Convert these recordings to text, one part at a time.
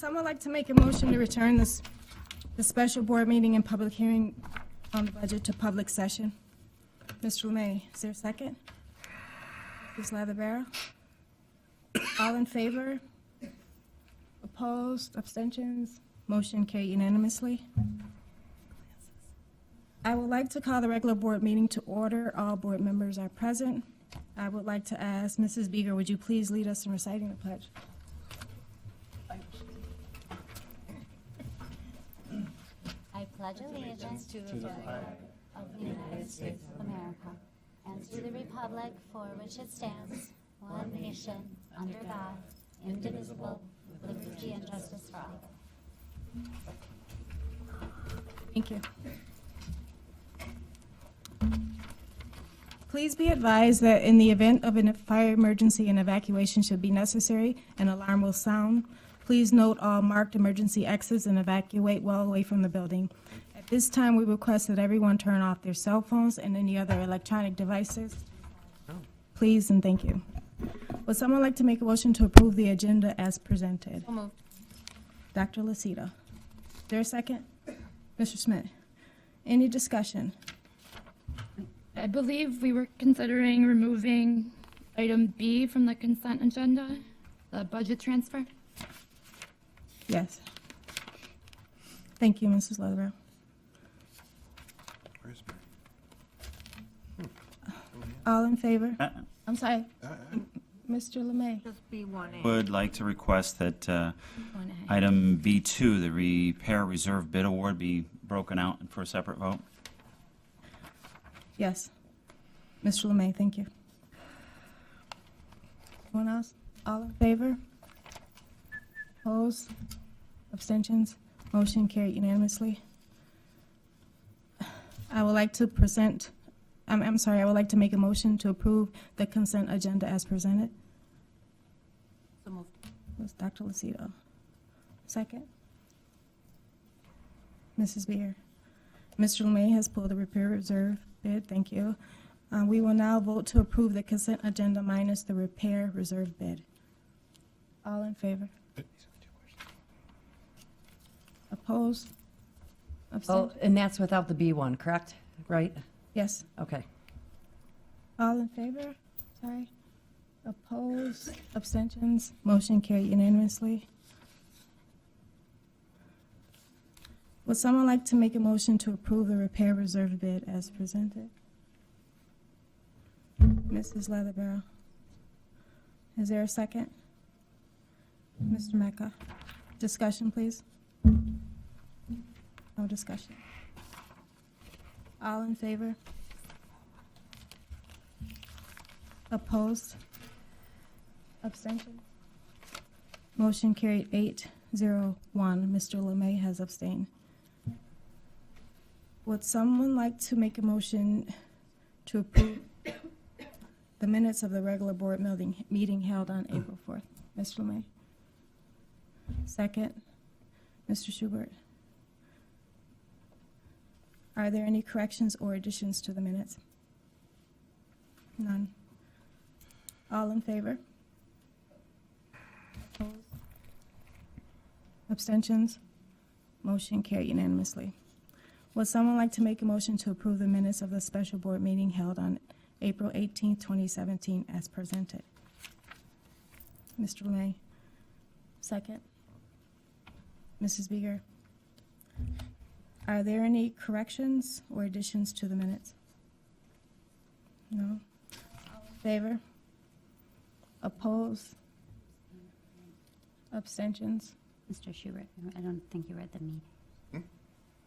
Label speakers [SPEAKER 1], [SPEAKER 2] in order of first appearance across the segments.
[SPEAKER 1] someone like to make a motion to return the special board meeting and public hearing on the budget to public session? Mr. Lemay, is there a second? Ms. Leatherbarrow? All in favor? Opposed? Abstentions? Motion carried unanimously. I would like to call the regular board meeting to order. All board members are present. I would like to ask Mrs. Beeger, would you please lead us in reciting the pledge?
[SPEAKER 2] I pledge allegiance to the flag of the United States of America and to the republic for which it stands, one nation, under God, indivisible, with liberty and justice for all.
[SPEAKER 1] Thank you. Please be advised that in the event of a fire emergency, an evacuation should be necessary. An alarm will sound. Please note all marked emergency exits and evacuate well away from the building. At this time, we request that everyone turn off their cell phones and any other electronic devices. Please and thank you. Would someone like to make a motion to approve the agenda as presented?
[SPEAKER 3] So moved.
[SPEAKER 1] Dr. Lucida. Is there a second? Mr. Smith. Any discussion?
[SPEAKER 3] I believe we were considering removing item B from the consent agenda, the budget transfer.
[SPEAKER 1] Yes. Thank you, Mrs. Leatherbarrow.
[SPEAKER 4] Where's
[SPEAKER 1] All in favor?
[SPEAKER 5] Uh-uh.
[SPEAKER 1] I'm sorry, Mr. Lemay.
[SPEAKER 6] Just B1A.
[SPEAKER 5] Would like to request that item B2, the repair reserve bid award, be broken out for a separate vote.
[SPEAKER 1] Yes. Mr. Lemay, thank you. Anyone else? All in favor? Opposed? Abstentions? Motion carried unanimously. I would like to present, I'm sorry, I would like to make a motion to approve the consent agenda as presented.
[SPEAKER 6] So moved.
[SPEAKER 1] Was Dr. Lucido. Second? Mrs. Beer. Mr. Lemay has pulled the repair reserve bid. Thank you. We will now vote to approve the consent agenda minus the repair reserve bid. All in favor? Opposed?
[SPEAKER 6] Oh,
[SPEAKER 1] Abstentions?
[SPEAKER 6] and that's without the B1, correct? Right?
[SPEAKER 1] Yes.
[SPEAKER 6] Okay.
[SPEAKER 1] All in favor? Sorry. Opposed? Abstentions? Motion carried unanimously. Would someone like to make a motion to approve the repair reserve bid as presented? Mrs. Leatherbarrow. Is there a second? Mr. Mecca. Discussion, please. No discussion. All in favor? Opposed? Abstention? Motion carried 8-0-1. Mr. Lemay has abstained. Would someone like to make a motion to approve the minutes of the regular board meeting held on April 4th? Mr. Lemay? Second. Mr. Schubert? Are there any corrections or additions to the minutes? None. All in favor? Opposed? Abstentions? Motion carried unanimously. Would someone like to make a motion to approve the minutes of the special board meeting held on April 18, 2017 as presented? Mr. Lemay? Second. Mrs. Beeger? Are there any corrections or additions to the minutes? No? All in favor? Opposed? Abstentions?
[SPEAKER 2] Mr. Schubert, I don't think you read the meeting.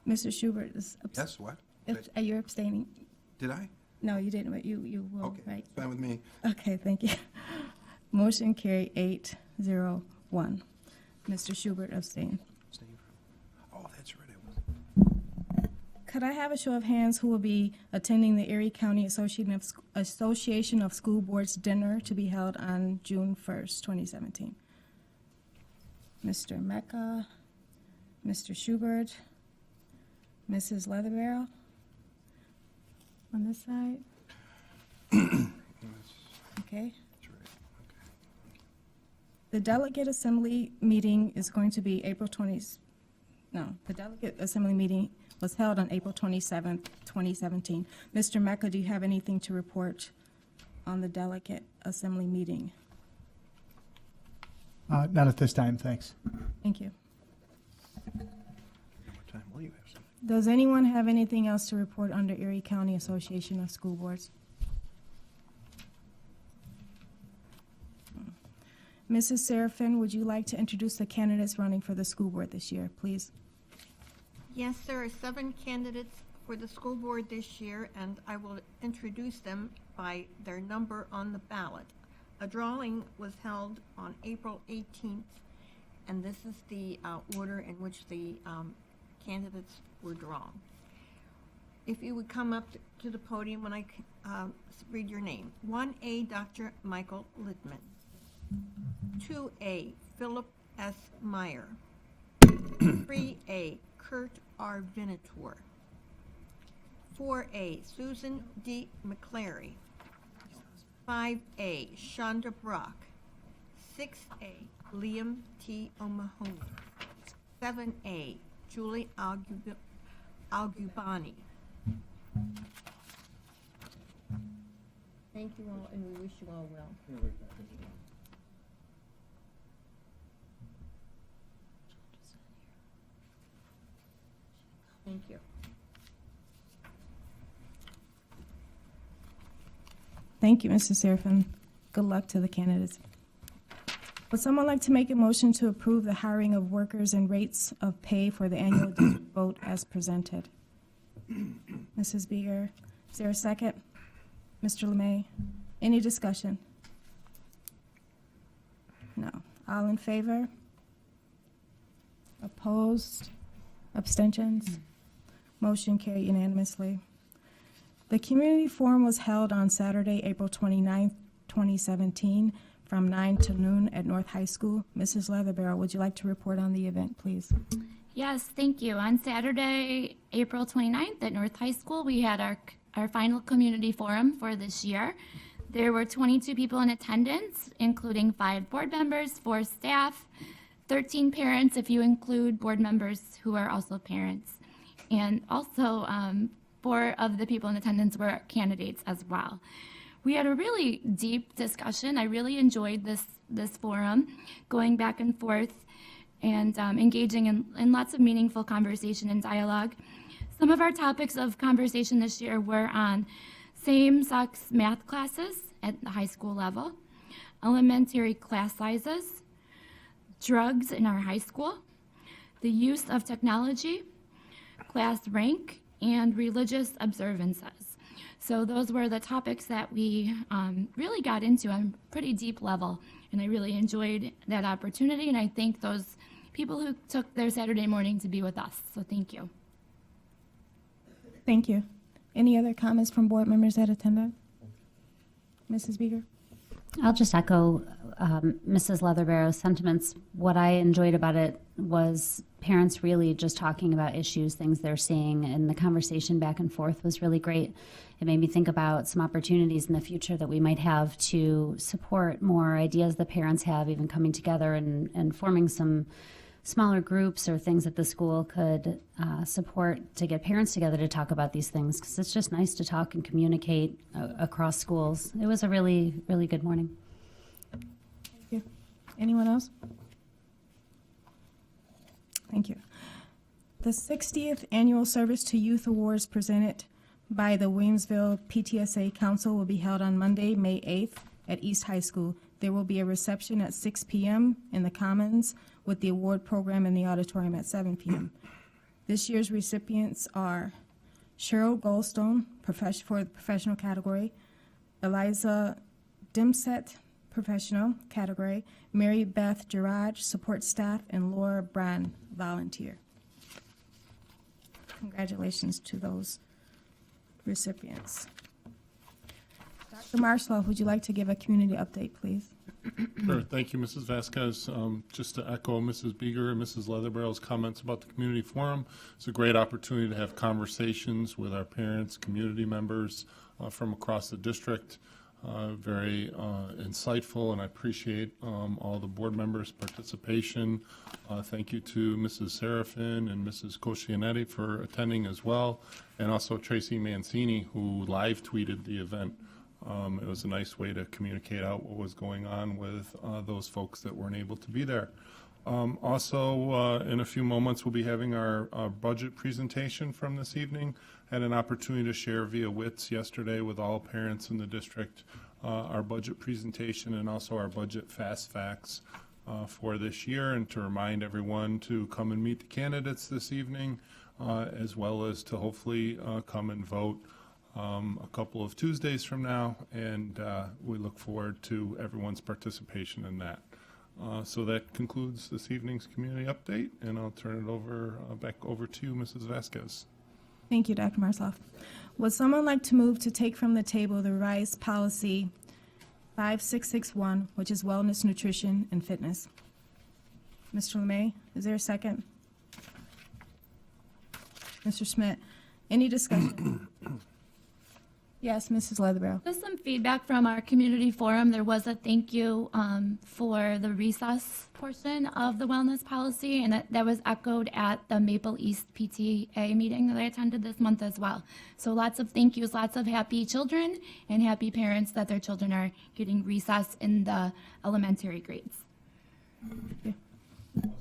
[SPEAKER 1] Mr. Schubert is
[SPEAKER 4] Yes, what?
[SPEAKER 1] You're abstaining.
[SPEAKER 4] Did I?
[SPEAKER 1] No, you didn't, but you will,
[SPEAKER 4] Okay,
[SPEAKER 1] right?
[SPEAKER 4] fine with me.
[SPEAKER 1] Okay, thank you. Motion carried 8-0-1. Mr. Schubert abstained.
[SPEAKER 4] Oh, that's right. I was.
[SPEAKER 1] Could I have a show of hands who will be attending the Erie County Association of School Boards dinner to be held on June 1st, 2017? Mr. Mecca, Mr. Schubert, Mrs. Leatherbarrow on this side. Okay.
[SPEAKER 4] That's right. Okay.
[SPEAKER 1] The delegate assembly meeting is going to be the delegate assembly meeting was held on April 27th, 2017. Mr. Mecca, do you have anything to report on the delegate assembly meeting?
[SPEAKER 7] Not at this time, thanks.
[SPEAKER 1] Thank you.
[SPEAKER 4] What time will you have something?
[SPEAKER 1] Does anyone have anything else to report under Erie County Association of School Boards? Mrs. Serafin, would you like to introduce the candidates running for the school board this year, please?
[SPEAKER 8] Yes, there are 7 candidates for the school board this year, and I will introduce them by their number on the ballot. A drawing was held on April 18th, and this is the order in which the candidates were drawn. If you would come up to the podium when I read your name. 1A, Dr. Michael Littman. 2A, Philip S. Meyer. 3A, Kurt R. Vinator. 4A, Susan D. McClary. 5A, Shonda Brock. 6A, Liam T. O'Mahony. 7A, Julie Algubani. Thank you all, and we wish you all well. Thank you.
[SPEAKER 1] Thank you, Mrs. Serafin. Good luck to the candidates. Would someone like to make a motion to approve the hiring of workers and rates of pay for the annual district vote as presented? Mrs. Beeger, is there a second? Mr. Lemay, any discussion? No. All in favor? Opposed? Abstentions? Motion carried unanimously. The community forum was held on Saturday, April 29th, 2017, from 9 to noon at North High School. Mrs. Leatherbarrow, would you like to report on the event, please?
[SPEAKER 3] Yes, thank you. On Saturday, April 29th at North High School, we had our final community forum for this year. There were 22 people in attendance, including 5 board members, 4 staff, 13 parents, if you include board members who are also parents. And also, 4 of the people in attendance were candidates as well. We had a really deep discussion. I really enjoyed this forum, going back and forth and engaging in lots of meaningful conversation and dialogue. Some of our topics of conversation this year were on same-sex math classes at the high school level, elementary class sizes, drugs in our high school, the use of technology, class rank, and religious observances. So those were the topics that we really got into on a pretty deep level, and I really enjoyed that opportunity, and I thank those people who took their Saturday morning to be with us. So thank you.
[SPEAKER 1] Thank you. Any other comments from board members that attended? Mrs. Beeger?
[SPEAKER 2] I'll just echo Mrs. Leatherbarrow's sentiments. What I enjoyed about it was parents really just talking about issues, things they're seeing, and the conversation back and forth was really great. It made me think about some opportunities in the future that we might have to support more ideas that parents have, even coming together and forming some smaller groups or things that the school could support to get parents together to talk about these things, because it's just nice to talk and communicate across schools. It was a really, really good morning.
[SPEAKER 1] Thank you. Anyone else? Thank you. The 60th Annual Service to Youth Awards presented by the Williamsville PTSA Council will be held on Monday, May 8th at East High School. There will be a reception at 6 p.m. in the Commons with the award program in the auditorium at 7 p.m. This year's recipients are Cheryl Goldstone for the professional category, Eliza Dimset, professional category, Mary Beth Gerard, support staff, and Laura Brand, volunteer. Congratulations to those recipients. Dr. Marshall, would you like to give a community update, please?
[SPEAKER 9] Sure. Thank you, Mrs. Vasquez. Just to echo Mrs. Beeger and Mrs. Leatherbarrow's comments about the community forum, it's a great opportunity to have conversations with our parents, community members from across the district. very insightful, and I appreciate all the board members' participation. Thank you to Mrs. Serafin and Mrs. Coscianetti for attending as well, and also Tracy Mancini, who live tweeted the event. It was a nice way to communicate out what was going on with those folks that weren't able to be there. Also, in a few moments, we'll be having our budget presentation from this evening. Had an opportunity to share via WITS yesterday with all parents in the district our budget presentation and also our budget fast facts for this year, and to remind everyone to come and meet the candidates this evening, as well as to hopefully come and vote a couple of Tuesdays from now, and we look forward to everyone's participation in that. So that concludes this evening's community update, and I'll turn it over back over to you, Mrs. Vasquez.
[SPEAKER 1] Thank you, Dr. Marsoff. Would someone like to move to take from the table the revised policy 5661, which is wellness, nutrition, and fitness? Mr. Lemay, is there a second? Mr. Schmidt, any discussion? Yes, Mrs. Leatherbarrow.
[SPEAKER 3] Just some feedback from our community forum. There was a thank you for the recess portion of the wellness policy, and that was echoed at the Maple East PTA meeting that I attended this month as well. So lots of thank yous, lots of happy children and happy parents that their children are getting recess in the elementary grades.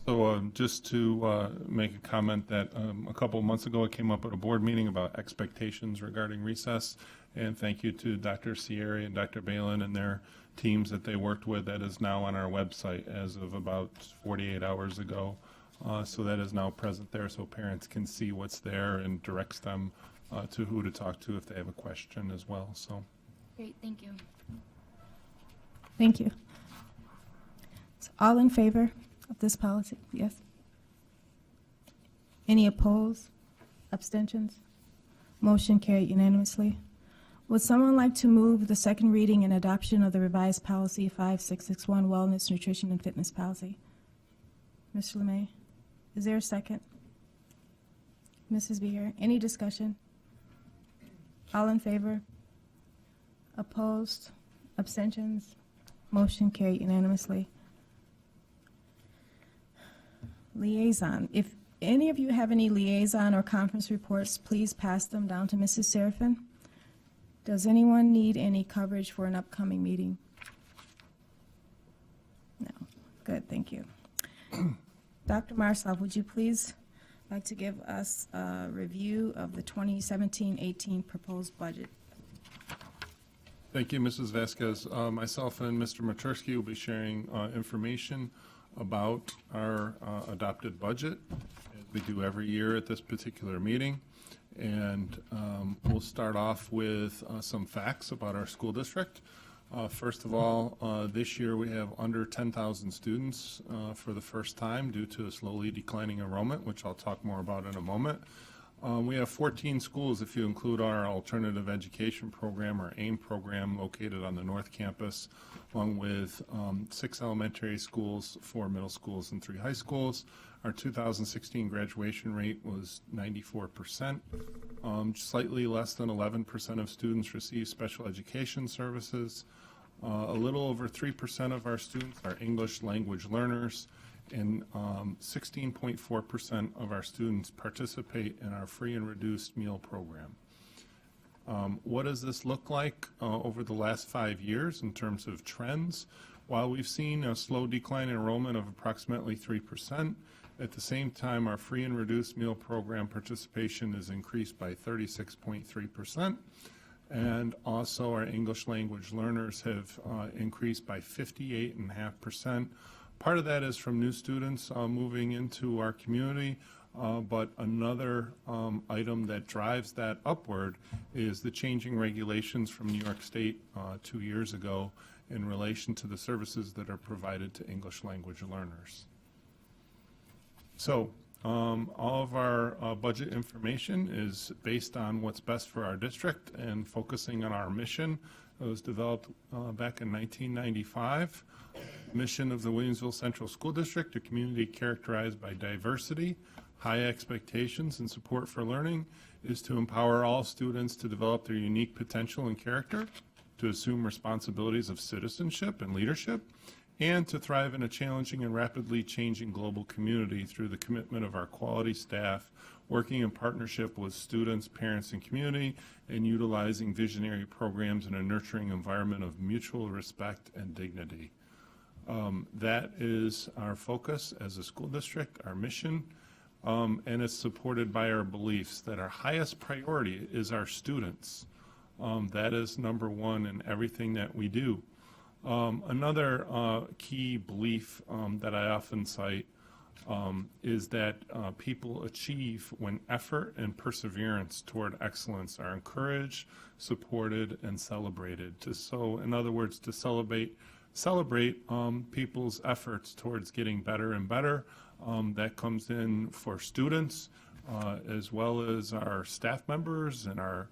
[SPEAKER 9] So just to make a comment that a couple of months ago it came up at a board meeting about expectations regarding recess, and thank you to Dr. Sierra and Dr. Balin and their teams that they worked with. That is now on our website as of about 48 hours ago. So that is now present there, so parents can see what's there and directs them to who to talk to if they have a question as well. So
[SPEAKER 3] Great, thank you.
[SPEAKER 1] Thank you. So all in favor of this policy? Yes. Any opposed? Abstentions? Motion carried unanimously. Would someone like to move the second reading and adoption of the revised policy 5661, wellness, nutrition, and fitness policy? Mr. Lemay, is there a second? Mrs. Beer, any discussion? All in favor? Opposed? Abstentions? Motion carried unanimously. Liaison. If any of you have any liaison or conference reports, please pass them down to Mrs. Serafin. Does anyone need any coverage for an upcoming meeting? No. Good, thank you. Dr. Marsoff, would you please like to give us a review of the 2017-18 proposed budget?
[SPEAKER 9] thank you, Mrs. Vasquez. Myself and Mr. Matursky will be sharing information about our adopted budget, as we do every year at this particular meeting. And we'll start off with some facts about our school district. First of all, this year we have under 10,000 students for the first time due to a slowly declining enrollment, which I'll talk more about in a moment. We have 14 schools if you include our alternative education program, or AIM program, located on the North Campus, along with 6 elementary schools, 4 middle schools, and 3 high schools. Our 2016 graduation rate was 94%. Slightly less than 11% of students receive special education services. A little over 3% of our students are English language learners, and 16.4% of our students participate in our free and reduced meal program. What does this look like over the last 5 years in terms of trends? While we've seen a slow decline in enrollment of approximately 3%, at the same time, our free and reduced meal program participation is increased by 36.3%, and also our English language learners have increased by 58.5%. Part of that is from new students moving into our community, but another item that drives that upward is the changing regulations from New York State 2 years ago in relation to the services that are provided to English language learners. So all of our budget information is based on what's best for our district and focusing on our mission. It was developed back in 1995. Mission of the Williamsville Central School District, a community characterized by diversity, high expectations, and support for learning, is to empower all students to develop their unique potential and character, to assume responsibilities of citizenship and leadership, and to thrive in a challenging and rapidly changing global community through the commitment of our quality staff, working in partnership with students, parents, and community, and utilizing visionary programs in a nurturing environment of mutual respect and dignity. That is our focus as a school district, our mission, and it's supported by our beliefs that our highest priority is our students. That is number one in everything that we do. Another key belief that I often cite is that people achieve when effort and perseverance toward excellence are encouraged, supported, and celebrated. So, in other words, to celebrate people's efforts towards getting better and better. That comes in for students as well as our staff members and our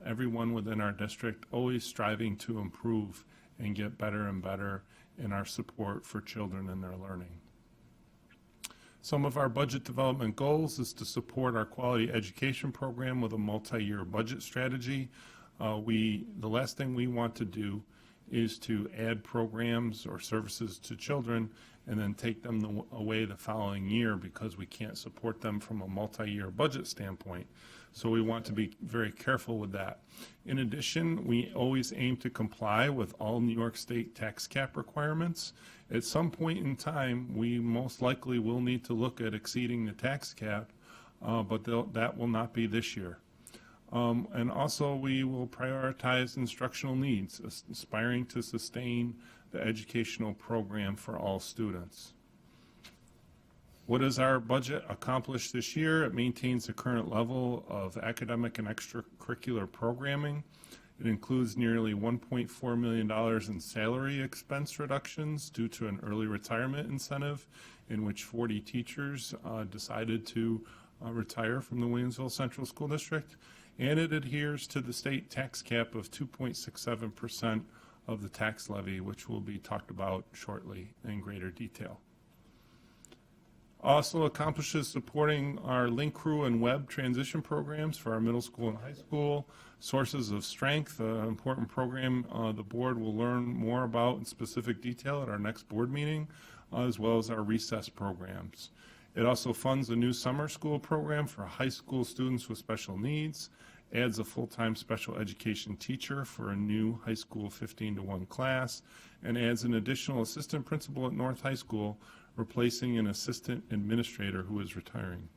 [SPEAKER 9] everyone within our district, always striving to improve and get better and better in our support for children and their learning. Some of our budget development goals is to support our quality education program with a multi-year budget strategy. The last thing we want to do is to add programs or services to children and then take them away the following year because we can't support them from a multi-year budget standpoint. So we want to be very careful with that. In addition, we always aim to comply with all New York State tax cap requirements. At some point in time, we most likely will need to look at exceeding the tax cap, but that will not be this year. And also, we will prioritize instructional needs, aspiring to sustain the educational program for all students. What does our budget accomplish this year? It maintains the current level of academic and extracurricular programming. It includes nearly $1.4 million in salary expense reductions due to an early retirement incentive in which 40 teachers decided to retire from the Williamsville Central School District. And it adheres to the state tax cap of 2.67% of the tax levy, which will be talked about shortly in greater detail. Also accomplishes supporting our Link Crew and Web transition programs for our middle school and high school. Sources of Strength, an important program the board will learn more about in specific detail at our next board meeting, as well as our recess programs. It also funds a new summer school program for high school students with special needs, adds a full-time special education teacher for a new high school 15-to-1 class, and adds an additional assistant principal at North High School, replacing an assistant administrator who is retiring.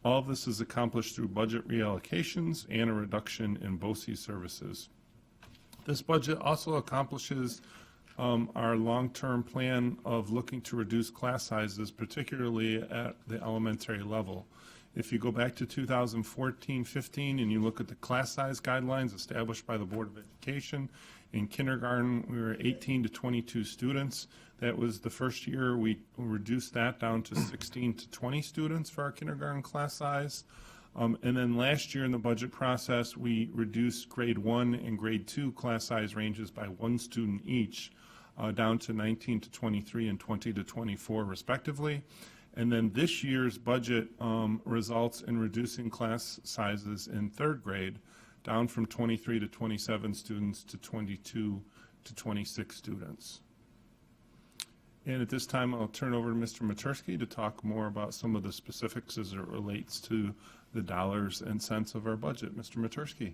[SPEAKER 9] All of this is accomplished through budget reallocations and a reduction in BOCES services. This budget also accomplishes our long-term plan of looking to reduce class sizes, particularly at the elementary level. If you go back to 2014-15 and you look at the class size guidelines established by the Board of Education, in kindergarten we were 18 to 22 students. That was the first year we reduced that down to 16 to 20 students for our kindergarten class size. And then last year in the budget process, we reduced grade 1 and grade 2 class size ranges by 1 student each, down to 19 to 23 and 20 to 24 respectively. And then this year's budget results in reducing class sizes in third grade down from 23 to 27 students to 22 to 26 students. And at this time, I'll turn over to Mr. Matursky to talk more about some of the specifics as it relates to the dollars and cents of our budget. Mr. Matursky.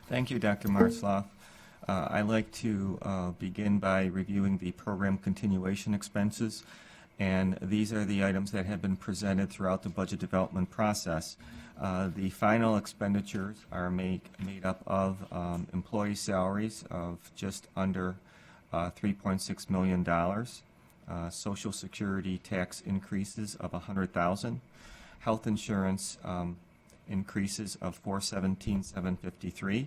[SPEAKER 10] Thank you, Dr. Martzloff. I'd like to begin by reviewing the program continuation expenses. And these are the items that have been presented throughout the budget development process. The final expenditures are made up of employee salaries of just under $3.6 million, Social Security tax increases of $100,000, health insurance increases of $417,753,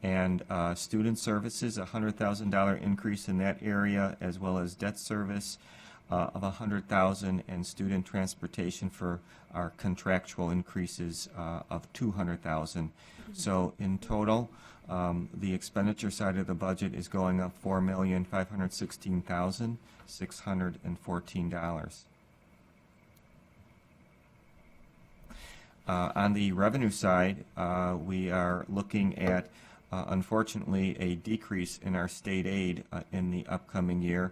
[SPEAKER 10] and student services, a $100,000 increase in that area, as well as debt service of $100,000, and student transportation for our contractual increases of $200,000. So in total, the expenditure side of the budget is going up $4,516,614. On the revenue side, we are looking at unfortunately, a decrease in our state aid in the upcoming year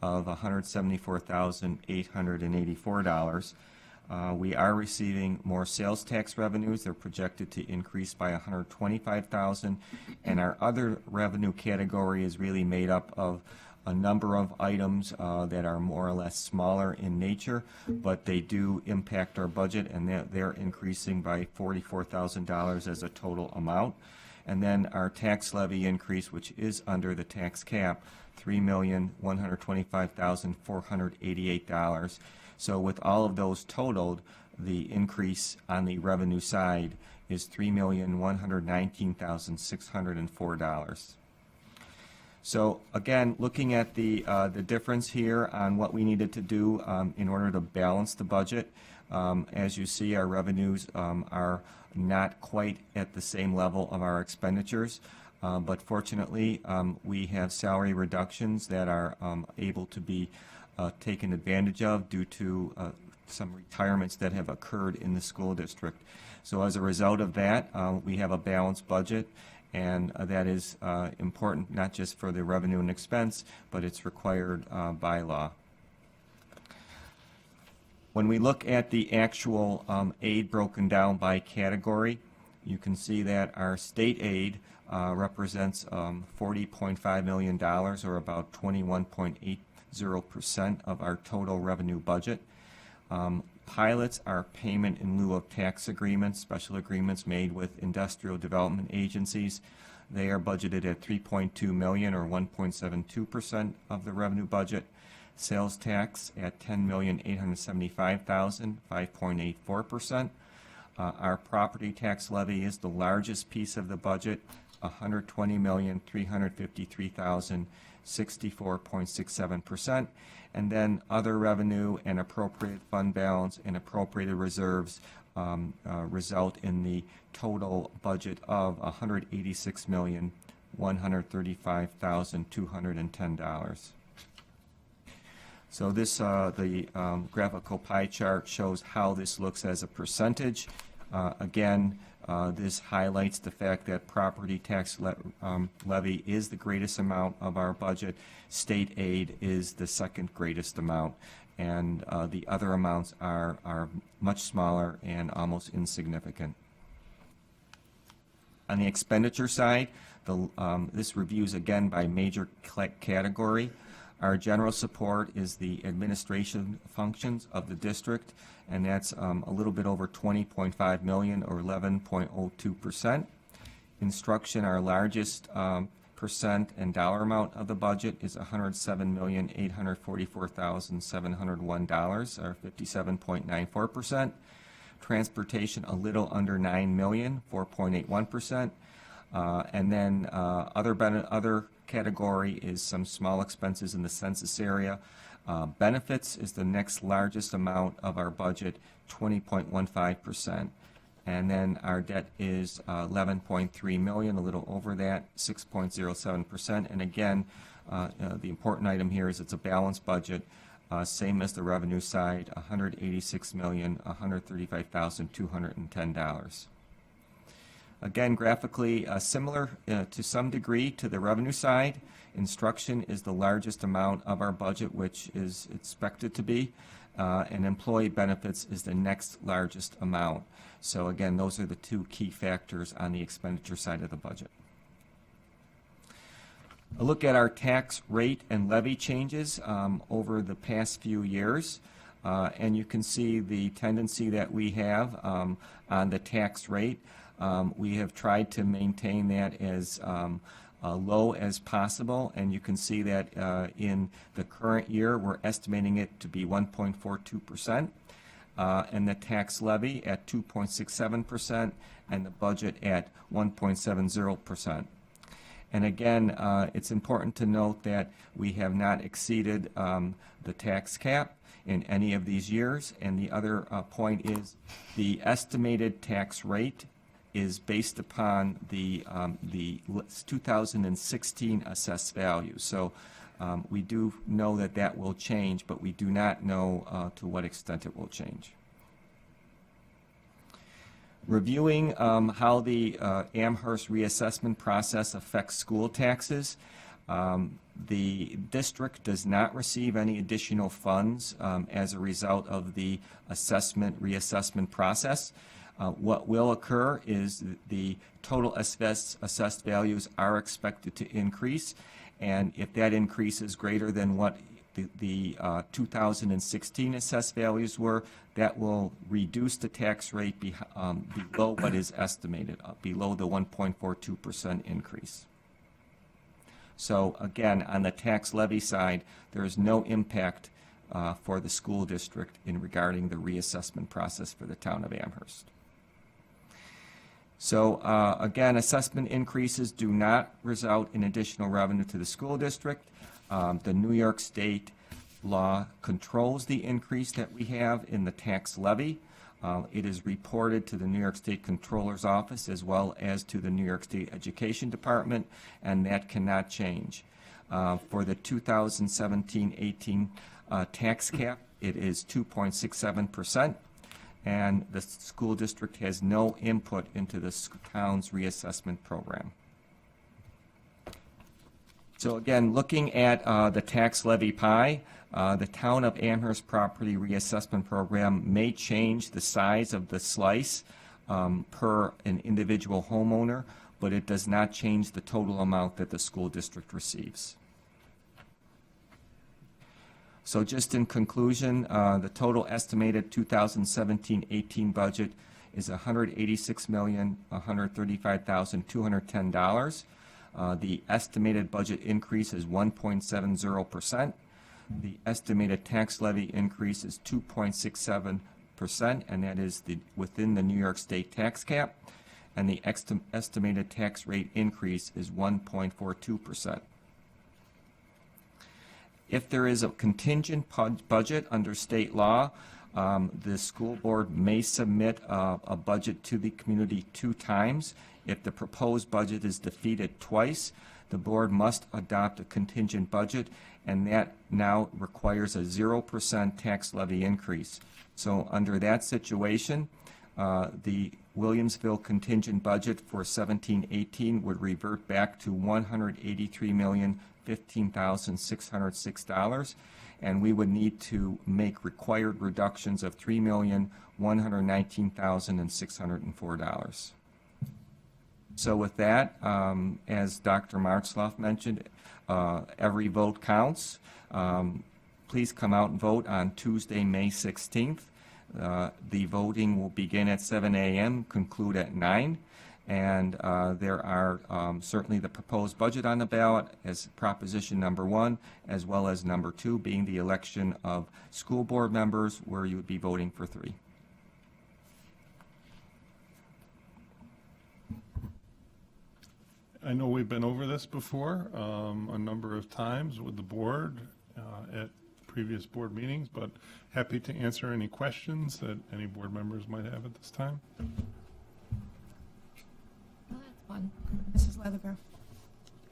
[SPEAKER 10] of $174,884. We are receiving more sales tax revenues. They're projected to increase by $125,000, and our other revenue category is really made up of a number of items that are more or less smaller in nature, but they do impact our budget, and they're increasing by $44,000 as a total amount. And then our tax levy increase, which is under the tax cap, $3,125,488. So with all of those totaled, the increase on the revenue side is $3,119,604. So again, looking at the difference here on what we needed to do in order to balance the budget, as you see, our revenues are not quite at the same level of our expenditures, but fortunately, we have salary reductions that are able to be taken advantage of due to some retirements that have occurred in the school district. So as a result of that, we have a balanced budget, and that is important not just for the revenue and expense, but it's required by law. When we look at the actual aid broken down by category, you can see that our state aid represents $40.5 million, or about 21.80% of our total revenue budget. Pilots are payment in lieu of tax agreements, special agreements made with industrial development agencies. They are budgeted at $3.2 million, or 1.72% of the revenue budget. Sales tax at $10,875,000, 5.84%. Our property tax levy is the largest piece of the budget, $120,353,000, 64.67%. And then other revenue and appropriate fund balance and appropriated reserves result in the total budget of $186,135,210. So this, the graphical pie chart shows how this looks as a percentage. Again, this highlights the fact that property tax levy is the greatest amount of our budget. State aid is the second greatest amount, and the other amounts are much smaller and almost insignificant. On the expenditure side, this reviews again by major category. Our general support is the administration functions of the district, and that's a little bit over $20.5 million, or 11.02%. Instruction, our largest percent and dollar amount of the budget, is $107,844,701, or 57.94%. Transportation, a little under $9 million, 4.81%. And then other category is some small expenses in the census area. Benefits is the next largest amount of our budget, 20.15%. And then our debt is $11.3 million, a little over that, 6.07%. And again, the important item here is it's a balanced budget, same as the revenue side, $186,135,210. Again, graphically similar to some degree to the revenue side. Instruction is the largest amount of our budget, which is expected to be, and employee benefits is the next largest amount. So again, those are the two key factors on the expenditure side of the budget. A look at our tax rate and levy changes over the past few years. And you can see the tendency that we have on the tax rate. We have tried to maintain that as low as possible, and you can see that in the current year we're estimating it to be 1.42%, and the tax levy at 2.67%, and the budget at 1.70%. And again, it's important to note that we have not exceeded the tax cap in any of these years, and the other point is the estimated tax rate is based upon the 2016 assessed value. So we do know that that will change, but we do not know to what extent it will change. Reviewing how the Amherst reassessment process affects school taxes. The district does not receive any additional funds as a result of the reassessment process. What will occur is the total assessed values are expected to increase, and if that increase is greater than what the 2016 assessed values were, that will reduce the tax rate below what is estimated, below the 1.42% increase. So again, on the tax levy side, there is no impact for the school district in regarding the reassessment process for the town of Amherst. So again, assessment increases do not result in additional revenue to the school district. The New York State law controls the increase that we have in the tax levy. It is reported to the New York State Comptroller's Office as well as to the New York State Education Department, and that cannot change. For the 2017-18 tax cap, it is 2.67%, and the school district has no input into the town's reassessment program. So again, looking at the tax levy pie, the town of Amherst property reassessment program may change the size of the slice per an individual homeowner, but it does not change the total amount that the school district receives. So just in conclusion, the total estimated 2017-18 budget is $186,135,210. The estimated budget increase is 1.70%. The estimated tax levy increase is 2.67%, and that is within the New York State tax cap. And the estimated tax rate increase is 1.42%. If there is a contingent budget under state law, the school board may submit a budget to the community 2 times. If the proposed budget is defeated twice, the board must adopt a contingent budget, and that now requires a 0% tax levy increase. So under that situation, the Williamsville contingent budget for 17-18 would revert back to $183,015,606, and we would need to make required reductions of $3,119,604. So with that, as Dr. Martzloff mentioned, every vote counts. Please come out and vote on Tuesday, May 16th. The voting will begin at 7 a.m., conclude at 9. And there are certainly the proposed budget on the ballot as proposition number 1, as well as number 2 being the election of school board members, where you would be voting for 3.
[SPEAKER 9] I know we've been over this before a number of times with the board at previous board meetings, but happy to answer any questions that any board members might have at this time.
[SPEAKER 3] Well, that's fun.
[SPEAKER 1] Mrs. Leathergrove.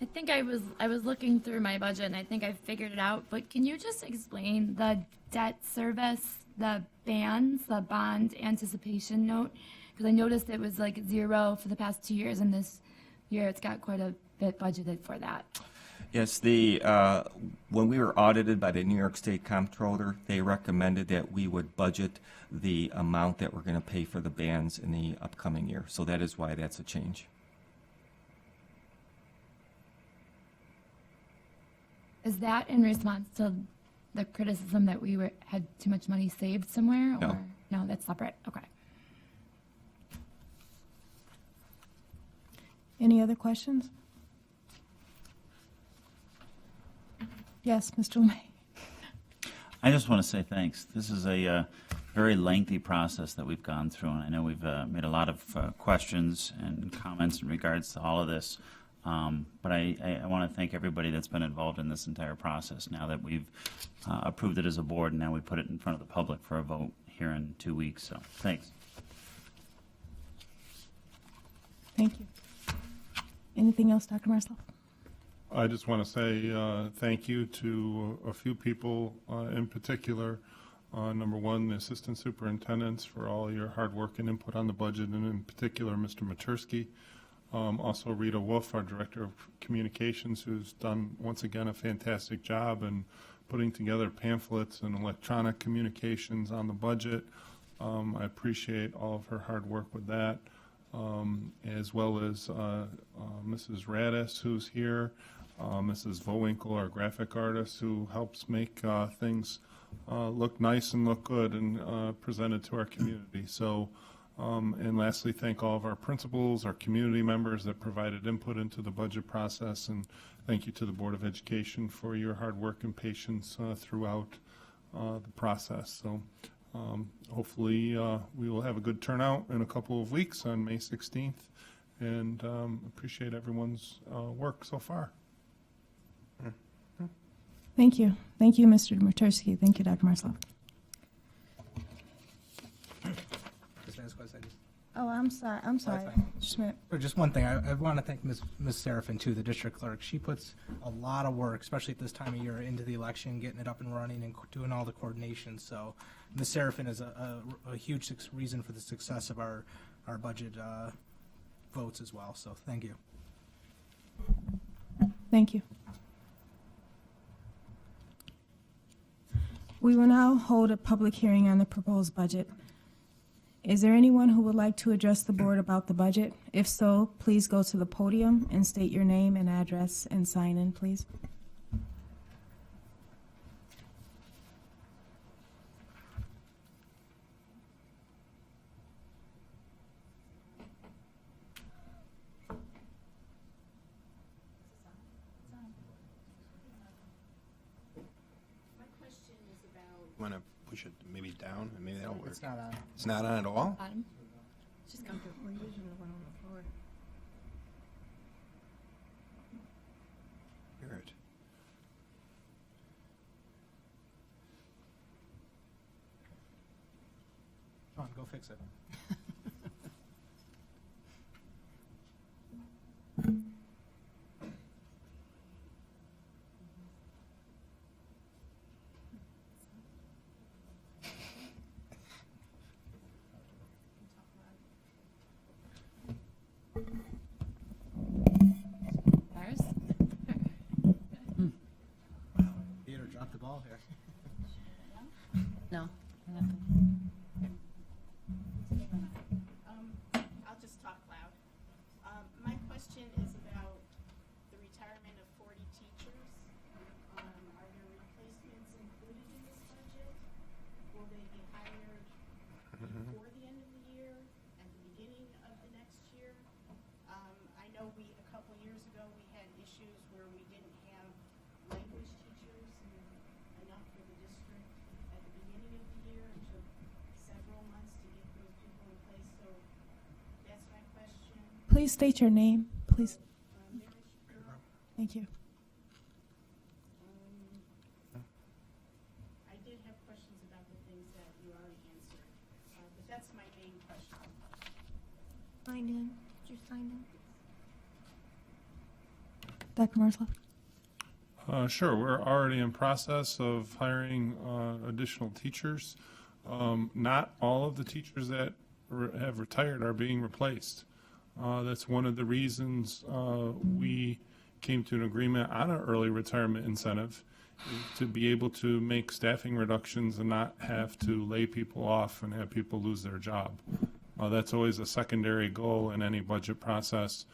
[SPEAKER 3] I think I was looking through my budget and I think I figured it out, but can you just explain the debt service, the bands, the bond anticipation note? Because I noticed it was like 0 for the past 2 years, and this year it's got quite a bit budgeted for that.
[SPEAKER 10] Yes, when we were audited by the New York State Comptroller, they recommended that we would budget the amount that we're going to pay for the bands in the upcoming year. So that is why that's a change.
[SPEAKER 3] Is that in response to the criticism that we had too much money saved somewhere?
[SPEAKER 10] No.
[SPEAKER 3] Or no, that's separate. Okay.
[SPEAKER 1] Any other questions? Yes, Mr. LeMay.
[SPEAKER 5] I just want to say thanks. This is a very lengthy process that we've gone through, and I know we've made a lot of questions and comments in regards to all of this. But I want to thank everybody that's been involved in this entire process now that we've approved it as a board, and now we put it in front of the public for a vote here in 2 weeks. So thanks.
[SPEAKER 1] Thank you. Anything else, Dr. Martzloff?
[SPEAKER 9] I just want to say thank you to a few people in particular. Number one, the assistant superintendents for all your hard work and input on the budget, and in particular, Mr. Matursky. Also Rita Wolf, our Director of Communications, who's done, once again, a fantastic job in putting together pamphlets and electronic communications on the budget. I appreciate all of her hard work with that, as well as Mrs. Radis, who's here, Mrs. Vowinkle, our graphic artist, who helps make things look nice and look good and presented to our community. So, and lastly, thank all of our principals, our community members that provided input into the budget process, and thank you to the Board of Education for your hard work and patience throughout the process. So hopefully we will have a good turnout in a couple of weeks on May 16th, and appreciate everyone's work so far.
[SPEAKER 1] Thank you. Thank you, Mr. Matursky. Thank you, Dr. Marslov. Oh, I'm sorry. I'm sorry. Schmidt.
[SPEAKER 11] Just one thing, I want to thank Ms. Serafin too, the district clerk. She puts a lot of work, especially at this time of year, into the election, getting it up and running and doing all the coordination. So Ms. Serafin is a huge reason for the success of our budget votes as well. So thank you.
[SPEAKER 1] Thank you. We will now hold a public hearing on the proposed budget. Is there anyone who would like to address the board about the budget? If so, please go to the podium and state your name and address and sign in, please.
[SPEAKER 4] Want to push it maybe down, and maybe that'll work.
[SPEAKER 11] It's not on.
[SPEAKER 4] It's not on at all?
[SPEAKER 3] Bottom.
[SPEAKER 2] Just come through.
[SPEAKER 8] We're using the one on the floor.
[SPEAKER 4] Hear it.
[SPEAKER 11] Come on, go fix it.
[SPEAKER 3] Ours?
[SPEAKER 11] Peter dropped the ball here.
[SPEAKER 6] No.
[SPEAKER 12] I'll just talk loud. My question is about the retirement of 40 teachers. Are there replacements included in this budget? Will they be hired before the end of the year, at the beginning of the next year? I know a couple years ago, we had issues where we didn't have language teachers enough for the district at the beginning of the year. It took several months to get those people in place, so that's my question.
[SPEAKER 1] Please state your name, please. Thank you.
[SPEAKER 12] I did have questions about the things that you already answered, but that's my main question.
[SPEAKER 8] Sign in. Did you sign in?
[SPEAKER 1] Dr. Marslov?
[SPEAKER 9] Sure, we're already in process of hiring additional teachers. Not all of the teachers that have retired are being replaced. That's one of the reasons we came to an agreement on an early retirement incentive, to be able to make staffing reductions and not have to lay people off and have people lose their job. That's always a secondary goal in any budget process,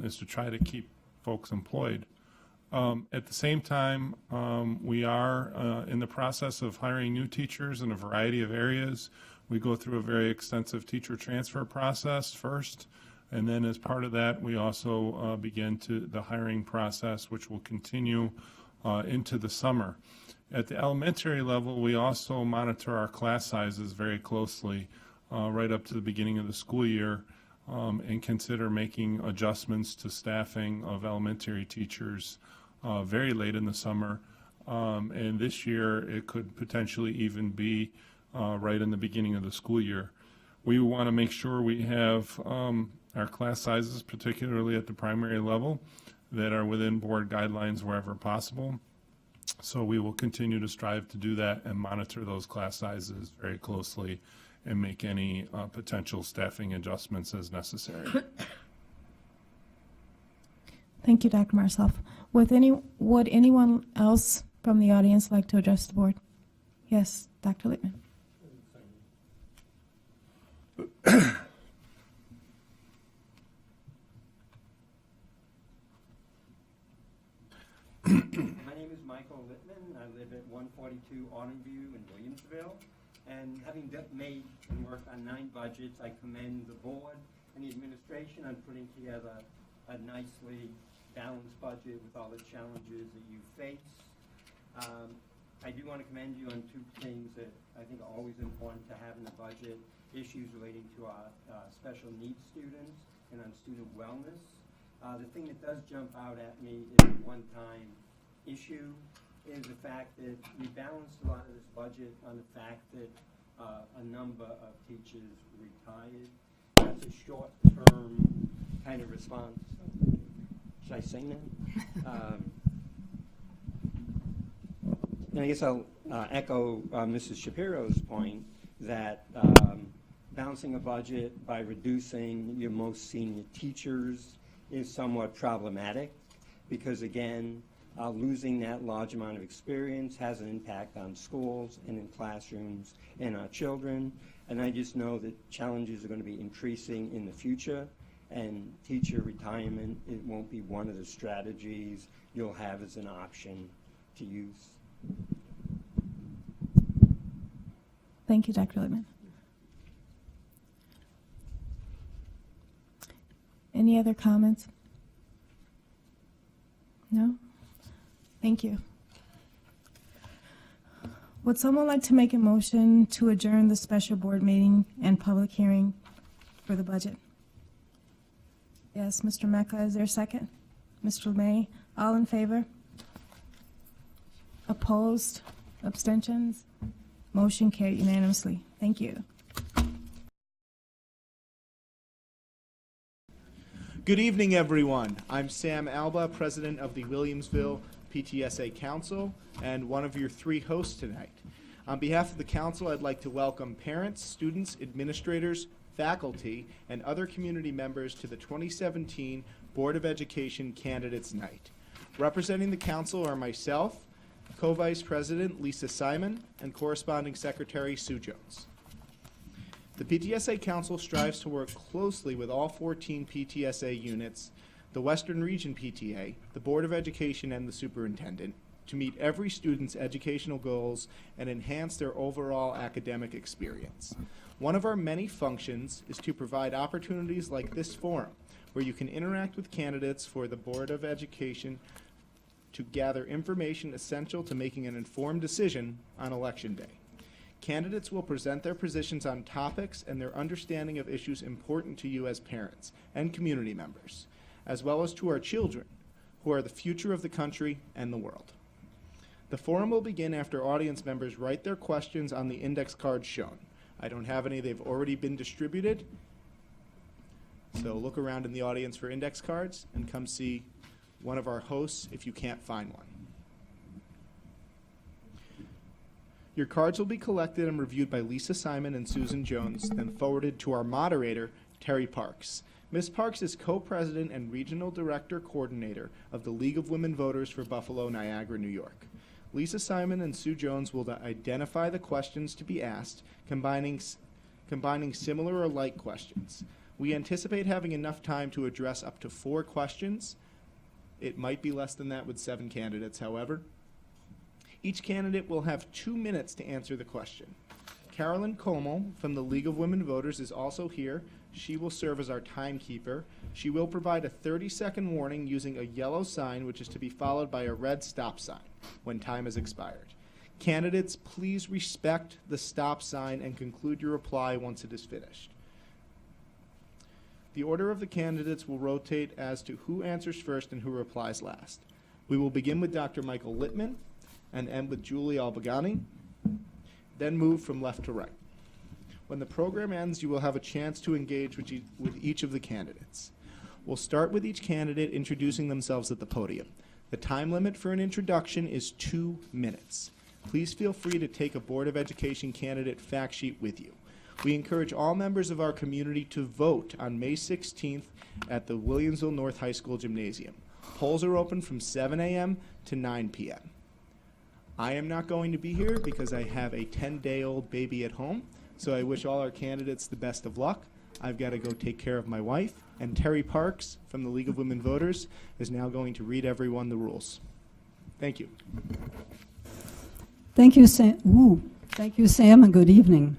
[SPEAKER 9] is to try to keep folks employed. At the same time, we are in the process of hiring new teachers in a variety of areas. We go through a very extensive teacher transfer process first, and then as part of that, we also begin the hiring process, which will continue into the summer. At the elementary level, we also monitor our class sizes very closely right up to the beginning of the school year, and consider making adjustments to staffing of elementary teachers very late in the summer. And this year, it could potentially even be right in the beginning of the school year. We want to make sure we have our class sizes, particularly at the primary level, that are within board guidelines wherever possible. So we will continue to strive to do that and monitor those class sizes very closely and make any potential staffing adjustments as necessary.
[SPEAKER 1] Thank you, Dr. Marsloff. Would anyone else from the audience like to address the board? Yes, Dr. Littman.
[SPEAKER 13] My name is Michael Littman. I live at 142 Autumn View in Williamsville. And having made and worked on 9 budgets, I commend the board and the administration on putting together a nicely balanced budget with all the challenges that you face. I do want to commend you on 2 things that I think are always important to have in the budget: issues relating to our special needs students and on student wellness. The thing that does jump out at me is a one-time issue is the fact that we balanced a lot of this budget on the fact that a number of teachers retired. That's a short-term kind of response. Should I sing that? And I guess I'll echo Mrs. Shapiro's point that balancing a budget by reducing your most senior teachers is somewhat problematic because, again, losing that large amount of experience has an impact on schools and in classrooms and our children. And I just know that challenges are going to be increasing in the future, and teacher retirement, it won't be one of the strategies you'll have as an option to use.
[SPEAKER 1] Thank you, Dr. Littman. Any other comments? No? Thank you. Would someone like to make a motion to adjourn the special board meeting and public hearing for the budget? Yes, Mr. Mecca, is there a second? Mr. May, all in favor? Opposed? Abstentions? Motion carried unanimously. Thank you.
[SPEAKER 7] Good evening, everyone. I'm Sam Alba, president of the Williamsville PTSA Council and one of your 3 hosts tonight. On behalf of the council, I'd like to welcome parents, students, administrators, faculty, and other community members to the 2017 Board of Education Candidates Night. Representing the council are myself, Co-Vice President Lisa Simon, and Corresponding Secretary Sue Jones. The PTSA Council strives to work closely with all 14 PTSA units, the Western Region PTA, the Board of Education, and the Superintendent to meet every student's educational goals and enhance their overall academic experience. One of our many functions is to provide opportunities like this forum, where you can interact with candidates for the Board of Education to gather information essential to making an informed decision on Election Day. Candidates will present their positions on topics and their understanding of issues important to you as parents and community members, as well as to our children, who are the future of the country and the world. The forum will begin after audience members write their questions on the index cards shown. I don't have any, they've already been distributed. So look around in the audience for index cards and come see one of our hosts if you can't find one. Your cards will be collected and reviewed by Lisa Simon and Susan Jones, then forwarded to our moderator, Terry Parks. Ms. Parks is co-president and regional director coordinator of the League of Women Voters for Buffalo, Niagara, New York. Lisa Simon and Sue Jones will identify the questions to be asked, combining similar or like questions. We anticipate having enough time to address up to 4 questions. It might be less than that with 7 candidates, however. Each candidate will have 2 minutes to answer the question. Carolyn Como from the League of Women Voters is also here. She will serve as our timekeeper. She will provide a 30-second warning using a yellow sign, which is to be followed by a red stop sign when time has expired. Candidates, please respect the stop sign and conclude your reply once it is finished. The order of the candidates will rotate as to who answers first and who replies last. We will begin with Dr. Michael Littman and end with Julie Albagani, then move from left to right. When the program ends, you will have a chance to engage with each of the candidates. We'll start with each candidate introducing themselves at the podium. The time limit for an introduction is 2 minutes. Please feel free to take a Board of Education candidate fact sheet with you. We encourage all members of our community to vote on May 16th at the Williamsville North High School Gymnasium. Polls are open from 7 a.m. to 9 p.m. I am not going to be here because I have a 10-day-old baby at home, so I wish all our candidates the best of luck. I've got to go take care of my wife, and Terry Parks from the League of Women Voters is now going to read everyone the rules. Thank you.
[SPEAKER 14] Thank you, Sam. Thank you, Sam, and good evening.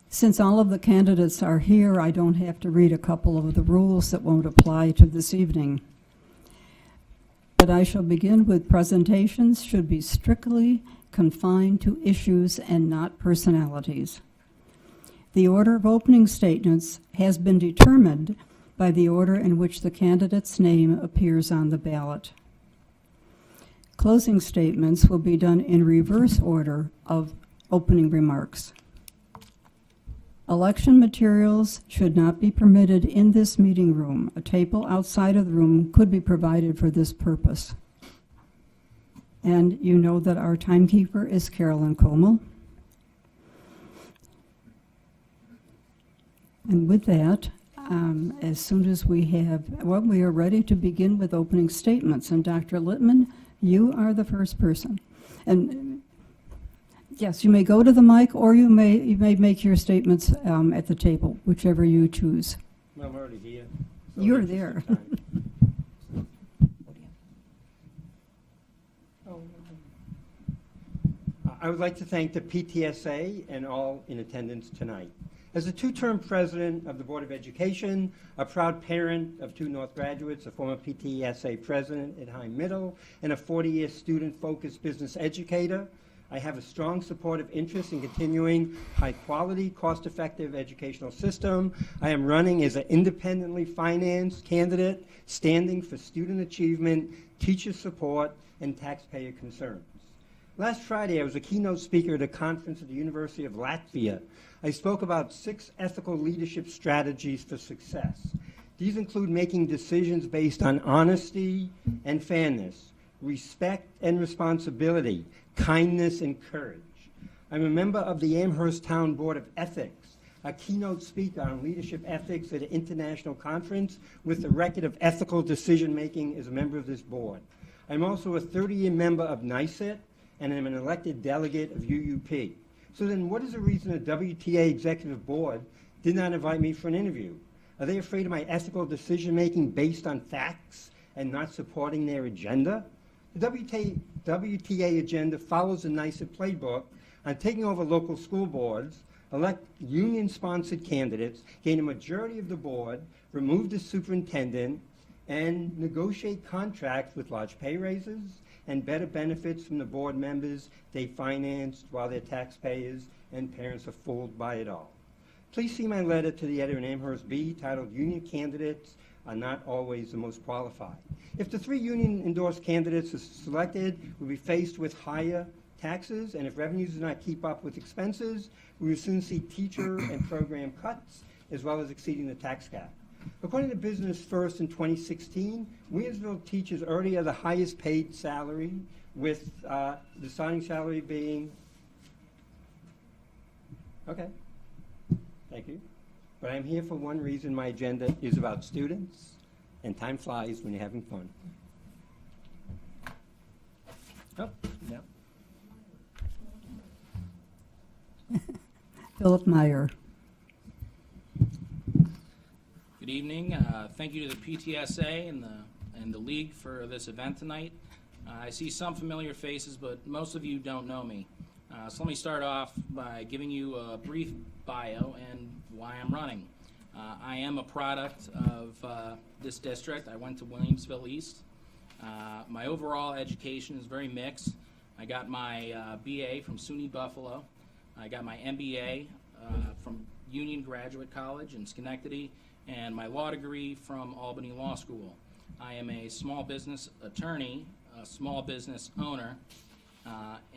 [SPEAKER 14] Since all of the candidates are here, I don't have to read a couple of the rules that won't apply to this evening. But I shall begin with presentations should be strictly confined to issues and not personalities. The order of opening statements has been determined by the order in which the candidate's name appears on the ballot. Closing statements will be done in reverse order of opening remarks. Election materials should not be permitted in this meeting room. A table outside of the room could be provided for this purpose. And you know that our timekeeper is Carolyn Comel. And with that, as soon as we are ready to begin with opening statements. And Dr. Littman, you are the first person. And yes, you may go to the mic, or you may make your statements at the table, whichever you choose.
[SPEAKER 13] Well, I'm already here. So
[SPEAKER 14] You're there.
[SPEAKER 13] I would like to thank the PTSA and all in attendance tonight. As a two-term president of the Board of Education, a proud parent of 2 North graduates, a former PTSA president at High Middle, and a 40-year student-focused business educator, I have a strong supportive interest in continuing high-quality, cost-effective educational system. I am running as an independently financed candidate standing for student achievement, teacher support, and taxpayer concerns. Last Friday, I was a keynote speaker at a conference at the University of Latvia. I spoke about 6 ethical leadership strategies for success. These include making decisions based on honesty and fairness, respect and responsibility, kindness and courage. I'm a member of the Amherst Town Board of Ethics, a keynote speaker on leadership ethics at an international conference with a record of ethical decision-making as a member of this board. I'm also a 30-year member of NYSET, and I'm an elected delegate of UUP. So then what is the reason the WTA Executive Board did not invite me for an interview? Are they afraid of my ethical decision-making based on facts and not supporting their agenda? The WTA agenda follows the NYSET playbook on taking over local school boards, elect union-sponsored candidates, gain a majority of the board, remove the superintendent, and negotiate contracts with large pay raises and better benefits from the board members they financed while they're taxpayers and parents are fooled by it all. Please see my letter to the editor in Amherst B titled Union Candidates Are Not Always the Most Qualified. If the 3 union-endorsed candidates are selected, we'll be faced with higher taxes, and if revenues do not keep up with expenses, we will soon see teacher and program cuts, as well as exceeding the tax cap. According to Business First in 2016, Williamsville teachers already have the highest paid salary, with the starting salary being, okay, thank you. But I'm here for one reason. My agenda is about students, and time flies when you're having fun. Oh, yeah.
[SPEAKER 14] Philip Meyer.
[SPEAKER 15] Good evening. Thank you to the PTSA and the League for this event tonight. I see some familiar faces, but most of you don't know me. So let me start off by giving you a brief bio and why I'm running. I am a product of this district. I went to Williamsville East. My overall education is very mixed. I got my BA from SUNY Buffalo. I got my MBA from Union Graduate College in Schenectady, and my law degree from Albany Law School. I am a small business attorney, a small business owner,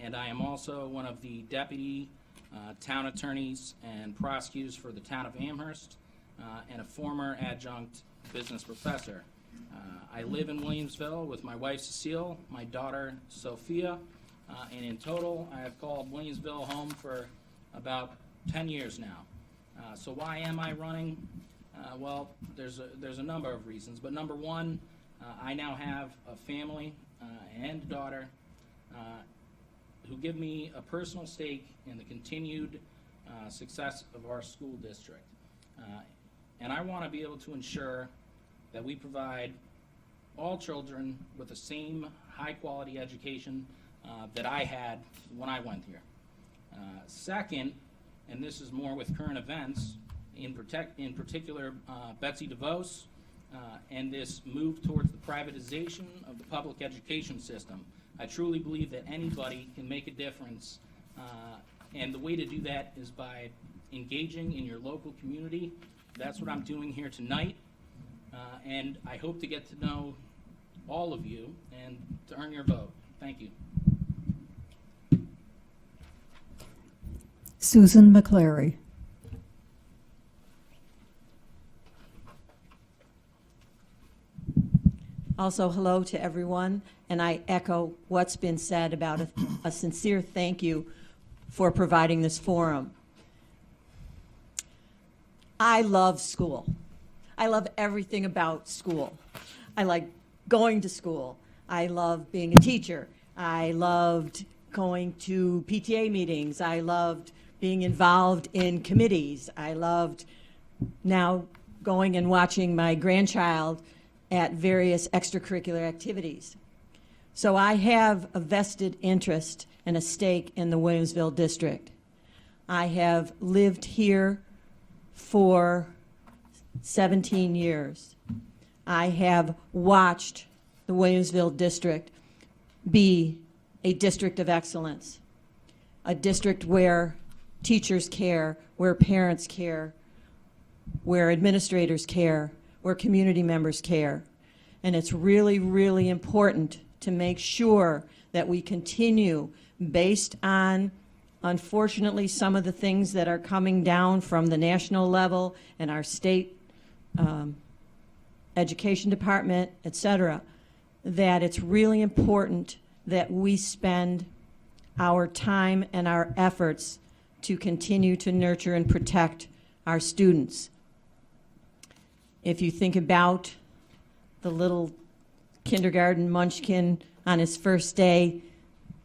[SPEAKER 15] and I am also one of the deputy town attorneys and prosecutors for the town of Amherst, and a former adjunct business professor. I live in Williamsville with my wife Cecile, my daughter Sophia, and in total I have called Williamsville home for about 10 years now. So why am I running? Well, there's a number of reasons, but number one, I now have a family and a daughter who give me a personal stake in the continued success of our school district. And I want to be able to ensure that we provide all children with the same high-quality education that I had when I went here. Second, and this is more with current events, in particular Betsy DeVos and this move towards the privatization of the public education system. I truly believe that anybody can make a difference, and the way to do that is by engaging in your local community. That's what I'm doing here tonight, and I hope to get to know all of you and to earn your vote. Thank you.
[SPEAKER 14] Susan McClary.
[SPEAKER 16] Also, hello to everyone, and I echo what's been said about a sincere thank you for providing this forum. I love school. I love everything about school. I like going to school. I love being a teacher. I loved going to PTA meetings. I loved being involved in committees. I loved now going and watching my grandchild at various extracurricular activities. So I have a vested interest and a stake in the Williamsville district. I have lived here for 17 years. I have watched the Williamsville district be a district of excellence, a district where teachers care, where parents care, where administrators care, where community members care. And it's really, really important to make sure that we continue based on, unfortunately, some of the things that are coming down from the national level and our state education department, et cetera, that it's really important that we spend our time and our efforts to continue to nurture and protect our students. If you think about the little kindergarten munchkin on his first day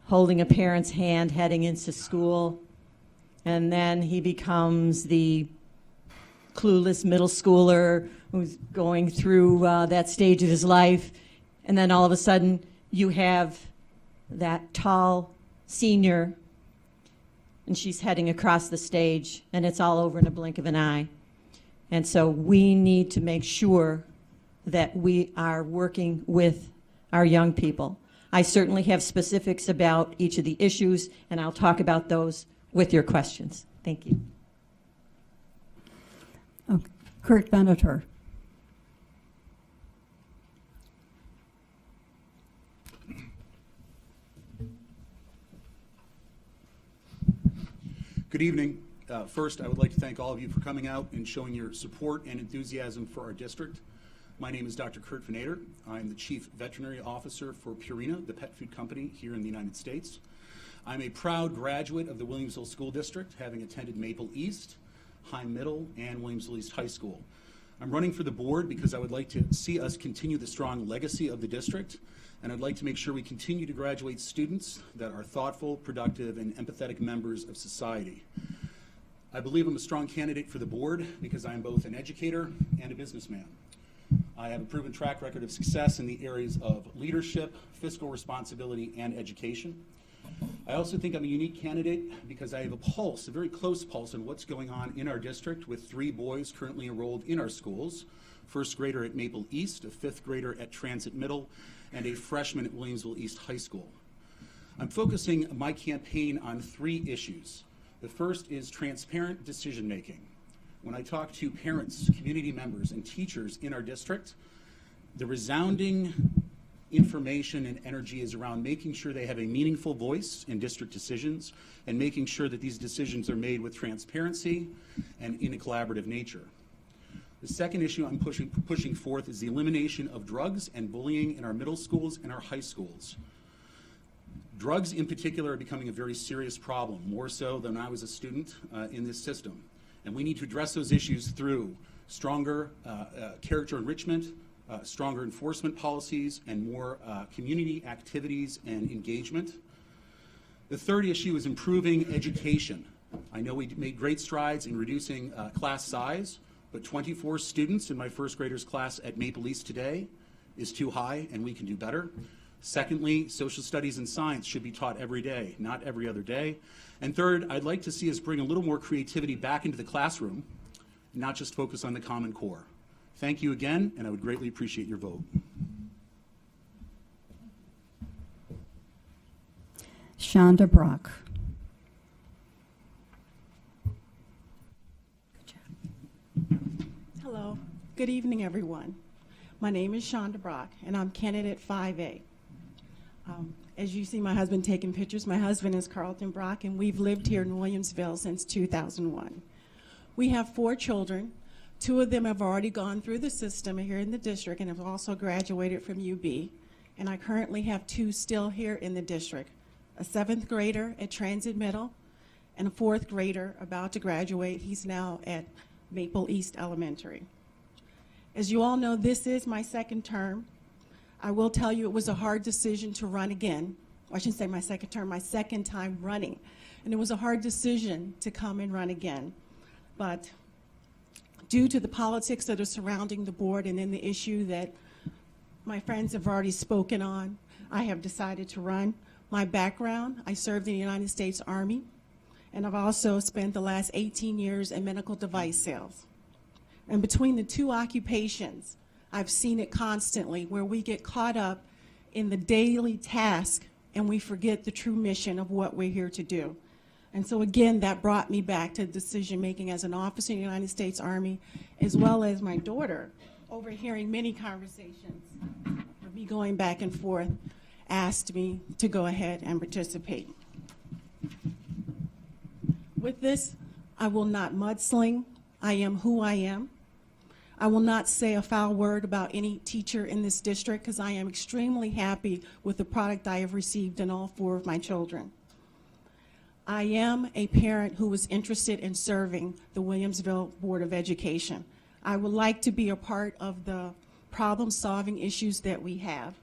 [SPEAKER 16] holding a parent's hand heading into school, and then he becomes the clueless middle schooler who's going through that stage of his life, and then all of a sudden you have that tall senior and she's heading across the stage and it's all over in a blink of an eye. And so we need to make sure that we are working with our young people. I certainly have specifics about each of the issues, and I'll talk about those with your questions. Thank you.
[SPEAKER 14] Okay. Kurt Benatar.
[SPEAKER 17] Good evening. First, I would like to thank all of you for coming out and showing your support and enthusiasm for our district. My name is Dr. Kurt Benatar. I'm the Chief Veterinary Officer for Purina, the pet food company here in the United States. I'm a proud graduate of the Williamsville School District, having attended Maple East, Heim Middle, and Williamsville East High School. I'm running for the board because I would like to see us continue the strong legacy of the district, and I'd like to make sure we continue to graduate students that are thoughtful, productive, and empathetic members of society. I believe I'm a strong candidate for the board because I am both an educator and a businessman. I have a proven track record of success in the areas of leadership, fiscal responsibility, and education. I also think I'm a unique candidate because I have a pulse, a very close pulse on what's going on in our district with 3 boys currently enrolled in our schools, first grader at Maple East, a 5th grader at Transit Middle, and a freshman at Williamsville East High School. I'm focusing my campaign on 3 issues. The first is transparent decision-making. When I talk to parents, community members, and teachers in our district, the resounding information and energy is around making sure they have a meaningful voice in district decisions and making sure that these decisions are made with transparency and in a collaborative nature. The second issue I'm pushing forth is the elimination of drugs and bullying in our middle schools and our high schools. Drugs in particular are becoming a very serious problem, more so than when I was a student in this system. And we need to address those issues through stronger character enrichment, stronger enforcement policies, and more community activities and engagement. The third issue is improving education. I know we made great strides in reducing class size, but 24 students in my first graders class at Maple East today is too high, and we can do better. Secondly, social studies and science should be taught every day, not every other day. And third, I'd like to see us bring a little more creativity back into the classroom, not just focus on the Common Core. Thank you again, and I would greatly appreciate your vote.
[SPEAKER 14] Shonda Brock.
[SPEAKER 18] Hello. Good evening, everyone. My name is Shonda Brock, and I'm candidate 5A. As you see my husband taking pictures, my husband is Carlton Brock, and we've lived here in Williamsville since 2001. We have 4 children. 2 of them have already gone through the system here in the district and have also graduated from UB. And I currently have 2 still here in the district, a 7th grader at Transit Middle and a 4th grader about to graduate. He's now at Maple East Elementary. As you all know, this is my 2nd term. I will tell you it was a hard decision to run again. I shouldn't say my 2nd term, my 2nd time running. And it was a hard decision to come and run again. But due to the politics that are surrounding the board and then the issue that my friends have already spoken on, I have decided to run. My background, I served in the United States Army, and I've also spent the last 18 years in medical device sales. And between the 2 occupations, I've seen it constantly where we get caught up in the daily task and we forget the true mission of what we're here to do. And so again, that brought me back to decision making as an officer in the United States Army, as well as my daughter, overhearing many conversations, of me going back and forth, asked me to go ahead and participate. With this, I will not mudsling. I am who I am. I will not say a foul word about any teacher in this district because I am extremely happy with the product I have received in all 4 of my children. I am a parent who is interested in serving the Williamsville Board of Education. I would like to be a part of the problem-solving issues that we have.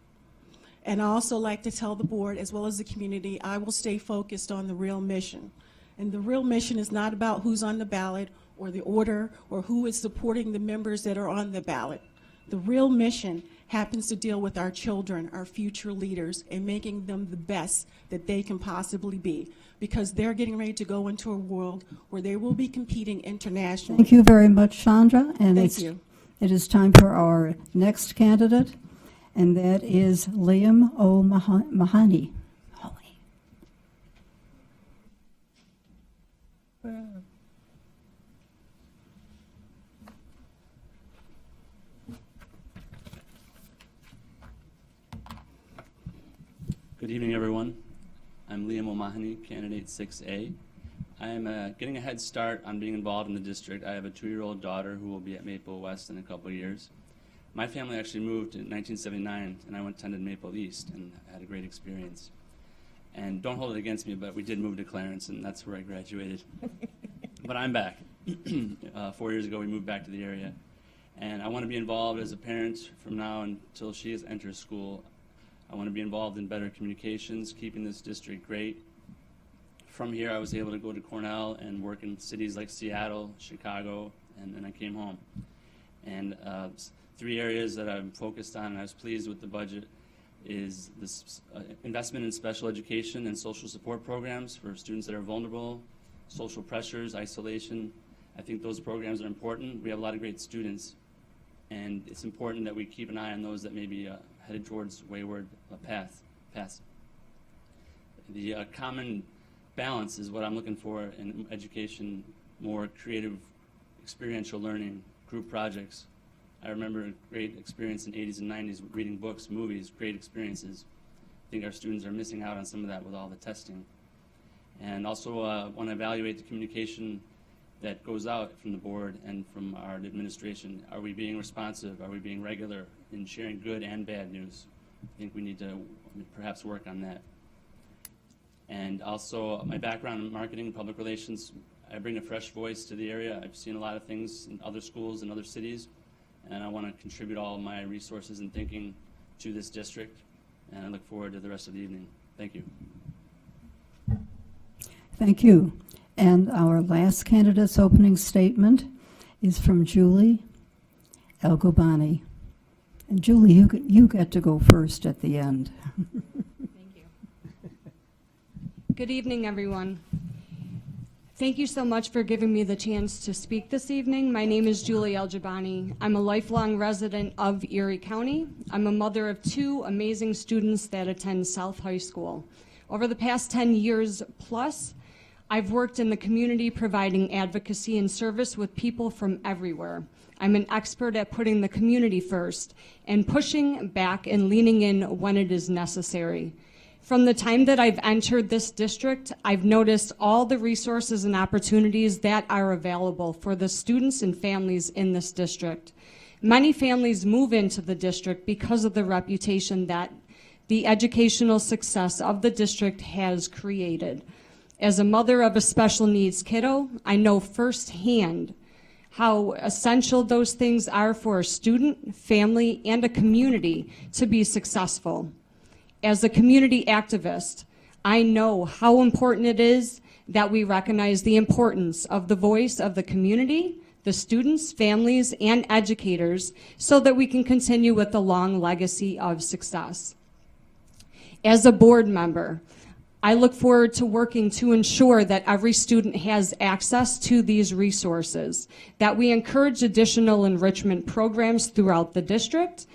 [SPEAKER 18] And I also like to tell the board, as well as the community, I will stay focused on the real mission. And the real mission is not about who's on the ballot or the order or who is supporting the members that are on the ballot. The real mission happens to deal with our children, our future leaders, and making them the best that they can possibly be, because they're getting ready to go into a world where they will be competing internationally.
[SPEAKER 14] Thank you very much, Chandra. And
[SPEAKER 18] Thank you.
[SPEAKER 14] It is time for our next candidate, and that is Liam O. Mahoney.
[SPEAKER 19] Good evening, everyone. I'm Liam O'Mahony, candidate 6A. I am getting a head start on being involved in the district. I have a 2-year-old daughter who will be at Maple West in a couple of years. My family actually moved in 1979, and I attended Maple East and had a great experience. And don't hold it against me, but we did move to Clarence, and that's where I graduated. But I'm back. 4 years ago, we moved back to the area. And I want to be involved as a parent from now until she enters school. I want to be involved in better communications, keeping this district great. From here, I was able to go to Cornell and work in cities like Seattle, Chicago, and then I came home. And 3 areas that I'm focused on, and I was pleased with the budget, is this investment in special education and social support programs for students that are vulnerable, social pressures, isolation. I think those programs are important. We have a lot of great students, and it's important that we keep an eye on those that may be headed towards wayward paths. The common balance is what I'm looking for in education, more creative, experiential learning, group projects. I remember a great experience in the 80s and 90s reading books, movies, great experiences. I think our students are missing out on some of that with all the testing. And also want to evaluate the communication that goes out from the board and from our administration. Are we being responsive? Are we being regular in sharing good and bad news? I think we need to perhaps work on that. And also, my background in marketing and public relations, I bring a fresh voice to the area. I've seen a lot of things in other schools and other cities, and I want to contribute all of my resources and thinking to this district, and I look forward to the rest of the evening. Thank you.
[SPEAKER 14] Thank you. And our last candidate's opening statement is from Julie El-Gobani. And Julie, you get to go first at the end.
[SPEAKER 20] Thank you. Good evening, everyone. Thank you so much for giving me the chance to speak this evening. My name is Julie El-Gobani. I'm a lifelong resident of Erie County. I'm a mother of 2 amazing students that attend South High School. Over the past 10 years plus, I've worked in the community providing advocacy and service with people from everywhere. I'm an expert at putting the community first and pushing back and leaning in when it is necessary. From the time that I've entered this district, I've noticed all the resources and opportunities that are available for the students and families in this district. Many families move into the district because of the reputation that the educational success of the district has created. As a mother of a special needs kiddo, I know firsthand how essential those things are for a student, family, and a community to be successful. As a community activist, I know how important it is that we recognize the importance of the voice of the community, the students, families, and educators, so that we can continue with the long legacy of success. As a board member, I look forward to working to ensure that every student has access to these resources, that we encourage additional enrichment programs throughout the district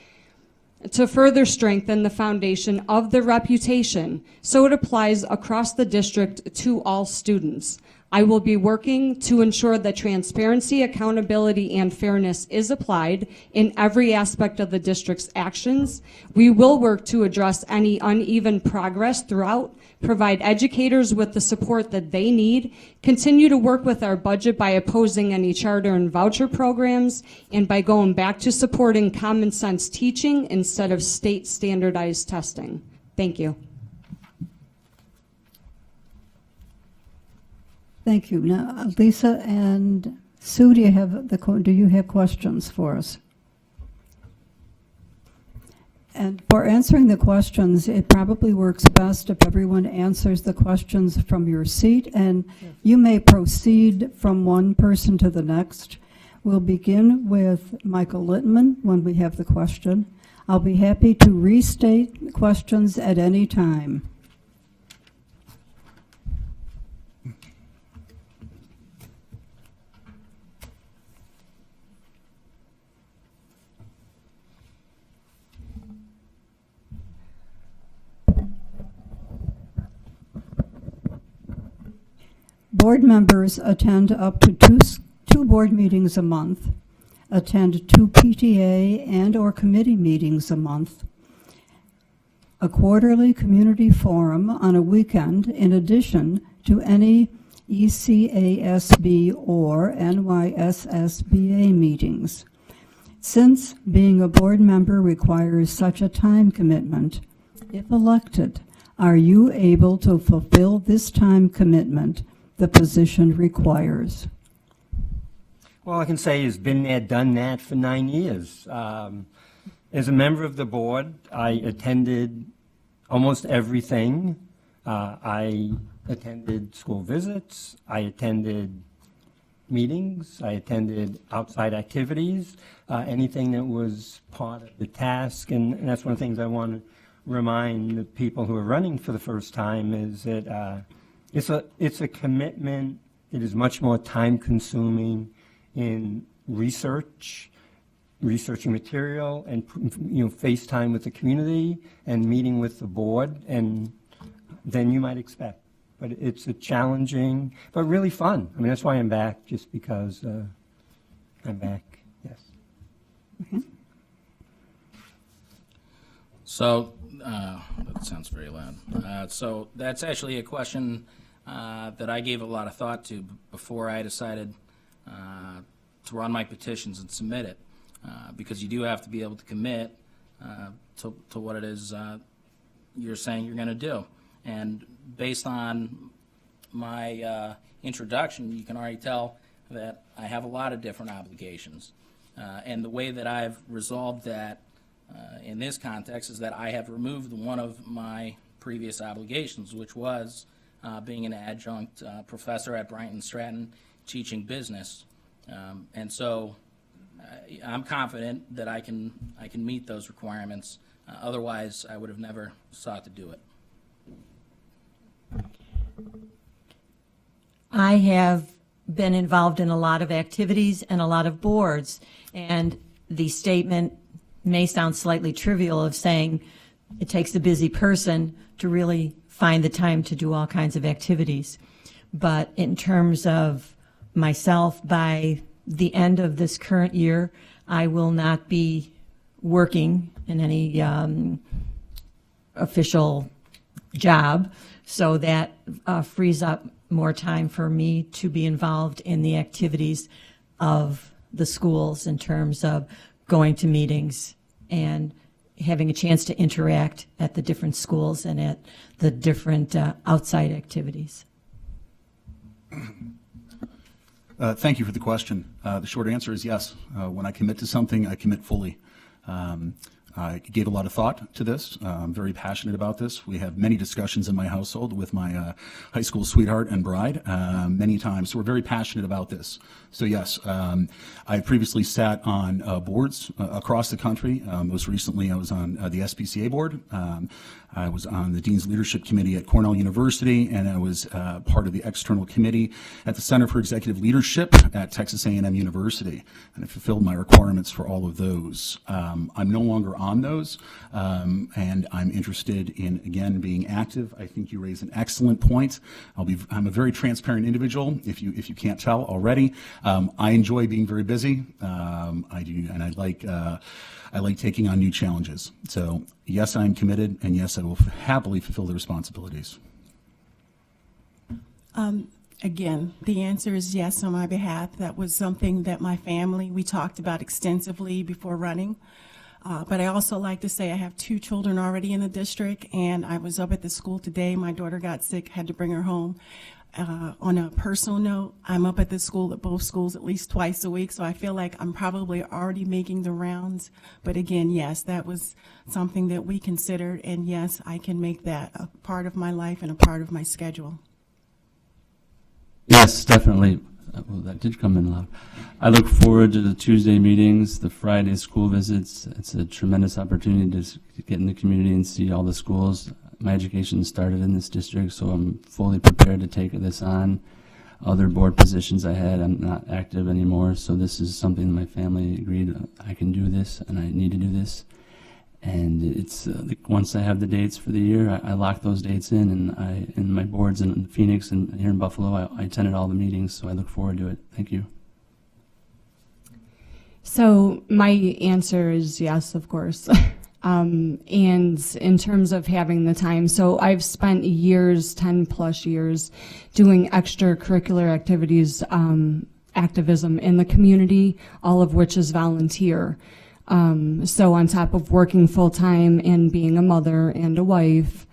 [SPEAKER 20] to further strengthen the foundation of the reputation so it applies across the district to all students. I will be working to ensure that transparency, accountability, and fairness is applied in every aspect of the district's actions. We will work to address any uneven progress throughout, provide educators with the support that they need, continue to work with our budget by opposing any charter and voucher programs, and by going back to supporting common sense teaching instead of state standardized testing. Thank you.
[SPEAKER 14] Thank you. Now, Lisa and Sue, do you have questions for us? And for answering the questions, it probably works best if everyone answers the questions from your seat, and you may proceed from one person to the next. We'll begin with Michael Littman when we have the question. I'll be happy to restate questions at any time. Board members attend up to two board meetings a month, attend 2 PTA and/or committee meetings a month, a quarterly community forum on a weekend in addition to any ECASB or NYSSBA meetings. Since being a board member requires such a time commitment, if elected, are you able to fulfill this time commitment the position requires?
[SPEAKER 21] All I can say is been there, done that for 9 years. As a member of the board, I attended almost everything. I attended school visits. I attended meetings. I attended outside activities, anything that was part of the task. And that's one of the things I want to remind the people who are running for the first time is that it's a commitment. It is much more time-consuming in researching material, and face time with the community and meeting with the board, and than you might expect. But it's a challenging, but really fun. I mean, that's why I'm back, just because I'm back. Yes.
[SPEAKER 14] Mm-hmm.
[SPEAKER 15] So that sounds very loud. So that's actually a question that I gave a lot of thought to before I decided to run my petitions and submit it, because you do have to be able to commit to what it is you're saying you're going to do. And based on my introduction, you can already tell that I have a lot of different obligations. And the way that I've resolved that in this context is that I have removed one of my previous obligations, which was being an adjunct professor at Bryant and Stratton teaching business. And so I'm confident that I can meet those requirements. Otherwise, I would have never sought to do it.
[SPEAKER 16] I have been involved in a lot of activities and a lot of boards, and the statement may sound slightly trivial of saying it takes a busy person to really find the time to do all kinds of activities. But in terms of myself, by the end of this current year, I will not be working in any official job, so that frees up more time for me to be involved in the activities of the schools in terms of going to meetings and having a chance to interact at the different schools and at the different outside activities.
[SPEAKER 17] Thank you for the question. The short answer is yes. When I commit to something, I commit fully. I gave a lot of thought to this. I'm very passionate about this. We have many discussions in my household with my high school sweetheart and bride many times. So we're very passionate about this. So yes, I previously sat on boards across the country. Most recently, I was on the SPCA board. I was on the Dean's Leadership Committee at Cornell University, and I was part of the external committee at the Center for Executive Leadership at Texas A&M University, and I fulfilled my requirements for all of those. I'm no longer on those, and I'm interested in, again, being active. I think you raise an excellent point. I'm a very transparent individual, if you can't tell already. I enjoy being very busy. I do, and I like taking on new challenges. So yes, I'm committed, and yes, I will happily fulfill the responsibilities.
[SPEAKER 18] Again, the answer is yes on my behalf. That was something that my family, we talked about extensively before running. But I also like to say I have 2 children already in the district, and I was up at the school today. My daughter got sick, had to bring her home. On a personal note, I'm up at the school, at both schools, at least twice a week, so I feel like I'm probably already making the rounds. But again, yes, that was something that we considered, and yes, I can make that a part of my life and a part of my schedule.
[SPEAKER 19] Yes, definitely. Well, that did come in loud. I look forward to the Tuesday meetings, the Friday school visits. It's a tremendous opportunity to get in the community and see all the schools. My education started in this district, so I'm fully prepared to take this on. Other board positions I had, I'm not active anymore, so this is something that my family agreed I can do this and I need to do this. And it's once I have the dates for the year, I lock those dates in, and in my boards in Phoenix and here in Buffalo, I attended all the meetings, so I look forward to it. Thank you.
[SPEAKER 20] So my answer is yes, of course. And in terms of having the time, so I've spent years, 10 plus years, doing extracurricular activities, activism in the community, all of which is volunteer. So on top of working full-time and being a mother and a wife,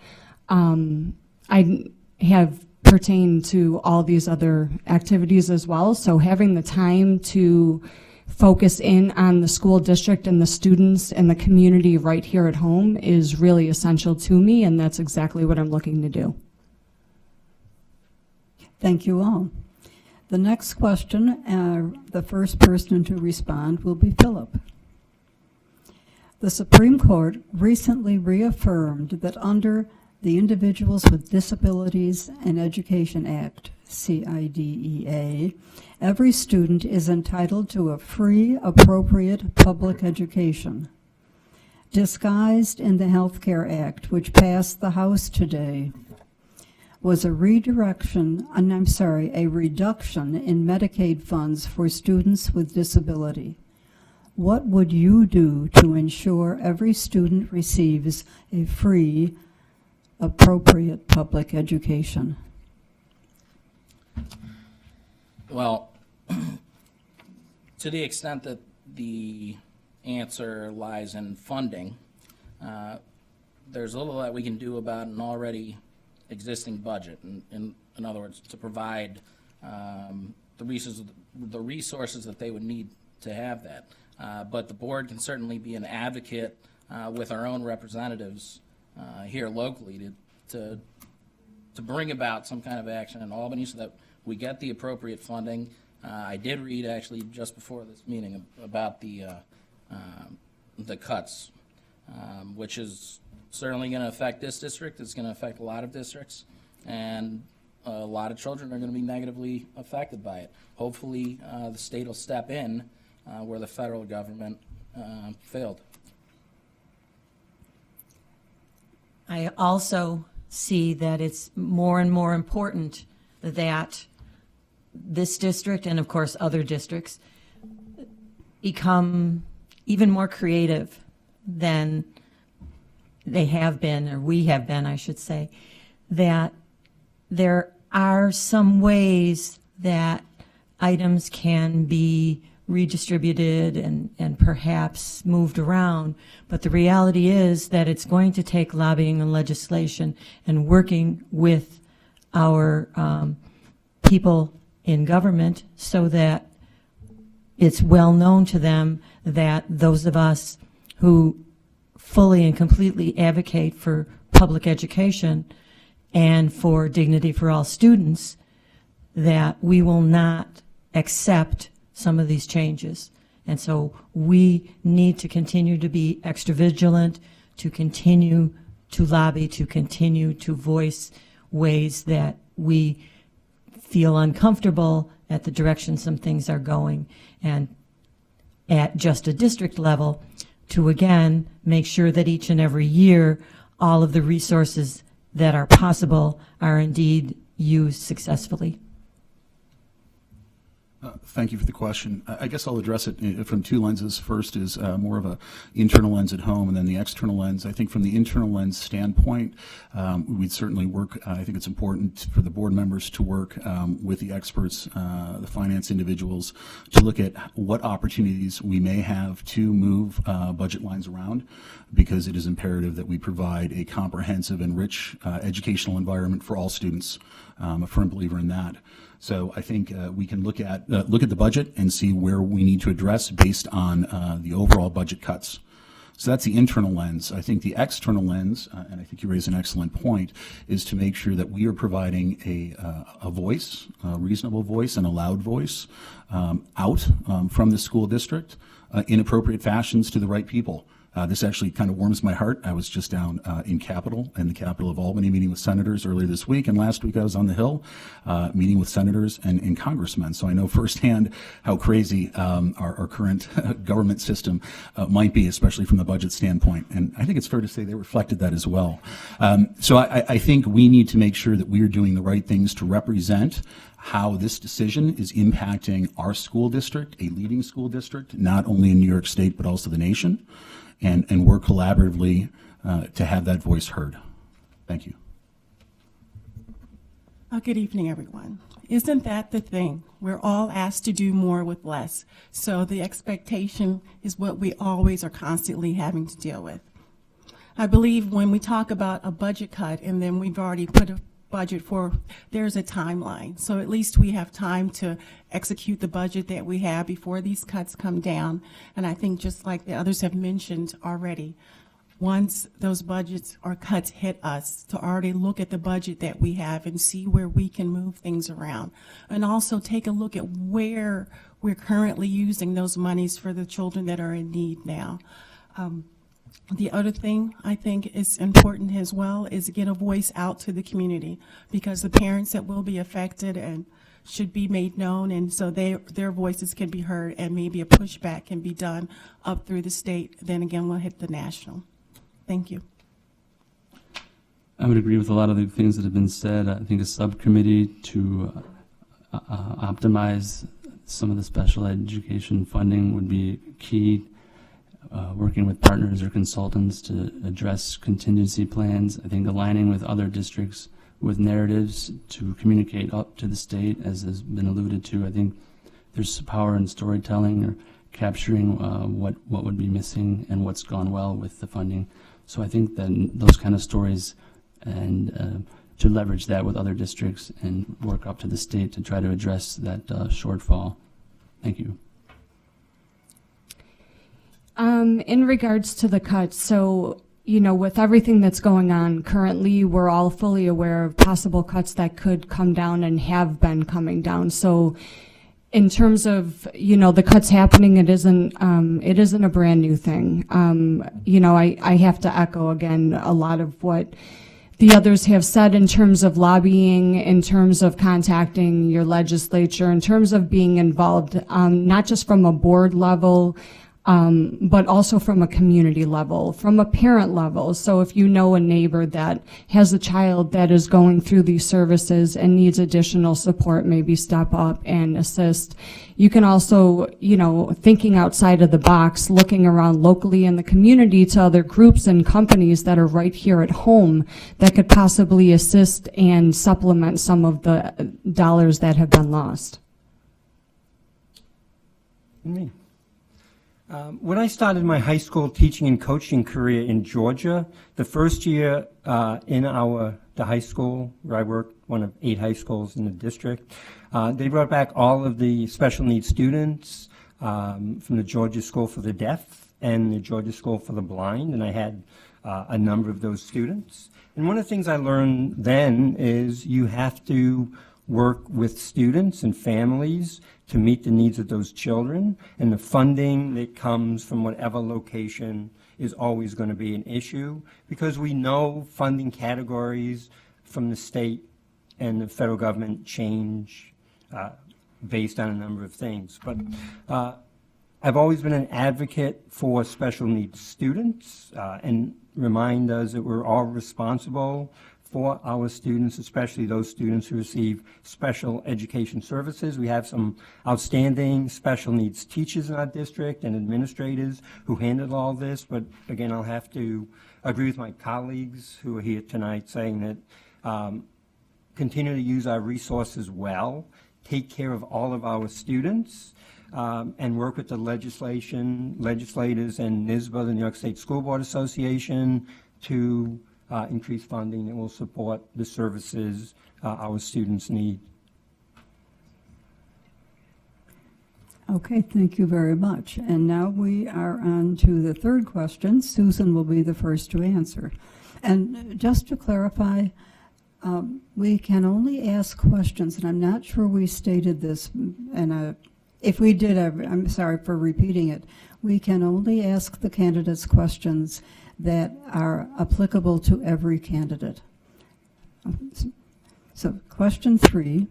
[SPEAKER 20] I have pertained to all these other activities as well. So having the time to focus in on the school district and the students and the community right here at home is really essential to me, and that's exactly what I'm looking to do.
[SPEAKER 14] Thank you all. The next question, the first person to respond will be Philip. The Supreme Court recently reaffirmed that under the Individuals with Disabilities in Education Act, CIDEA, every student is entitled to a free, appropriate public education. Disguised in the Health Care Act, which passed the House today, was a reduction in Medicaid funds for students with disability. What would you do to ensure every student receives a free, appropriate public education?
[SPEAKER 15] Well, To the extent that the answer lies in funding, there's little that we can do about an already existing budget. In other words, to provide the resources that they would need to have that. But the board can certainly be an advocate with our own representatives here locally to bring about some kind of action in Albany so that we get the appropriate funding. I did read actually just before this meeting about the cuts, which is certainly going to affect this district. It's going to affect a lot of districts, and a lot of children are going to be negatively affected by it. Hopefully, the state will step in where the federal government failed.
[SPEAKER 16] I also see that it's more and more important that this district, and of course other districts, become even more creative than they have been, or we have been, I should say, that there are some ways that items can be redistributed and perhaps moved around, but the reality is that it's going to take lobbying and legislation and working with our people in government so that it's well known to them that those of us who fully and completely advocate for public education and for dignity for all students, that we will not accept some of these changes. And so we need to continue to be extra vigilant, to continue to lobby, to continue to voice ways that we feel uncomfortable at the direction some things are going, and at just a district level to again make sure that each and every year all of the resources that are possible are indeed used successfully.
[SPEAKER 17] Thank you for the question. I guess I'll address it from two lenses. First is more of a internal lens at home, and then the external lens. I think from the internal lens standpoint, we'd certainly work, I think it's important for the board members to work with the experts, the finance individuals, to look at what opportunities we may have to move budget lines around, because it is imperative that we provide a comprehensive and rich educational environment for all students. I'm a firm believer in that. So I think we can look at the budget and see where we need to address based on the overall budget cuts. So that's the internal lens. I think the external lens, and I think you raise an excellent point, is to make sure that we are providing a voice, a reasonable voice and a loud voice out from the school district in appropriate fashions to the right people. This actually kind of warms my heart. I was just down in the capital of Albany, meeting with senators earlier this week, and last week I was on the Hill meeting with senators and congressmen. So I know firsthand how crazy our current government system might be, especially from the budget standpoint. And I think it's fair to say they reflected that as well. So I think we need to make sure that we are doing the right things to represent how this decision is impacting our school district, a leading school district, not only in New York State, but also the nation. And work collaboratively to have that voice heard. Thank you.
[SPEAKER 18] Good evening, everyone. Isn't that the thing? We're all asked to do more with less. So the expectation is what we always are constantly having to deal with. I believe when we talk about a budget cut and then we've already put a budget for, there's a timeline. So at least we have time to execute the budget that we have before these cuts come down. And I think just like the others have mentioned already, once those budgets or cuts hit us, to already look at the budget that we have and see where we can move things around. And also take a look at where we're currently using those monies for the children that are in need now. The other thing I think is important as well is to get a voice out to the community, because the parents that will be affected and should be made known, and so their voices can be heard, and maybe a pushback can be done up through the state. Then again, we'll hit the national. Thank you.
[SPEAKER 19] I would agree with a lot of the things that have been said. I think a subcommittee to optimize some of the special education funding would be key. Working with partners or consultants to address contingency plans. I think aligning with other districts with narratives to communicate up to the state, as has been alluded to. I think there's power in storytelling or capturing what would be missing and what's gone well with the funding. So I think that those kind of stories and to leverage that with other districts and work up to the state to try to address that shortfall. Thank you.
[SPEAKER 20] In regards to the cuts, so, you know, with everything that's going on currently, we're all fully aware of possible cuts that could come down and have been coming down. So in terms of, you know, the cuts happening, it isn't a brand new thing. You know, I have to echo again a lot of what the others have said in terms of lobbying, in terms of contacting your legislature, in terms of being involved, not just from a board level, but also from a community level, from a parent level. So if you know a neighbor that has a child that is going through these services and needs additional support, maybe step up and assist. You can also, you know, thinking outside of the box, looking around locally in the community to other groups and companies that are right here at home that could possibly assist and supplement some of the dollars that have been lost.
[SPEAKER 21] Me. When I started my high school teaching and coaching career in Georgia, the first year in the high school where I worked, one of 8 high schools in the district, they brought back all of the special needs students from the Georgia School for the Deaf and the Georgia School for the Blind, and I had a number of those students. And one of the things I learned then is you have to work with students and families to meet the needs of those children, and the funding that comes from whatever location is always going to be an issue, because we know funding categories from the state and the federal government change based on a number of things. But I've always been an advocate for special needs students and remind us that we're all responsible for our students, especially those students who receive special education services. We have some outstanding special needs teachers in our district and administrators who handle all this, but again, I'll have to agree with my colleagues who are here tonight saying that continue to use our resources well, take care of all of our students, and work with the legislators and NYSBA, the New York State School Board Association, to increase funding that will support the services our students need.
[SPEAKER 14] Okay, thank you very much. And now we are on to the third question. Susan will be the first to answer. And just to clarify, we can only ask questions, and I'm not sure we stated this, and if we did, I'm sorry for repeating it. We can only ask the candidates questions that are applicable to every candidate. So question 3,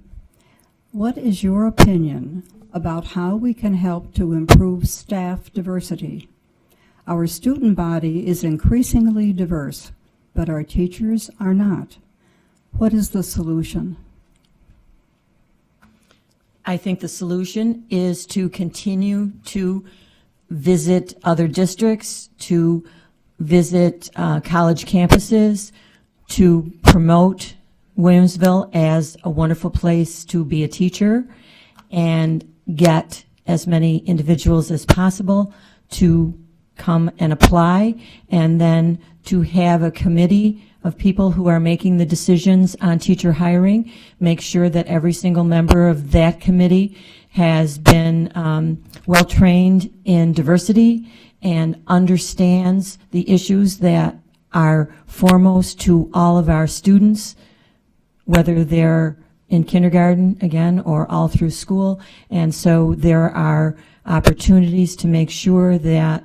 [SPEAKER 14] what is your opinion about how we can help to improve staff diversity? Our student body is increasingly diverse, but our teachers are not. What is the solution?
[SPEAKER 16] I think the solution is to continue to visit other districts, to visit college campuses, to promote Williamsville as a wonderful place to be a teacher, and get as many individuals as possible to come and apply, and then to have a committee of people who are making the decisions on teacher hiring, make sure that every single member of that committee has been well-trained in diversity and understands the issues that are foremost to all of our students, whether they're in kindergarten, again, or all through school. And so there are opportunities to make sure that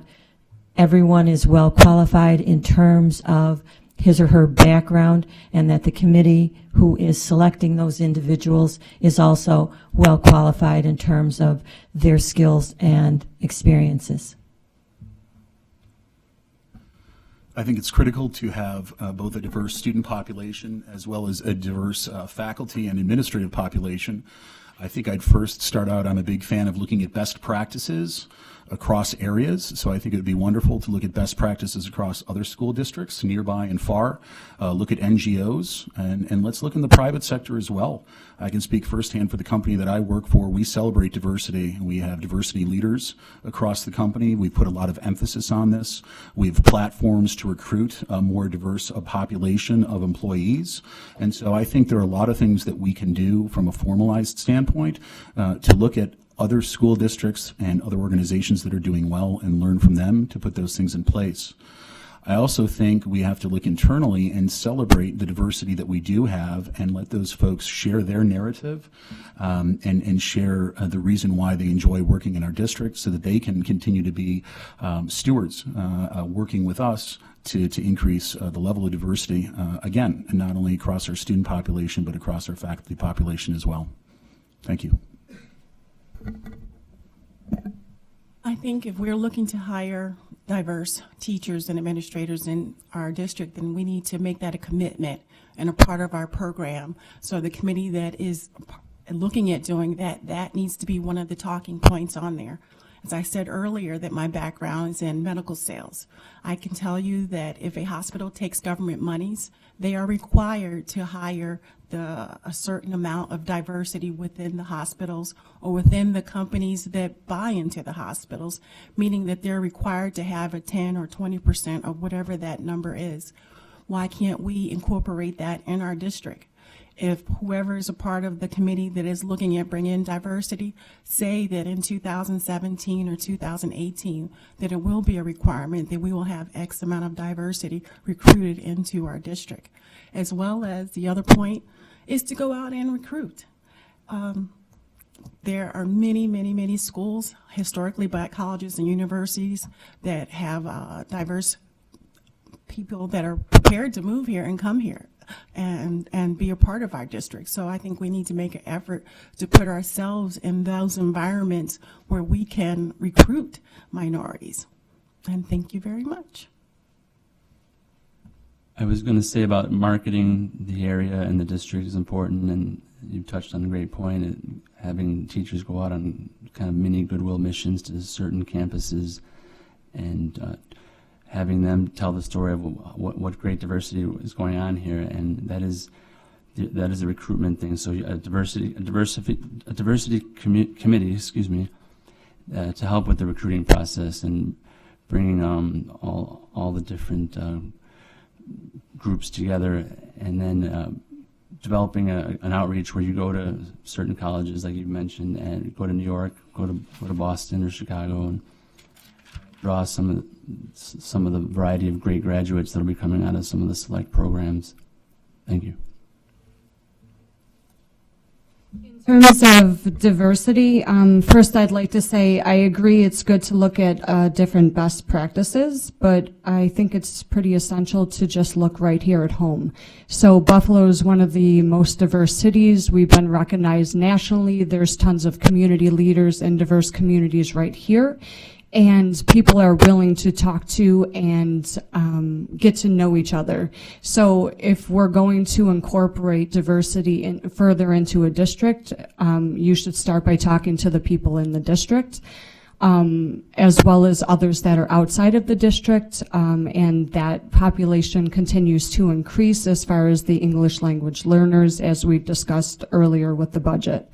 [SPEAKER 16] everyone is well qualified in terms of his or her background, and that the committee who is selecting those individuals is also well qualified in terms of their skills and experiences.
[SPEAKER 17] I think it's critical to have both a diverse student population as well as a diverse faculty and administrative population. I think I'd first start out, I'm a big fan of looking at best practices. across areas. So I think it would be wonderful to look at best practices across other school districts, nearby and far, look at NGOs, and let's look in the private sector as well. I can speak firsthand for the company that I work for. We celebrate diversity. We have diversity leaders across the company. We put a lot of emphasis on this. We have platforms to recruit a more diverse population of employees. And so I think there are a lot of things that we can do from a formalized standpoint to look at other school districts and other organizations that are doing well and learn from them to put those things in place. I also think we have to look internally and celebrate the diversity that we do have and let those folks share their narrative and share the reason why they enjoy working in our district so that they can continue to be stewards working with us to increase the level of diversity, again, and not only across our student population, but across our faculty population as well. Thank you.
[SPEAKER 18] I think if we're looking to hire diverse teachers and administrators in our district, then we need to make that a commitment and a part of our program. So the committee that is looking at doing that, that needs to be one of the talking points on there. As I said earlier, that my background is in medical sales. I can tell you that if a hospital takes government monies, they are required to hire a certain amount of diversity within the hospitals or within the companies that buy into the hospitals, meaning that they're required to have a 10 or 20% of whatever that number is. Why can't we incorporate that in our district? If whoever is a part of the committee that is looking at bringing in diversity, say that in 2017 or 2018, that it will be a requirement that we will have X amount of diversity recruited into our district. As well as the other point is to go out and recruit. There are many, many, many schools, historically black colleges and universities that have diverse people that are prepared to move here and come here and be a part of our district. So I think we need to make an effort to put ourselves in those environments where we can recruit minorities. And thank you very much.
[SPEAKER 19] I was going to say about marketing the area and the district is important, and you touched on a great point, having teachers go out on kind of mini goodwill missions to certain campuses and having them tell the story of what great diversity is going on here, and that is a recruitment thing. So a diversity committee, excuse me, to help with the recruiting process and bringing all the different groups together, and then developing an outreach where you go to certain colleges, like you mentioned, and go to New York, go to Boston or Chicago, and draw some of the variety of great graduates that will be coming out of some of the select programs. Thank you.
[SPEAKER 20] In terms of diversity, first I'd like to say I agree it's good to look at different best practices, but I think it's pretty essential to just look right here at home. So Buffalo is one of the most diverse cities. We've been recognized nationally. There's tons of community leaders in diverse communities right here. And people are willing to talk to and get to know each other. So if we're going to incorporate diversity further into a district, you should start by talking to the people in the district, as well as others that are outside of the district, and that population continues to increase as far as the English language learners, as we've discussed earlier with the budget.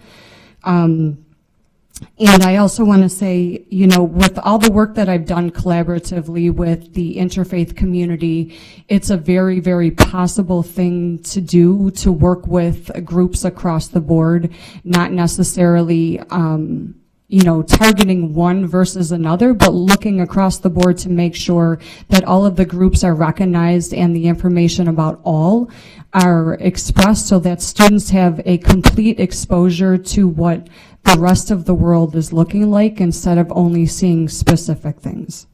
[SPEAKER 20] And I also want to say, you know, with all the work that I've done collaboratively with the interfaith community, it's a very, very possible thing to do, to work with groups across the board, not necessarily, you know, targeting one versus another, but looking across the board to make sure that all of the groups are recognized and the information about all are expressed so that students have a complete exposure to what the rest of the world is looking like instead of only seeing specific things.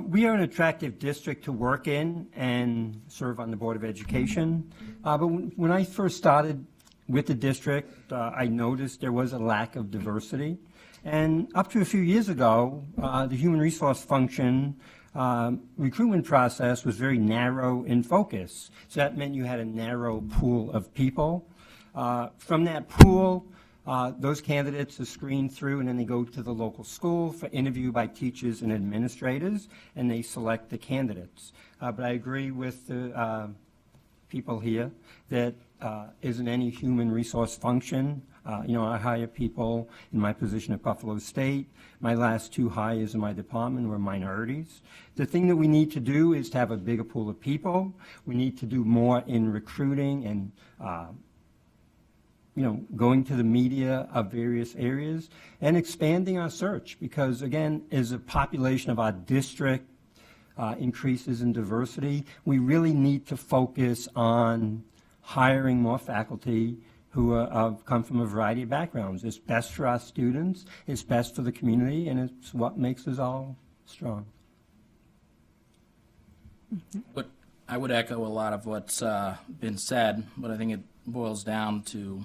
[SPEAKER 21] We are an attractive district to work in and serve on the Board of Education. But when I first started with the district, I noticed there was a lack of diversity. And up to a few years ago, the human resource function recruitment process was very narrow in focus. So that meant you had a narrow pool of people. From that pool, Those candidates are screened through, and then they go to the local school for interview by teachers and administrators, and they select the candidates. But I agree with the people here that isn't any human resource function. I hire people in my position at Buffalo State. My last 2 hires in my department were minorities. The thing that we need to do is to have a bigger pool of people. We need to do more in recruiting and going to the media of various areas and expanding our search, because again, as the population of our district increases in diversity, we really need to focus on hiring more faculty who come from a variety of backgrounds. It's best for our students, it's best for the community, and it's what makes us all strong.
[SPEAKER 15] But I would echo a lot of what's been said, but I think it boils down to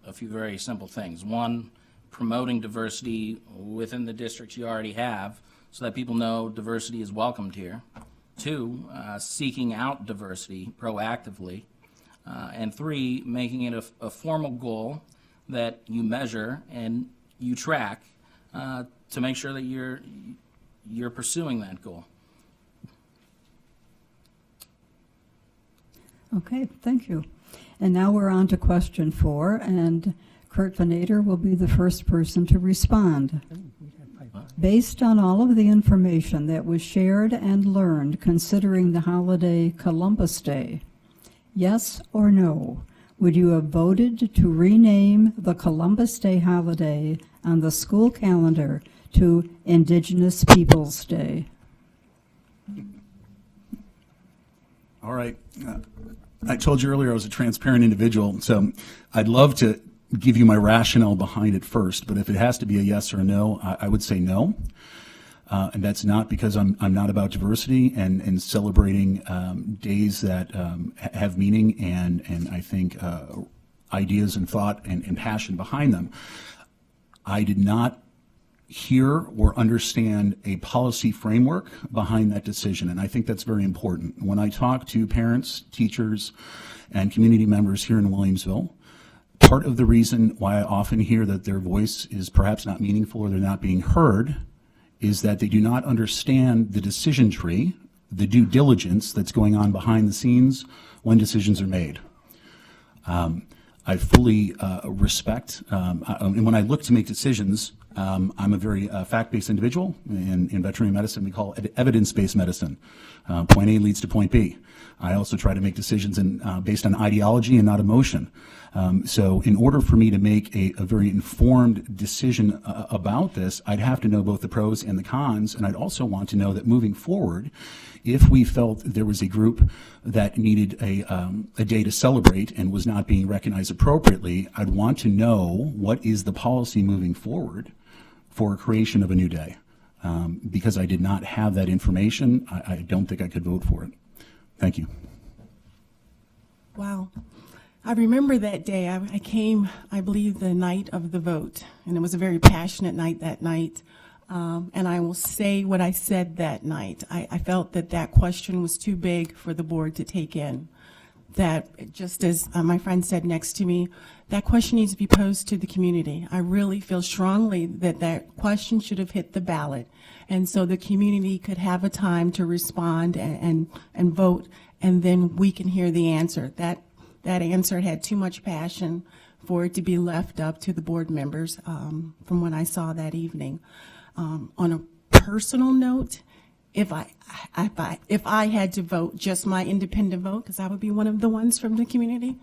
[SPEAKER 15] a few very simple things. One, promoting diversity within the districts you already have so that people know diversity is welcomed here. 2, seeking out diversity proactively. And 3, making it a formal goal that you measure and you track to make sure that you're pursuing that goal.
[SPEAKER 14] Okay, thank you. And now we're on to question 4, and Kurt Venator will be the first person to respond. Based on all of the information that was shared and learned considering the holiday Columbus Day, yes or no, would you have voted to rename the Columbus Day holiday on the school calendar to Indigenous Peoples Day?
[SPEAKER 17] All right. I told you earlier I was a transparent individual, so I'd love to give you my rationale behind it first, but if it has to be a yes or a no, I would say no. And that's not because I'm not about diversity and celebrating days that have meaning and I think ideas and thought and passion behind them. I did not hear or understand a policy framework behind that decision, and I think that's very important. When I talk to parents, teachers, and community members here in Williamsville, part of the reason why I often hear that their voice is perhaps not meaningful or they're not being heard is that they do not understand the decision tree, the due diligence that's going on behind the scenes when decisions are made. I fully respect, and when I look to make decisions, I'm a very fact-based individual. In veterinary medicine, we call it evidence-based medicine. Point A leads to point B. I also try to make decisions based on ideology and not emotion. So in order for me to make a very informed decision about this, I'd have to know both the pros and the cons, and I'd also want to know that moving forward, if we felt there was a group that needed a day to celebrate and was not being recognized appropriately, I'd want to know what is the policy moving forward for creation of a new day. Because I did not have that information, I don't think I could vote for it. Thank you.
[SPEAKER 18] Wow. I remember that day. I came, I believe, the night of the vote, and it was a very passionate night that night. And I will say what I said that night. I felt that that question was too big for the board to take in. That, just as my friend said next to me, that question needs to be posed to the community. I really feel strongly that that question should have hit the ballot, and so the community could have a time to respond and vote, and then we can hear the answer. That answer had too much passion for it to be left up to the board members from what I saw that evening. On a personal note, if I had to vote, just my independent vote, because I would be one of the ones from the community,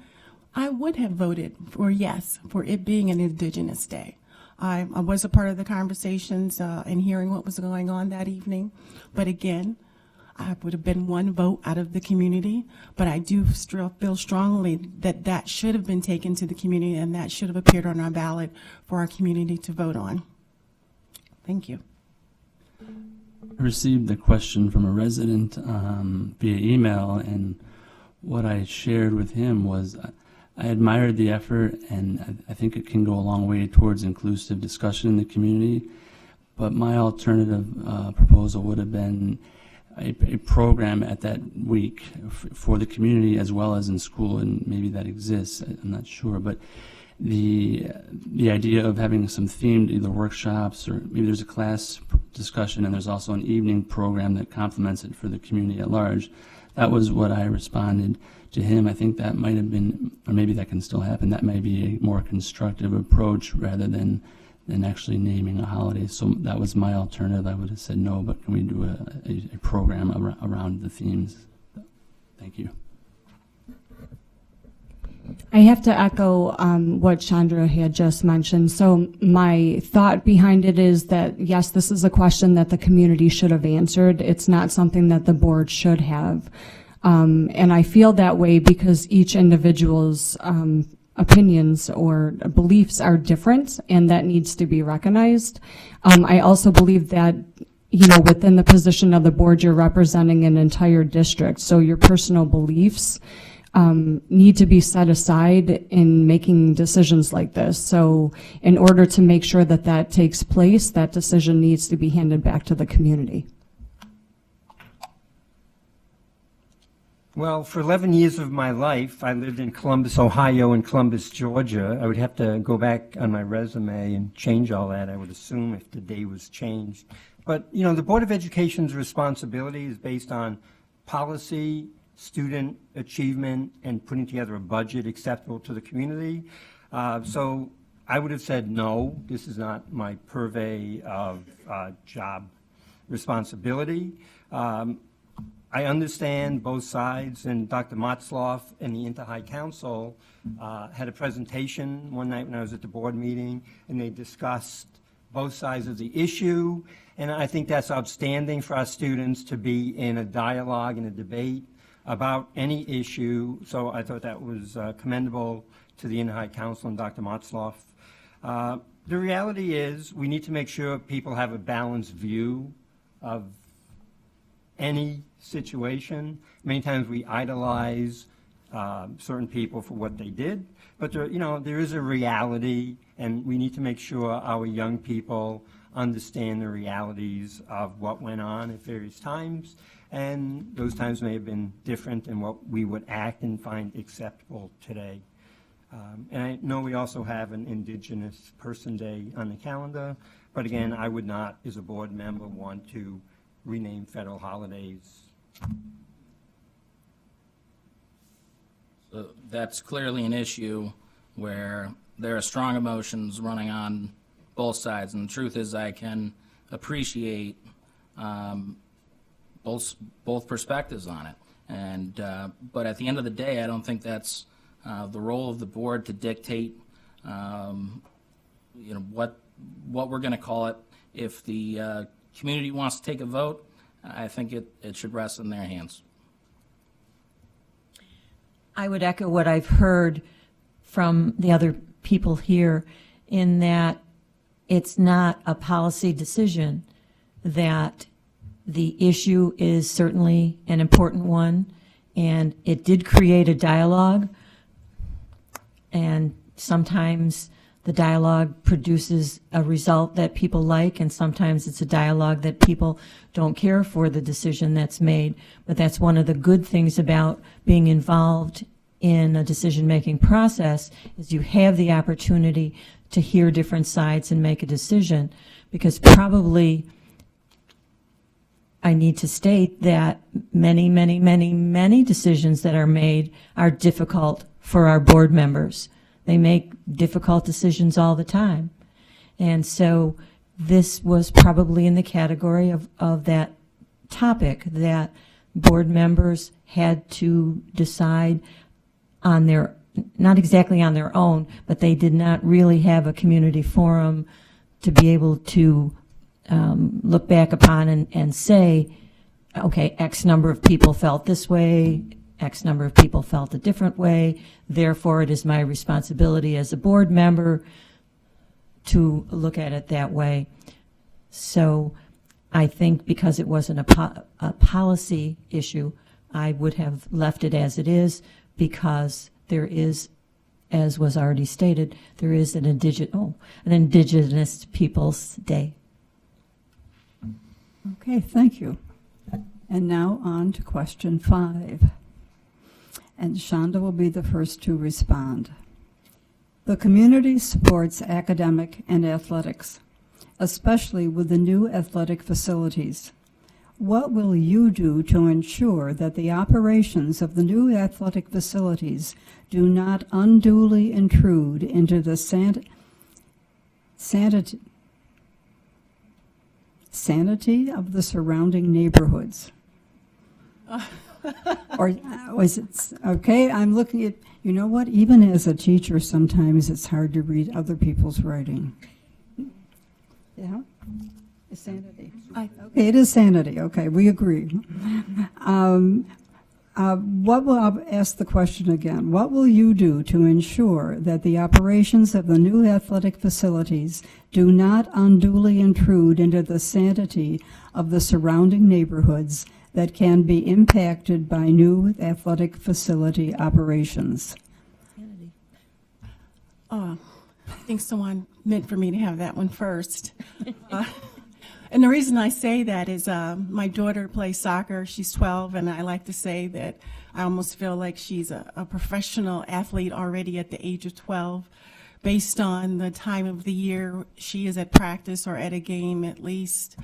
[SPEAKER 18] I would have voted for yes, for it being an Indigenous Day. I was a part of the conversations and hearing what was going on that evening, but again, I would have been one vote out of the community, but I do feel strongly that that should have been taken to the community and that should have appeared on our ballot for our community to vote on. Thank you.
[SPEAKER 19] I received the question from a resident via email, and what I shared with him was I admired the effort, and I think it can go a long way towards inclusive discussion in the community, but my alternative proposal would have been a program at that week for the community as well as in school, and maybe that exists, I'm not sure, but the idea of having some themed either workshops or maybe there's a class discussion and there's also an evening program that complements it for the community at large. That was what I responded to him. I think that might have been, or maybe that can still happen, that may be a more constructive approach rather than actually naming a holiday. So that was my alternative. I would have said no, but can we do a program around the themes? Thank you.
[SPEAKER 20] I have to echo what Chandra had just mentioned. So my thought behind it is that, yes, this is a question that the community should have answered. It's not something that the board should have. And I feel that way because each individual's opinions or beliefs are different, and that needs to be recognized. I also believe that, within the position of the board, you're representing an entire district. So your personal beliefs need to be set aside in making decisions like this. So in order to make sure that that takes place, that decision needs to be handed back to the community.
[SPEAKER 21] Well, for 11 years of my life, I lived in Columbus, Ohio, and Columbus, Georgia. I would have to go back on my resume and change all that, I would assume, if the day was changed. But, the Board of Education's responsibility is based on policy, student achievement, and putting together a budget acceptable to the community. So I would have said, no, this is not my purvey of job responsibility. I understand both sides, and Dr. Motzloff and the Inter-High Council had a presentation one night when I was at the board meeting, and they discussed both sides of the issue, and I think that's outstanding for our students to be in a dialogue and a debate about any issue, so I thought that was commendable to the Inter-High Council and Dr. Motzloff. The reality is we need to make sure people have a balanced view of any situation. Many times we idolize certain people for what they did, but there is a reality, and we need to make sure our young people understand the realities of what went on at various times, and those times may have been different than what we would act and find acceptable today. And I know we also have an Indigenous Person Day on the calendar, but again, I would not, as a board member, want to rename federal holidays.
[SPEAKER 15] So that's clearly an issue where there are strong emotions running on both sides, and the truth is I can appreciate both perspectives on it. And but at the end of the day, I don't think that's the role of the board to dictate what we're going to call it. If the community wants to take a vote, I think it should rest in their hands.
[SPEAKER 16] I would echo what I've heard from the other people here in that it's not a policy decision, that the issue is certainly an important one, and it did create a dialogue, and sometimes the dialogue produces a result that people like, and sometimes it's a dialogue that people don't care for the decision that's made. But that's one of the good things about being involved in a decision-making process, is you have the opportunity to hear different sides and make a decision. Because probably I need to state that many, many, many, many decisions that are made are difficult for our board members. They make difficult decisions all the time. And so this was probably in the category of that topic, that board members had to decide on their, not exactly on their own, but they did not really have a community forum to be able to look back upon and say, okay, X number of people felt this way, X number of people felt a different way, therefore it is my responsibility as a board member to look at it that way. So I think because it wasn't a policy issue, I would have left it as it is, because there is, as was already stated, there is an Indigenous Peoples Day.
[SPEAKER 14] Okay, thank you. And now on to question 5. And Shonda will be the first to respond. The community supports academic and athletics, especially with the new athletic facilities. What will you do to ensure that the operations of the new athletic facilities do not unduly intrude into the sanity of the surrounding neighborhoods? Or was it, okay, I'm looking at, you know what, even as a teacher, sometimes it's hard to read other people's writing. Yeah? It's sanity. Okay, it is sanity. Okay, we agree. I'll ask the question again. What will you do to ensure that the operations of the new athletic facilities do not unduly intrude into the sanity of the surrounding neighborhoods that can be impacted by new athletic facility operations?
[SPEAKER 18] I think someone meant for me to have that one first. And the reason I say that is my daughter plays soccer. She's 12, and I like to say that I almost feel like she's a professional athlete already at the age of 12. Based on the time of the year she is at practice or at a game at least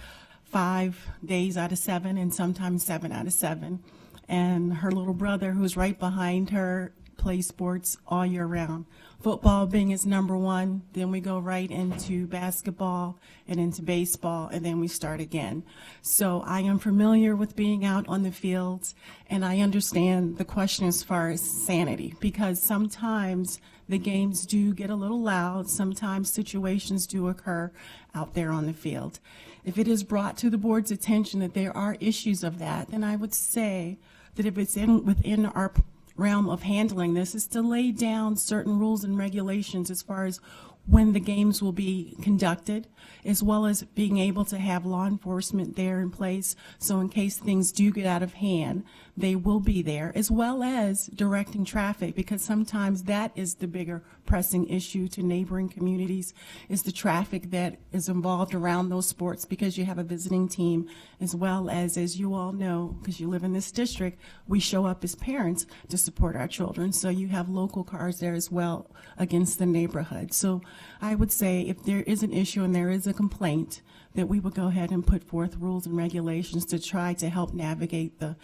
[SPEAKER 18] 5 days out of 7, and sometimes 7 out of 7. And her little brother, who's right behind her, plays sports all year round. Football being his number one, then we go right into basketball and into baseball, and then we start again. So I am familiar with being out on the fields, and I understand the question as far as sanity, because sometimes the games do get a little loud, sometimes situations do occur out there on the field. If it is brought to the board's attention that there are issues of that, then I would say that if it's within our realm of handling this is to lay down certain rules and regulations as far as when the games will be conducted, as well as being able to have law enforcement there in place, so in case things do get out of hand, they will be there, as well as directing traffic, because sometimes that is the bigger pressing issue to neighboring communities, is the traffic that is involved around those sports, because you have a visiting team, as well as you all know, because you live in this district, we show up as parents to support our children, so you have local cars there as well against the neighborhood. So I would say if there is an issue and there is a complaint, that we would go ahead and put forth rules and regulations to try to help navigate the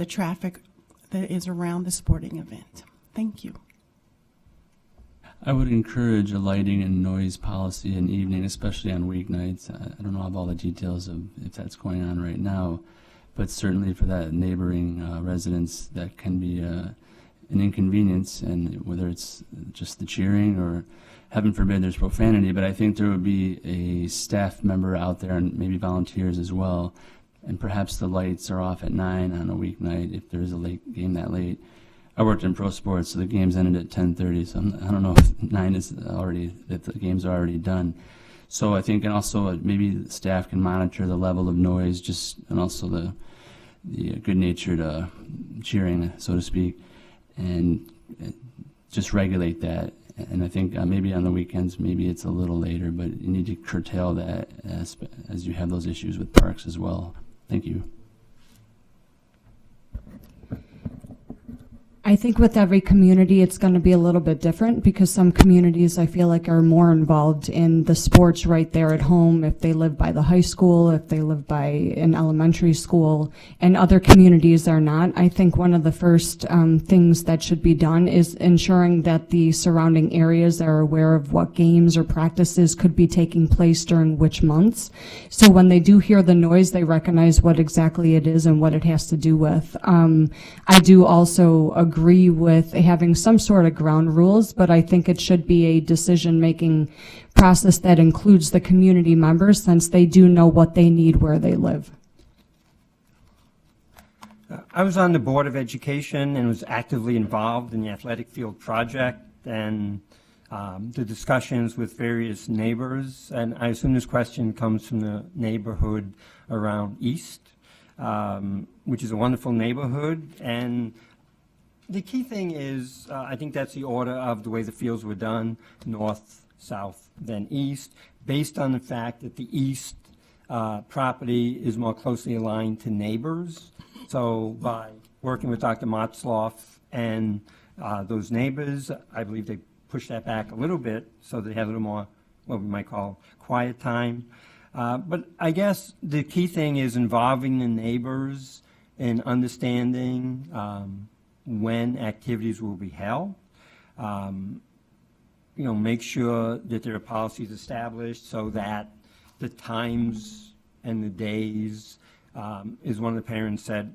[SPEAKER 18] traffic that is around the sporting event. Thank you.
[SPEAKER 19] I would encourage a lighting and noise policy in evening, especially on weeknights. I don't know of all the details of if that's going on right now, but certainly for that neighboring residents, that can be an inconvenience, and whether it's just the cheering or heaven forbid there's profanity, but I think there would be a staff member out there and maybe volunteers as well, and perhaps the lights are off at 9 on a weeknight if there's a late game that late. I worked in pro sports, so the games ended at 10:30, so I don't know if 9 is already, if the games are already done. So I think, and also maybe the staff can monitor the level of noise, and also the good-natured cheering, so to speak, and just regulate that. And I think maybe on the weekends, maybe it's a little later, but you need to curtail that as you have those issues with parks as well. Thank you.
[SPEAKER 20] I think with every community, it's going to be a little bit different, because some communities I feel like are more involved in the sports right there at home if they live by the high school, if they live by an elementary school, and other communities are not. I think one of the first things that should be done is ensuring that the surrounding areas are aware of what games or practices could be taking place during which months. So when they do hear the noise, they recognize what exactly it is and what it has to do with. I do also agree with having some sort of ground rules, but I think it should be a decision-making process that includes the community members, since they do know what they need where they live.
[SPEAKER 21] I was on the Board of Education and was actively involved in the athletic field project and the discussions with various neighbors. And I assume this question comes from the neighborhood around East, which is a wonderful neighborhood. And the key thing is, I think that's the order of the way the fields were done, north, south, then east, based on the fact that the east property is more closely aligned to neighbors. So by working with Dr. Motzloff and those neighbors, I believe they push that back a little bit so they have a little more, what we might call quiet time. But I guess the key thing is involving the neighbors and understanding when activities will be held. Make sure that there are policies established so that the times and the days, as one of the parents said,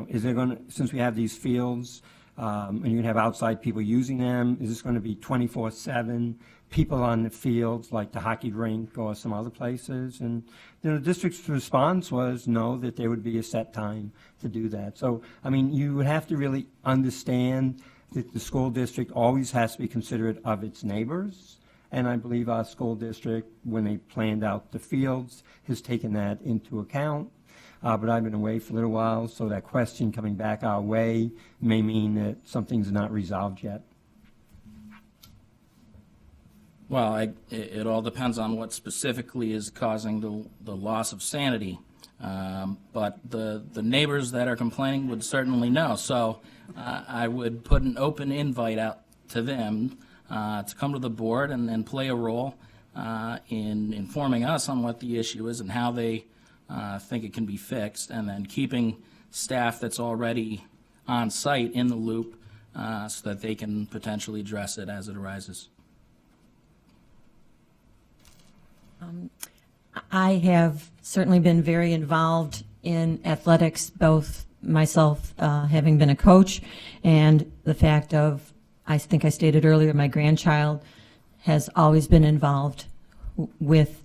[SPEAKER 21] is there going to, since we have these fields, and you're going to have outside people using them, is this going to be 24/7 people on the fields like the hockey rink or some other places? And the district's response was no, that there would be a set time to do that. So, you would have to really understand that the school district always has to be considerate of its neighbors. And I believe our school district, when they planned out the fields, has taken that into account. But I've been away for a little while, so that question coming back our way may mean that something's not resolved yet.
[SPEAKER 15] Well, it all depends on what specifically is causing the loss of sanity. But the neighbors that are complaining would certainly know. So I would put an open invite out to them to come to the board and play a role in informing us on what the issue is and how they think it can be fixed, and then keeping staff that's already on site in the loop so that they can potentially address it as it arises.
[SPEAKER 16] I have certainly been very involved in athletics, both myself having been a coach and the fact of, I think I stated earlier, my grandchild has always been involved with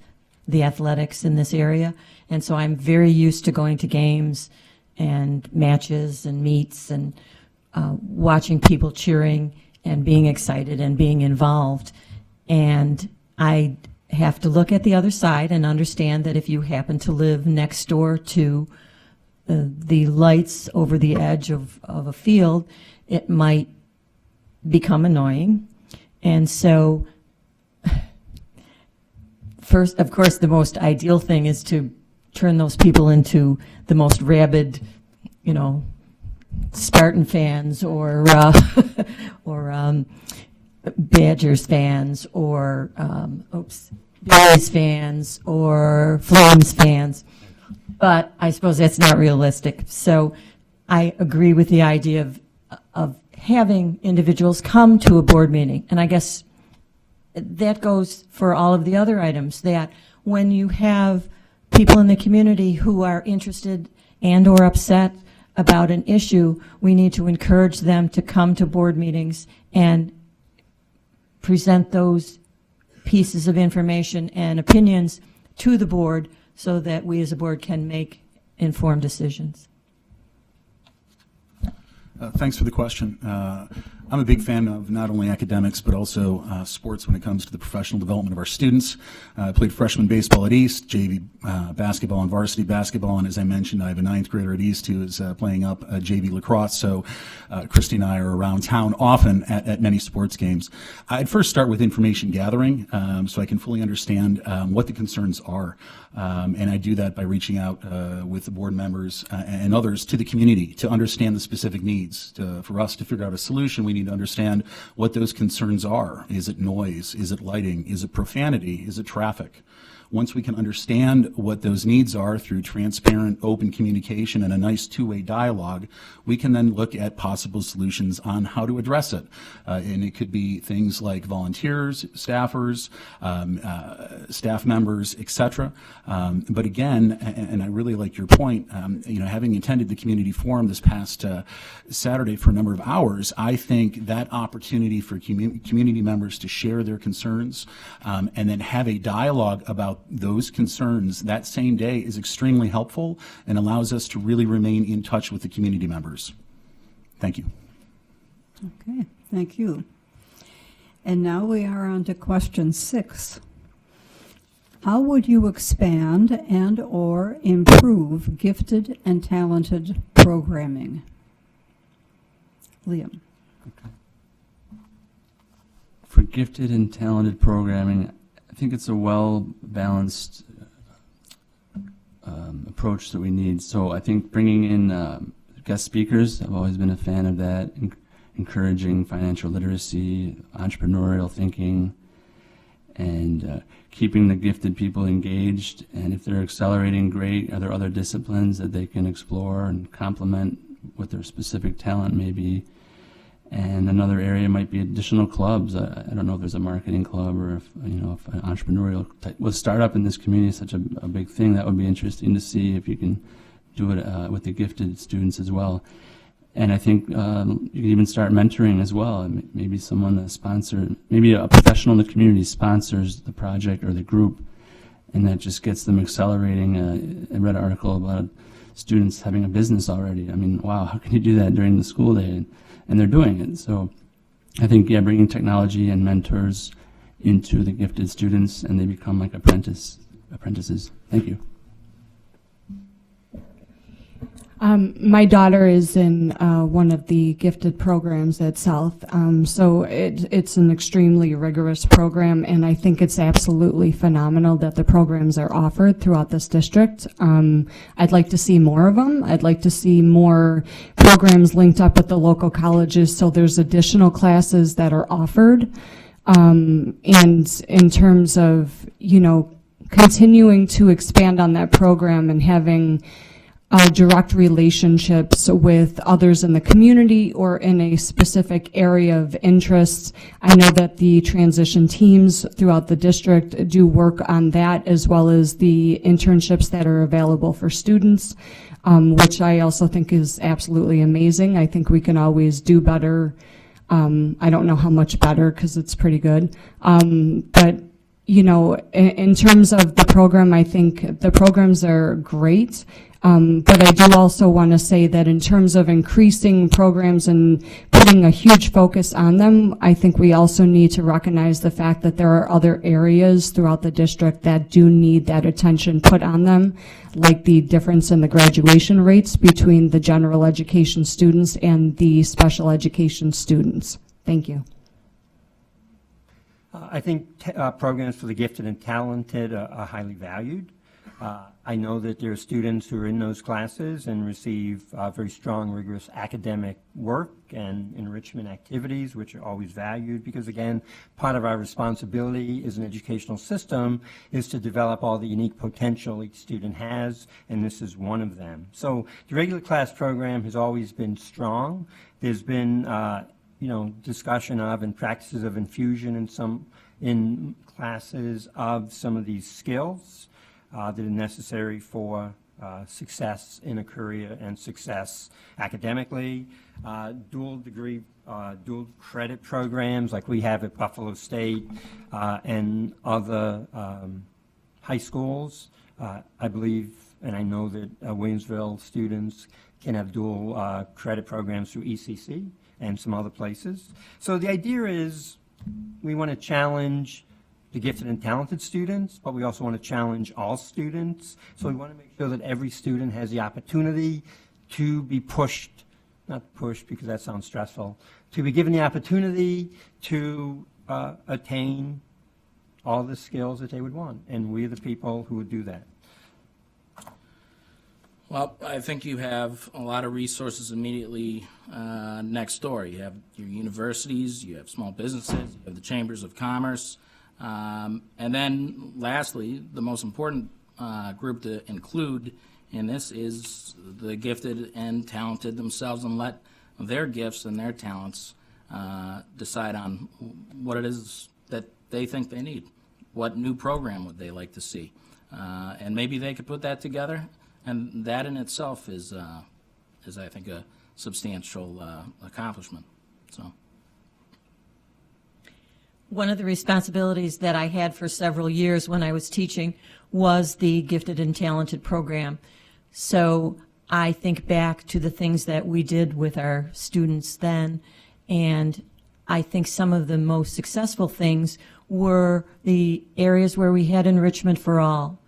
[SPEAKER 16] the athletics in this area. And so I'm very used to going to games and matches and meets and watching people cheering and being excited and being involved. And I have to look at the other side and understand that if you happen to live next door to the lights over the edge of a field, it might become annoying. And so first, of course, the most ideal thing is to turn those people into the most rabid, Spartan fans or Badgers fans or Bears fans or Flames fans. But I suppose that's not realistic. So I agree with the idea of having individuals come to a board meeting. And I guess that goes for all of the other items, that when you have people in the community who are interested and or upset about an issue, we need to encourage them to come to board meetings and present those pieces of information and opinions to the board so that we as a board can make informed decisions.
[SPEAKER 17] Thanks for the question. I'm a big fan of not only academics, but also sports when it comes to the professional development of our students. I played freshman baseball at East, JV basketball and varsity basketball, and as I mentioned, I have a 9th grader at East who is playing up JV lacrosse, so Christy and I are around town often at many sports games. I'd first start with information gathering so I can fully understand what the concerns are. And I do that by reaching out with the board members and others to the community to understand the specific needs. For us to figure out a solution, we need to understand what those concerns are. Is it noise? Is it lighting? Is it profanity? Is it traffic? Once we can understand what those needs are through transparent, open communication and a nice two-way dialogue, we can then look at possible solutions on how to address it. And it could be things like volunteers, staffers, staff members, etc. But again, and I really like your point, having attended the community forum this past Saturday for a number of hours, I think that opportunity for community members to share their concerns and then have a dialogue about those concerns that same day is extremely helpful and allows us to really remain in touch with the community members. Thank you.
[SPEAKER 14] Okay, thank you. And now we are on to question 6. How would you expand and or improve gifted and talented programming? Liam.
[SPEAKER 19] Okay. For gifted and talented programming, I think it's a well-balanced approach that we need. So I think bringing in guest speakers, I've always been a fan of that, encouraging financial literacy, entrepreneurial thinking, and keeping the gifted people engaged. And if they're accelerating, great. Are there other disciplines that they can explore and complement what their specific talent may be? And another area might be additional clubs. I don't know if there's a marketing club or if, if an entrepreneurial type. Well, startup in this community is such a big thing. That would be interesting to see if you can do it with the gifted students as well. And I think you can even start mentoring as well. Maybe someone maybe a professional in the community sponsors the project or the group, and that just gets them accelerating. I read an article about students having a business already. I mean, wow, how can you do that during the school day? And they're doing it. So I think, yeah, bringing technology and mentors into the gifted students, and they become like apprentices. Thank you.
[SPEAKER 20] My daughter is in one of the gifted programs at South, so it's an extremely rigorous program, and I think it's absolutely phenomenal that the programs are offered throughout this district. I'd like to see more of them. I'd like to see more programs linked up with the local colleges, so there's additional classes that are offered. And in terms of, continuing to expand on that program and having direct relationships with others in the community or in a specific area of interest. I know that the transition teams throughout the district do work on that, as well as the internships that are available for students, which I also think is absolutely amazing. I think we can always do better. I don't know how much better, because it's pretty good. But in terms of the program, I think the programs are great. But I do also want to say that in terms of increasing programs and putting a huge focus on them, I think we also need to recognize the fact that there are other areas throughout the district that do need that attention put on them, like the difference in the graduation rates between the general education students and the special education students. Thank you.
[SPEAKER 21] I think programs for the gifted and talented are highly valued. I know that there are students who are in those classes and receive very strong, rigorous academic work and enrichment activities, which are always valued, because, again, part of our responsibility as an educational system is to develop all the unique potential each student has, and this is one of them. So the regular class program has always been strong. There's been discussion of and practices of infusion in classes of some of these skills that are necessary for success in a career and success academically. Dual credit programs like we have at Buffalo State and other high schools. I believe, and I know that Williamsville students can have dual credit programs through ECC and some other places. So the idea is we want to challenge the gifted and talented students, but we also want to challenge all students. So we want to make sure that every student has the opportunity to be pushed, not pushed because that sounds stressful, to be given the opportunity to attain all the skills that they would want. And we're the people who would do that.
[SPEAKER 15] Well, I think you have a lot of resources immediately next door. You have your universities, you have small businesses, you have the chambers of commerce. And then lastly, the most important group to include in this is the gifted and talented themselves, and let their gifts and their talents decide on what it is that they think they need. What new program would they like to see? And maybe they could put that together, and that in itself is I think, a substantial accomplishment. So.
[SPEAKER 16] One of the responsibilities that I had for several years when I was teaching was the Gifted and Talented program. So I think back to the things that we did with our students then, and I think some of the most successful things were the areas where we had enrichment for all.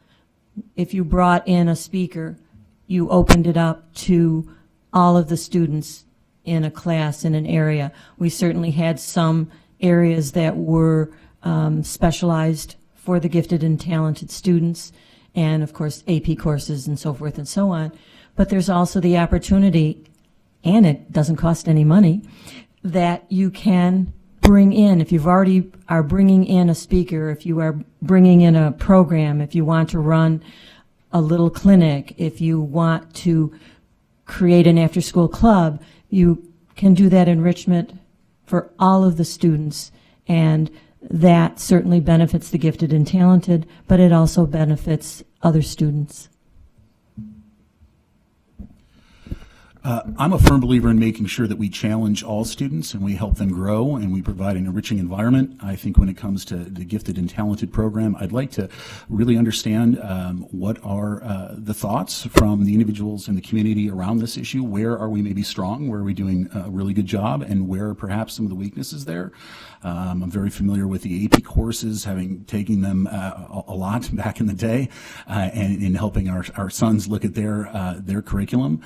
[SPEAKER 16] If you brought in a speaker, you opened it up to all of the students in a class, in an area. We certainly had some areas that were specialized for the gifted and talented students, and of course AP courses and so forth and so on. But there's also the opportunity, and it doesn't cost any money,
[SPEAKER 10] that you can bring in, if you've already are bringing in a speaker, if you are bringing in a program, if you want to run a little clinic, if you want to create an after-school club, you can do that enrichment for all of the students, and that certainly benefits the gifted and talented, but it also benefits other students.
[SPEAKER 17] I'm a firm believer in making sure that we challenge all students and we help them grow and we provide an enriching environment. I think when it comes to the gifted and talented program, I'd like to really understand what are the thoughts from the individuals in the community around this issue. Where are we maybe strong? Where are we doing a really good job? And where are perhaps some of the weaknesses there? I'm very familiar with the AP courses, having taken them a lot back in the day, and in helping our sons look at their curriculum.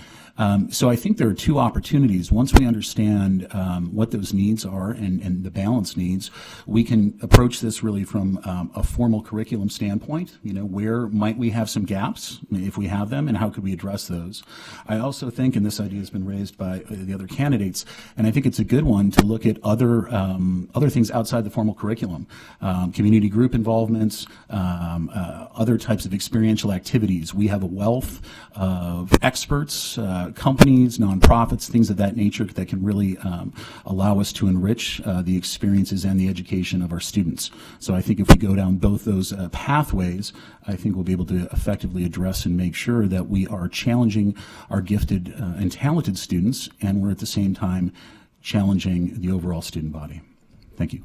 [SPEAKER 17] So I think there are two opportunities. Once we understand what those needs are and the balance needs, we can approach this really from a formal curriculum standpoint. You know, where might we have some gaps, if we have them, and how could we address those? I also think, and this idea has been raised by the other candidates, and I think it's a good one to look at other things outside the formal curriculum, community group involvements, other types of experiential activities. We have a wealth of experts, companies, nonprofits, things of that nature that can really allow us to enrich the experiences and the education of our students. So I think if we go down both those pathways, I think we'll be able to effectively address and make sure that we are challenging our gifted and talented students, and we're at the same time challenging the overall student body. Thank you.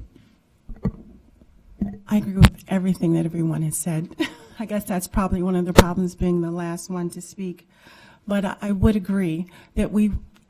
[SPEAKER 18] I agree with everything that everyone has said. I guess that's probably one of the problems, being the last one to speak. But I would agree that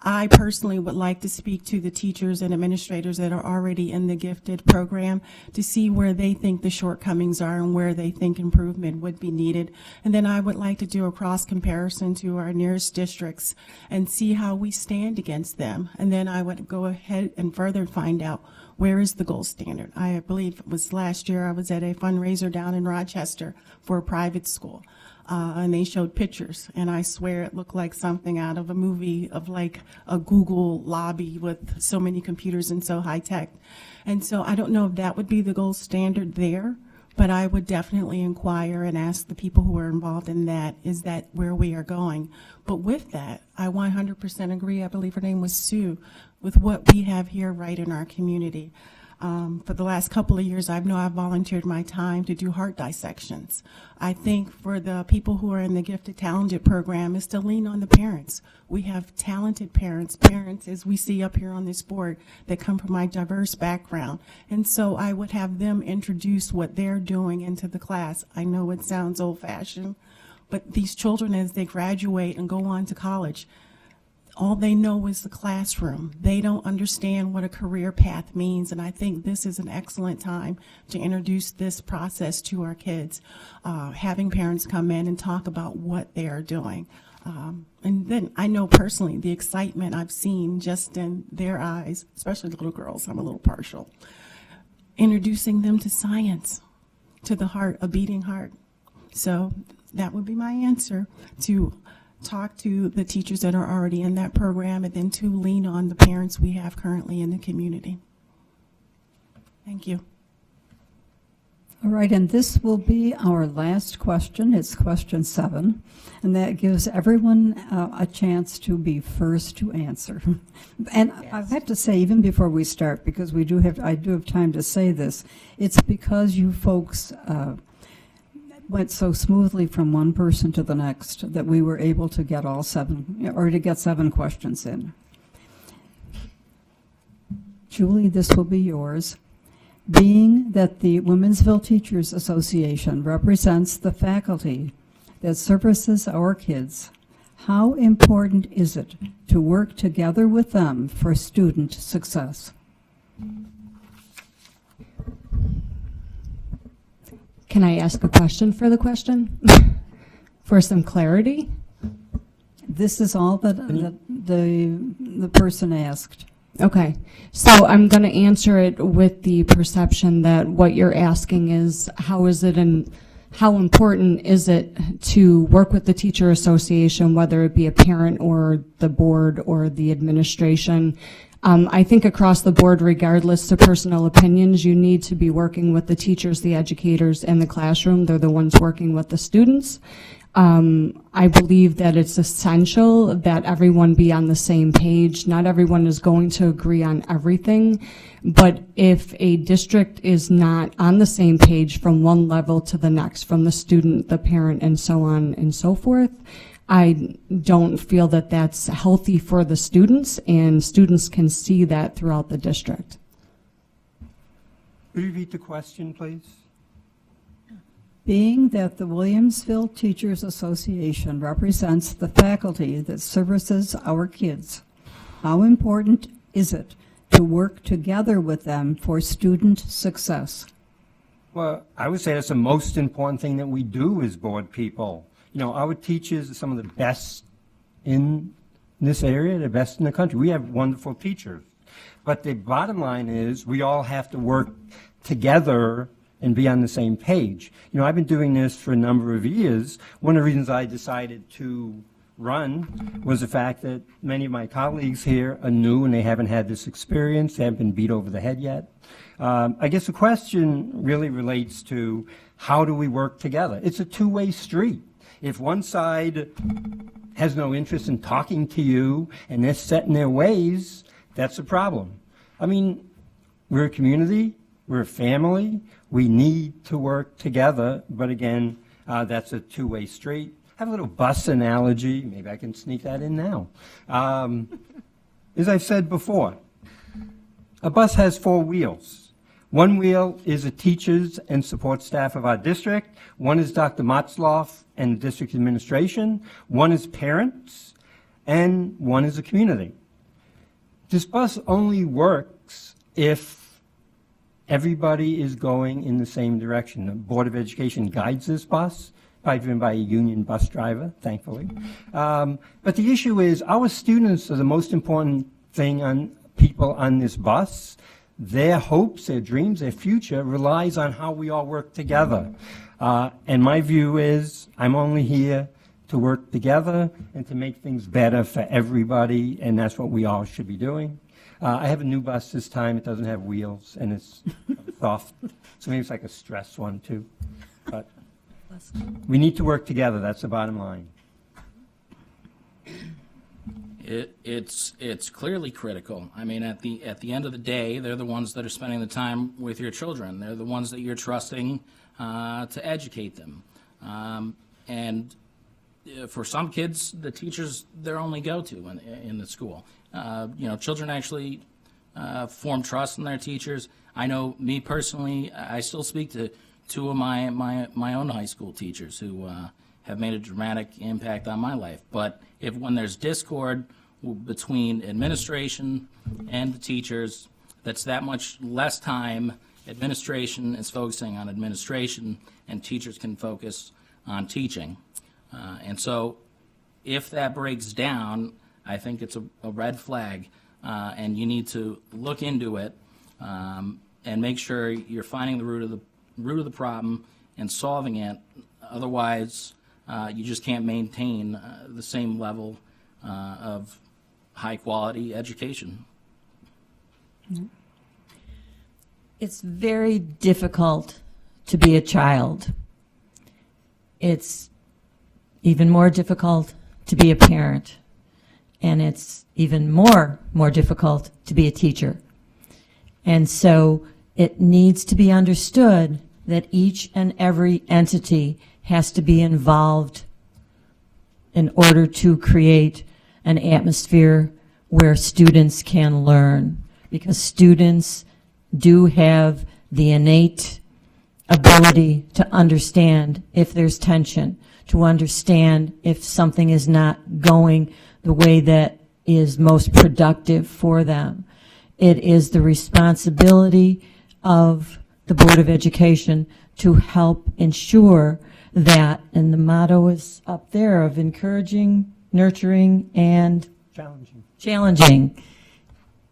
[SPEAKER 18] I personally would like to speak to the teachers and administrators that are already in the gifted program to see where they think the shortcomings are and where they think improvement would be needed. And then I would like to do a cross comparison to our nearest districts and see how we stand against them. And then I would go ahead and further find out where is the gold standard. I believe it was last year I was at a fundraiser down in Rochester for a private school. And they showed pictures, and I swear it looked like something out of a movie of like a Google lobby with so many computers and so high tech. And so I don't know if that would be the gold standard there, but I would definitely inquire and ask the people who are involved in that, is that where we are going? But with that, I 100% agree, I believe her name was Sue, with what we have here right in our community. For the last couple of years, I've volunteered my time to do heart dissections. I think for the people who are in the Gifted Talented program is to lean on the parents. We have talented parents, as we see up here on this board, that come from my diverse background. And so I would have them introduce what they're doing into the class. I know it sounds old-fashioned, but these children, as they graduate and go on to college, all they know is the classroom. They don't understand what a career path means, and I think this is an excellent time to introduce this process to our kids, having parents come in and talk about what they are doing. And then I know personally the excitement I've seen just in their eyes, especially little girls, I'm a little partial, introducing them to science, to the heart, a beating heart. So that would be my answer, to talk to the teachers that are already in that program, and then to lean on the parents we have currently in the community. Thank you.
[SPEAKER 14] All right, and this will be our last question. It's question 7, and that gives everyone a chance to be first to answer. And yes, I have to say, even before we start, because I do have time to say this, it's because you folks went so smoothly from one person to the next that we were able to get all 7, or to get 7 questions in. Julie, this will be yours. Being that the Williamsville Teachers Association represents the faculty that services our kids, how important is it to work together with them for student success?
[SPEAKER 20] Can I ask a question for the question? For some clarity?
[SPEAKER 14] This is all that the person asked.
[SPEAKER 20] Okay, so I'm going to answer it with the perception that what you're asking is how important is it to work with the teacher association, whether it be a parent or the board or the administration, I think across the board, regardless of personal opinions, you need to be working with the teachers, the educators, and the classroom. They're the ones working with the students. I believe that it's essential that everyone be on the same page. Not everyone is going to agree on everything, but if a district is not on the same page from one level to the next, from the student, the parent, and so on and so forth, I don't feel that that's healthy for the students, and students can see that throughout the district.
[SPEAKER 21] Could you repeat the question, please?
[SPEAKER 14] Being that the Williamsville Teachers Association represents the faculty that services our kids, how important is it to work together with them for student success?
[SPEAKER 21] Well, I would say that's the most important thing that we do as board people. You know, our teachers are some of the best in this area, the best in the country. We have wonderful teachers. But the bottom line is we all have to work together and be on the same page. You know, I've been doing this for a number of years. One of the reasons I decided to run was the fact that many of my colleagues here are new and they haven't had this experience. They haven't been beat over the head yet. I guess the question really relates to how do we work together? It's a two-way street. If one side has no interest in talking to you and they're set in their ways, that's a problem. I mean, we're a community, we're a family, we need to work together, but again, that's a two-way street. I have a little bus analogy, maybe I can sneak that in now. As I've said before, a bus has four wheels. One wheel is the teachers and support staff of our district. One is Dr. Motzloff and the district administration. One is parents, and one is the community. This bus only works if everybody is going in the same direction. The Board of Education guides this bus, probably driven by a union bus driver, thankfully. But the issue is our students are the most important thing on people on this bus. Their hopes, their dreams, their future relies on how we all work together. And my view is I'm only here to work together and to make things better for everybody, and that's what we all should be doing. I have a new bus this time. It doesn't have wheels, and it's soft, so maybe it's like a stress one too. But we need to work together. That's the bottom line.
[SPEAKER 15] It's clearly critical. I mean, at the end of the day, they're the ones that are spending the time with your children. They're the ones that you're trusting to educate them. And for some kids, the teacher's their only go-to in the school. You know, children actually form trust in their teachers. I know, me personally, I still speak to two of my own high school teachers who have made a dramatic impact on my life. But when there's discord between administration and the teachers, that's that much less time. Administration is focusing on administration, and teachers can focus on teaching. And so if that breaks down, I think it's a red flag, and you need to look into it and make sure you're finding the root of the problem and solving it. Otherwise, you just can't maintain the same level of high-quality education.
[SPEAKER 10] It's very difficult to be a child. It's even more difficult to be a parent. And it's even more difficult to be a teacher. And so it needs to be understood that each and every entity has to be involved in order to create an atmosphere where students can learn, because students do have the innate ability to understand if there's tension, to understand if something is not going the way that is most productive for them. It is the responsibility of the Board of Education to help ensure that, and the motto is up there, of encouraging, nurturing, and challenging.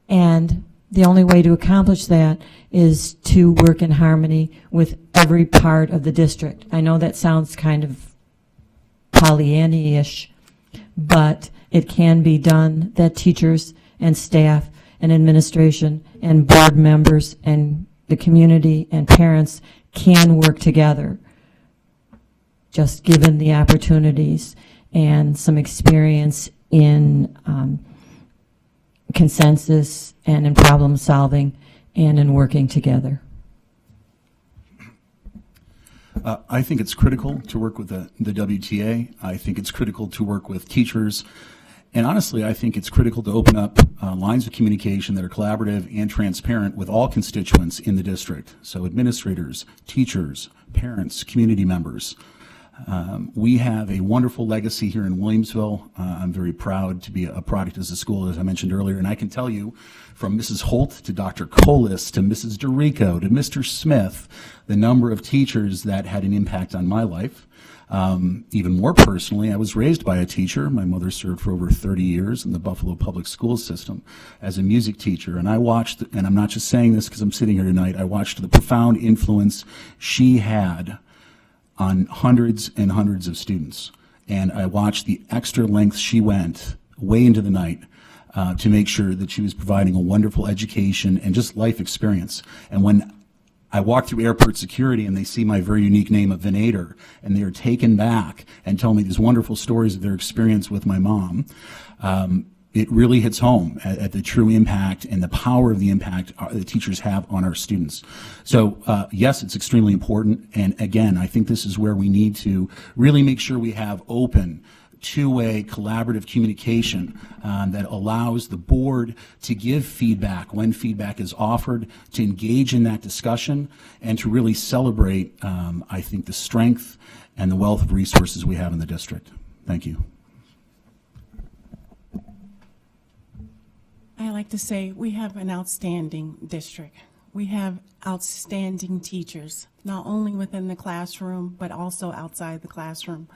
[SPEAKER 10] And the only way to accomplish that is to work in harmony with every part of the district. I know that sounds kind of Pollyanna-ish, but it can be done, that teachers and staff and administration and board members and the community and parents can work together, just given the opportunities and some experience in consensus and in problem solving and in working together.
[SPEAKER 17] I think it's critical to work with the WTA. I think it's critical to work with teachers. And honestly, I think it's critical to open up lines of communication that are collaborative and transparent with all constituents in the district. So administrators, teachers, parents, community members. We have a wonderful legacy here in Williamsville. I'm very proud to be a product as a school, as I mentioned earlier. And I can tell you, from Mrs. Holt to Dr. Colas to Mrs. DeRico to Mr. Smith, the number of teachers that had an impact on my life. Even more personally, I was raised by a teacher. My mother served for over 30 years in the Buffalo Public School System as a music teacher. And I watched, and I'm not just saying this because I'm sitting here tonight, I watched the profound influence she had on hundreds and hundreds of students. And I watched the extra lengths she went way into the night to make sure that she was providing a wonderful education and just life experience. And when I walk through airport security and they see my very unique name of Venator, and they are taken back and tell me these wonderful stories of their experience with my mom, it really hits home at the true impact and the power of the impact the teachers have on our students. So yes, it's extremely important. And again, I think this is where we need to really make sure we have open, two-way collaborative communication that allows the board to give feedback when feedback is offered, to engage in that discussion, and to really celebrate, I think, the strength and the wealth of resources we have in the district. Thank you.
[SPEAKER 18] I like to say we have an outstanding district. We have outstanding teachers, not only within the classroom, but also outside the classroom.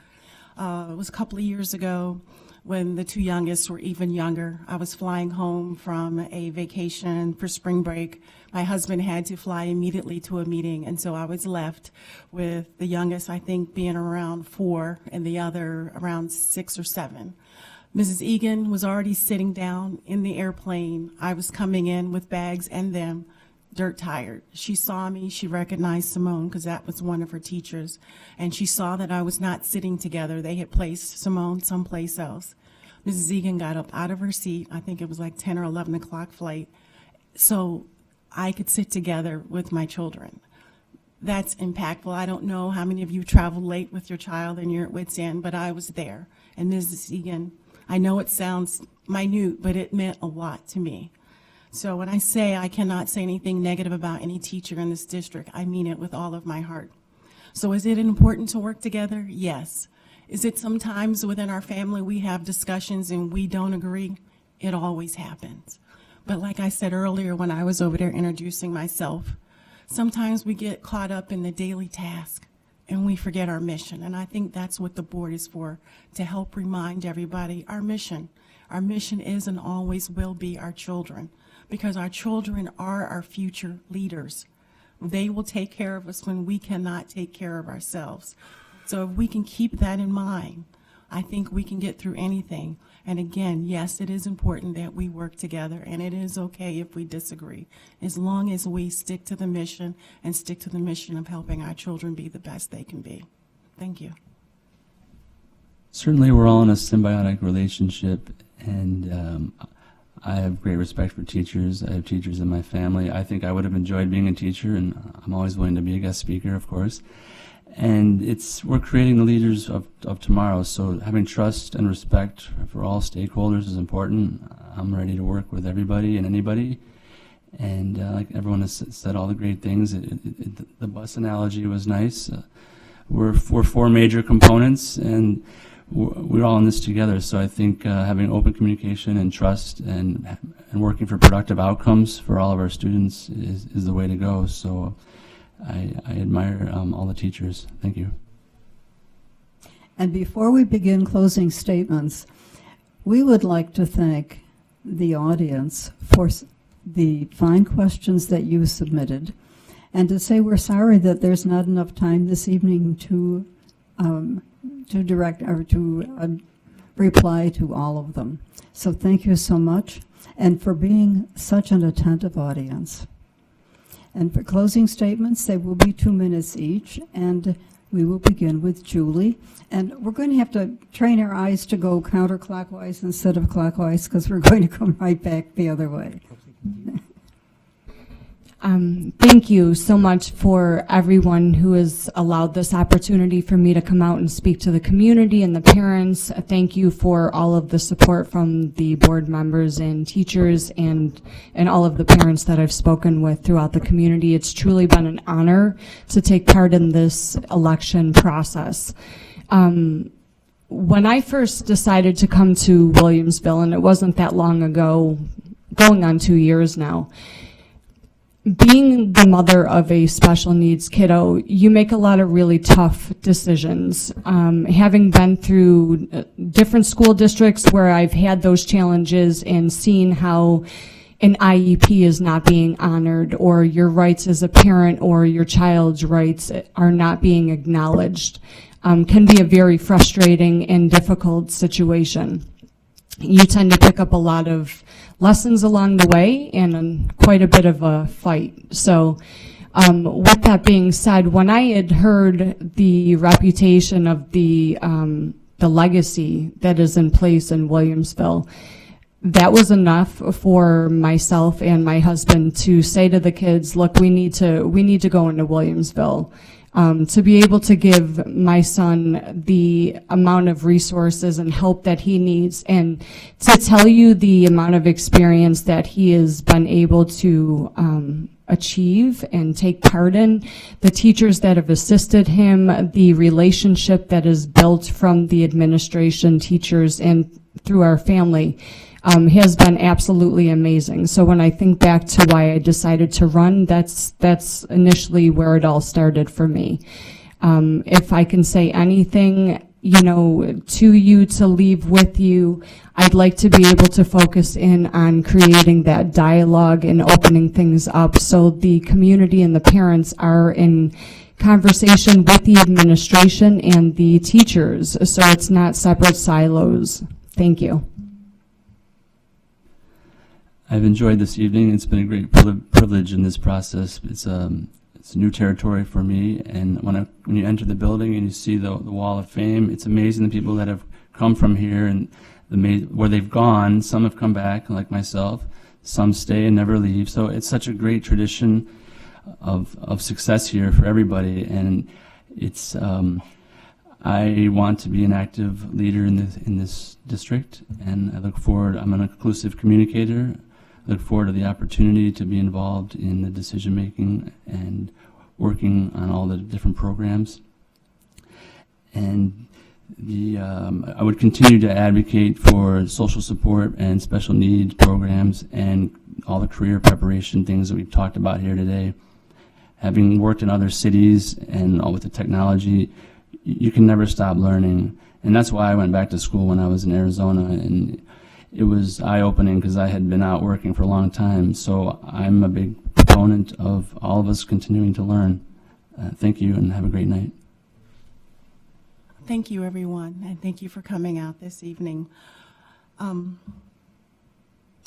[SPEAKER 18] It was a couple of years ago when the two youngest were even younger. I was flying home from a vacation for spring break. My husband had to fly immediately to a meeting, and so I was left with the youngest, I think, being around 4 and the other around 6 or 7. Mrs. Egan was already sitting down in the airplane. I was coming in with bags and them, dirt tired. She saw me, she recognized Simone because that was one of her teachers, and she saw that I was not sitting together. They had placed Simone someplace else. Mrs. Egan got up out of her seat, I think it was like 10 or 11 o'clock flight, so I could sit together with my children. That's impactful. I don't know how many of you travel late with your child and you're at wit's end, but I was there. And Mrs. Egan, I know it sounds minute, but it meant a lot to me. So when I say I cannot say anything negative about any teacher in this district, I mean it with all of my heart. So is it important to work together? Yes. Is it sometimes within our family we have discussions and we don't agree? It always happens. But like I said earlier when I was over there introducing myself, sometimes we get caught up in the daily task and we forget our mission. And I think that's what the board is for, to help remind everybody our mission. Our mission is and always will be our children, because our children are our future leaders. They will take care of us when we cannot take care of ourselves. So if we can keep that in mind, I think we can get through anything. And again, yes, it is important that we work together, and it is okay if we disagree, as long as we stick to the mission and stick to the mission of helping our children be the best they can be. Thank you.
[SPEAKER 19] Certainly, we're all in a symbiotic relationship, and I have great respect for teachers. I have teachers in my family. I think I would have enjoyed being a teacher, and I'm always willing to be a guest speaker, of course. And we're creating the leaders of tomorrow, so having trust and respect for all stakeholders is important. I'm ready to work with everybody and anybody, and like everyone has said all the great things. The bus analogy was nice. We're 4 major components, and we're all in this together, so I think having open communication and trust and working for productive outcomes for all of our students is the way to go. So I admire all the teachers. Thank you.
[SPEAKER 14] And before we begin closing statements, we would like to thank the audience for the fine questions that you submitted, and to say we're sorry that there's not enough time this evening to direct or to reply to all of them. So thank you so much. and for being such an attentive audience. And for closing statements, they will be 2 minutes each, and we will begin with Julie. And we're going to have to train our eyes to go counterclockwise instead of clockwise, because we're going to come right back the other way.
[SPEAKER 20] Thank you so much for everyone who has allowed this opportunity for me to come out and speak to the community and the parents. Thank you for all of the support from the board members and teachers and all of the parents that I've spoken with throughout the community. It's truly been an honor to take part in this election process. When I first decided to come to Williamsville, and it wasn't that long ago, going on 2 years now, being the mother of a special needs kiddo, you make a lot of really tough decisions. Having been through different school districts where I've had those challenges and seen how an IEP is not being honored, or your rights as a parent or your child's rights are not being acknowledged, can be a very frustrating and difficult situation. You tend to pick up a lot of lessons along the way and quite a bit of a fight. So with that being said, when I had heard the reputation of the legacy that is in place in Williamsville, that was enough for myself and my husband to say to the kids, look, we need to go into Williamsville. To be able to give my son the amount of resources and help that he needs, and to tell you the amount of experience that he has been able to achieve and take part in, the teachers that have assisted him, the relationship that is built from the administration, teachers, and through our family, has been absolutely amazing. So when I think back to why I decided to run, that's initially where it all started for me. If I can say anything, to you, to leave with you, I'd like to be able to focus in on creating that dialogue and opening things up so the community and the parents are in conversation with the administration and the teachers, so it's not separate silos. Thank you.
[SPEAKER 19] I've enjoyed this evening. It's been a great privilege in this process. It's new territory for me, and when you enter the building and you see the Wall of Fame, it's amazing the people that have come from here and where they've gone. Some have come back, like myself. Some stay and never leave. So it's such a great tradition of success here for everybody, and it's. I want to be an active leader in this district, and I look forward. I'm an inclusive communicator. Look forward to the opportunity to be involved in the decision making and working on all the different programs. And I would continue to advocate for social support and special needs programs and all the career preparation things that we've talked about here today. Having worked in other cities and all with the technology, you can never stop learning. And that's why I went back to school when I was in Arizona, and it was eye-opening because I had been out working for a long time. So I'm a big proponent of all of us continuing to learn. Thank you, and have a great night.
[SPEAKER 18] Thank you, everyone, and thank you for coming out this evening.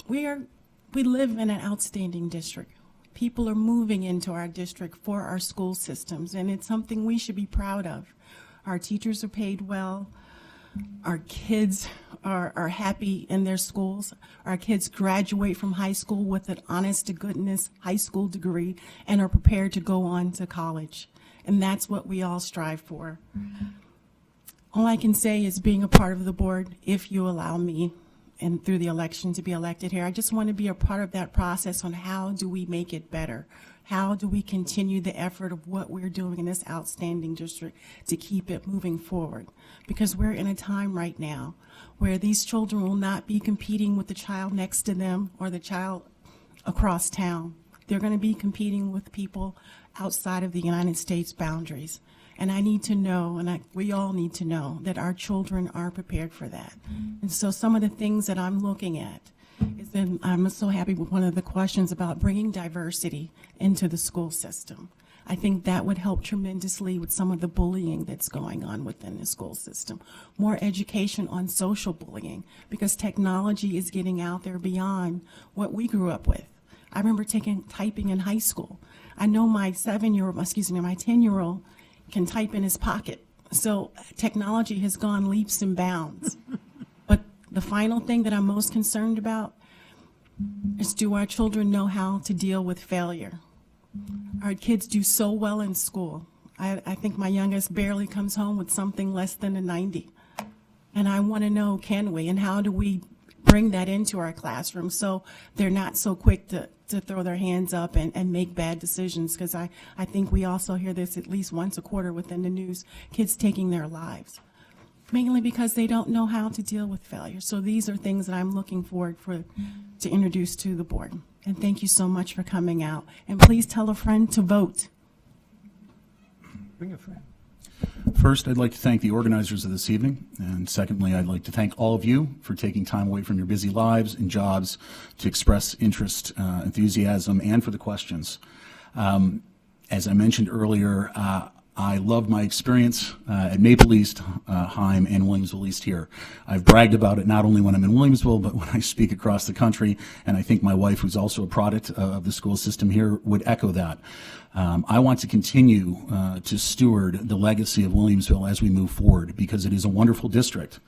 [SPEAKER 18] We live in an outstanding district. People are moving into our district for our school systems, and it's something we should be proud of. Our teachers are paid well. Our kids are happy in their schools. Our kids graduate from high school with an honest-to-goodness high school degree and are prepared to go on to college. And that's what we all strive for. All I can say is, being a part of the board, if you allow me, and through the election to be elected here, I just want to be a part of that process on how do we make it better. How do we continue the effort of what we're doing in this outstanding district to keep it moving forward? Because we're in a time right now where these children will not be competing with the child next to them or the child across town. They're going to be competing with people outside of the United States boundaries. And I need to know, and we all need to know, that our children are prepared for that. And so some of the things that I'm looking at is that I'm so happy with one of the questions about bringing diversity into the school system. I think that would help tremendously with some of the bullying that's going on within the school system. More education on social bullying, because technology is getting out there beyond what we grew up with. I remember typing in high school. I know my 10-year-old can type in his pocket. So technology has gone leaps and bounds. But the final thing that I'm most concerned about is, do our children know how to deal with failure? Our kids do so well in school. I think my youngest barely comes home with something less than a 90. And I want to know, can we, and how do we bring that into our classroom so they're not so quick to throw their hands up and make bad decisions? Because I think we also hear this at least once a quarter within the news, kids taking their lives, mainly because they don't know how to deal with failure. So these are things that I'm looking forward to introduce to the board. And thank you so much for coming out. And please tell a friend to vote.
[SPEAKER 21] Bring a friend.
[SPEAKER 17] First, I'd like to thank the organizers of this evening. And secondly, I'd like to thank all of you for taking time away from your busy lives and jobs to express interest, enthusiasm, and for the questions. As I mentioned earlier, I loved my experience at Maple East, Heim, and Williamsville East here. I've bragged about it not only when I'm in Williamsville, but when I speak across the country, and I think my wife, who's also a product of the school system here, would echo that. I want to continue to steward the legacy of Williamsville as we move forward, because it is a wonderful district.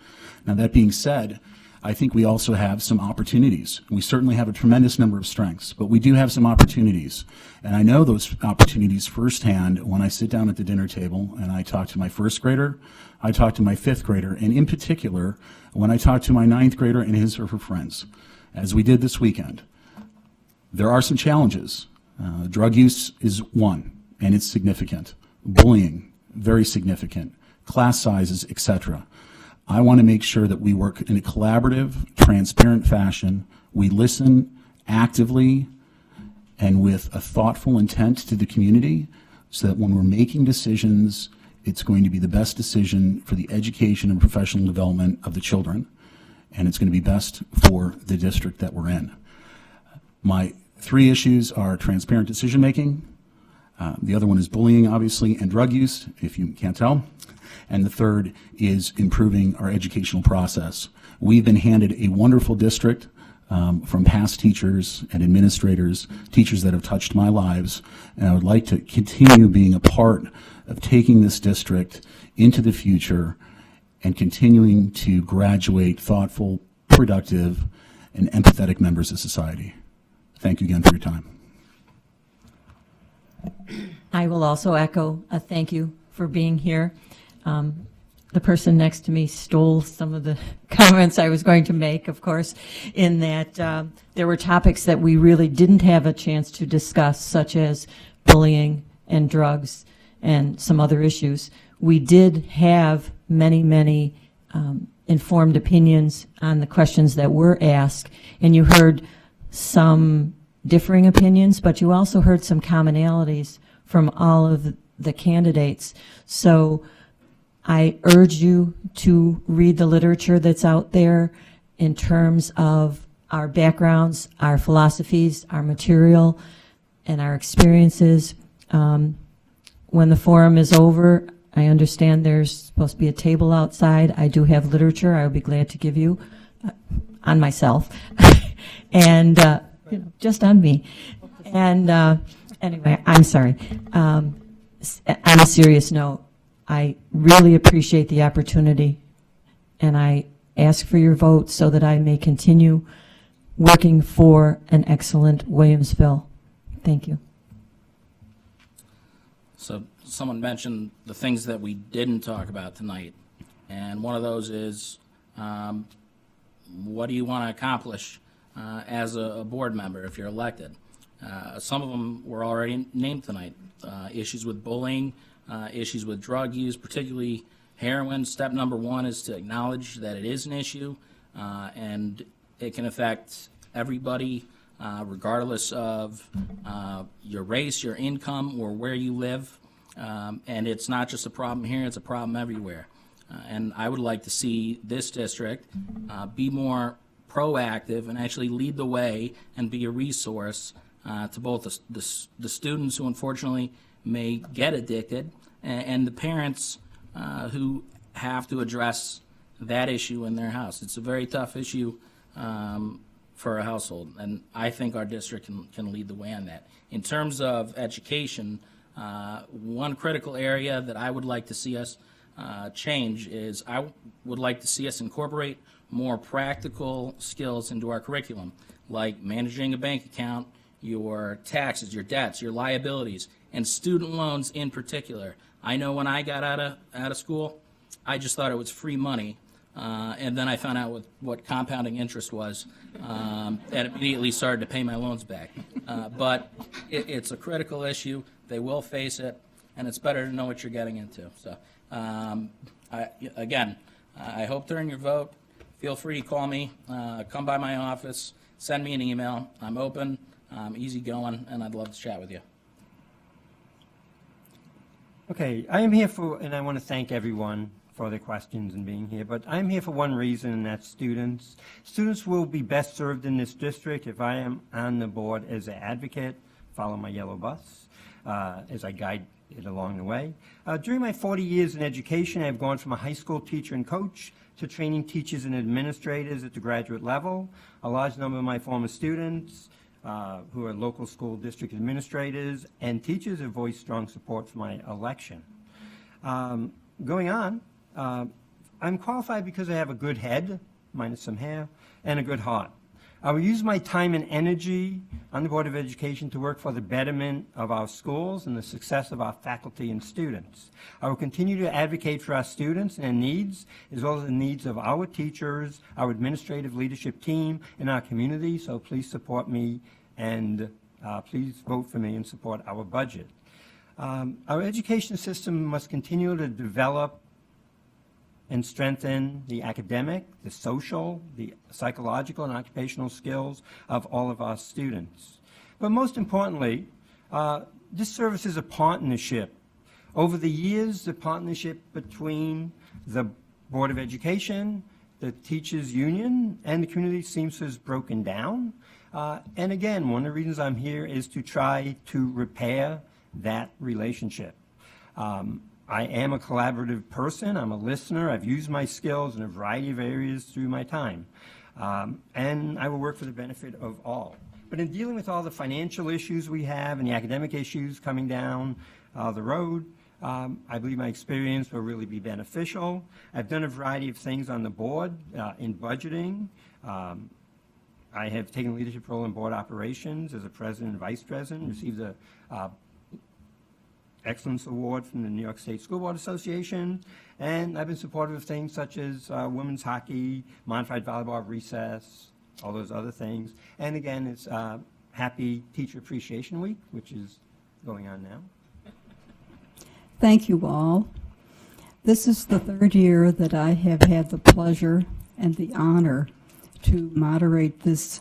[SPEAKER 17] Now, that being said, I think we also have some opportunities. We certainly have a tremendous number of strengths, but we do have some opportunities. And I know those opportunities firsthand when I sit down at the dinner table and I talk to my first grader, I talk to my fifth grader, and in particular, when I talk to my ninth grader and his or her friends, as we did this weekend. There are some challenges. Drug use is one, and it's significant. Bullying, very significant. Class sizes, etc. I want to make sure that we work in a collaborative, transparent fashion. We listen actively and with a thoughtful intent to the community, so that when we're making decisions, it's going to be the best decision for the education and professional development of the children, and it's going to be best for the district that we're in. My three issues are transparent decision-making. The other one is bullying, obviously, and drug use, if you can't tell. And the third is improving our educational process. We've been handed a wonderful district from past teachers and administrators, teachers that have touched my lives, and I would like to continue being a part of taking this district into the future and continuing to graduate thoughtful, productive, and empathetic members of society. Thank you again for your time.
[SPEAKER 10] I will also echo a thank you for being here. The person next to me stole some of the comments I was going to make, of course, in that there were topics that we really didn't have a chance to discuss, such as bullying and drugs and some other issues. We did have many informed opinions on the questions that were asked, and you heard some differing opinions, but you also heard some commonalities from all of the candidates. So I urge you to read the literature that's out there in terms of our backgrounds, our philosophies, our material, and our experiences. When the forum is over, I understand there's supposed to be a table outside. I do have literature I would be glad to give you on myself. And just on me. And anyway, I'm sorry. On a serious note, I really appreciate the opportunity, and I ask for your vote so that I may continue working for an excellent Williamsville. Thank you.
[SPEAKER 15] So someone mentioned the things that we didn't talk about tonight, and one of those is what do you want to accomplish as a board member if you're elected? Some of them were already named tonight. Issues with bullying, issues with drug use, particularly heroin. Step number one is to acknowledge that it is an issue, and it can affect everybody, regardless of your race, your income, or where you live. And it's not just a problem here, it's a problem everywhere. And I would like to see this district be more proactive and actually lead the way and be a resource to both the students who unfortunately may get addicted, and the parents who have to address that issue in their house. It's a very tough issue for a household, and I think our district can lead the way on that. In terms of education, one critical area that I would like to see us change is I would like to see us incorporate more practical skills into our curriculum, like managing a bank account, your taxes, your debts, your liabilities, and student loans in particular. I know when I got out of school, I just thought it was free money, and then I found out what compounding interest was, and immediately started to pay my loans back. But it's a critical issue. They will face it, and it's better to know what you're getting into. So, I hope during your vote, feel free to call me, come by my office, send me an email. I'm open, easygoing, and I'd love to chat with you.
[SPEAKER 21] Okay, I am here for, and I want to thank everyone for their questions and being here, but I'm here for one reason, and that's students. Students will be best served in this district if I am on the board as an advocate, follow my yellow bus, as I guide it along the way. During my 40 years in education, I've gone from a high school teacher and coach to training teachers and administrators at the graduate level. A large number of my former students who are local school district administrators and teachers have voiced strong support for my election. Going on, I'm qualified because I have a good head, minus some hair, and a good heart. I will use my time and energy on the Board of Education to work for the betterment of our schools and the success of our faculty and students. I will continue to advocate for our students and their needs, as well as the needs of our teachers, our administrative leadership team, and our community, so please support me and please vote for me and support our budget. Our education system must continue to develop and strengthen the academic, the social, the psychological, and occupational skills of all of our students. But most importantly, this service is a partnership. Over the years, the partnership between the Board of Education, the Teachers Union, and the community seems to have broken down. And again, one of the reasons I'm here is to try to repair that relationship. I am a collaborative person. I'm a listener. I've used my skills in a variety of areas through my time. And I will work for the benefit of all. But in dealing with all the financial issues we have and the academic issues coming down the road, I believe my experience will really be beneficial. I've done a variety of things on the board in budgeting. I have taken a leadership role in board operations as a president and vice president, received a Excellence Award from the New York State School Board Association, and I've been supportive of things such as women's hockey, modified volleyball recess, all those other things. And again, it's Happy Teacher Appreciation Week, which is going on now.
[SPEAKER 14] Thank you all. This is the third year that I have had the pleasure and the honor to moderate this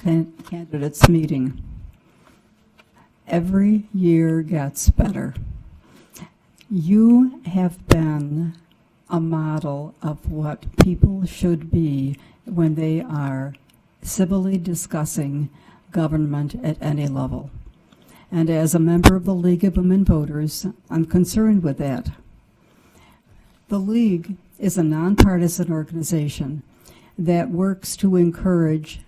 [SPEAKER 14] candidates meeting. Every year gets better. You have been a model of what people should be when they are civilly discussing government at any level. And as a member of the League of Women Voters, I'm concerned with that. The League is a nonpartisan organization that works to encourage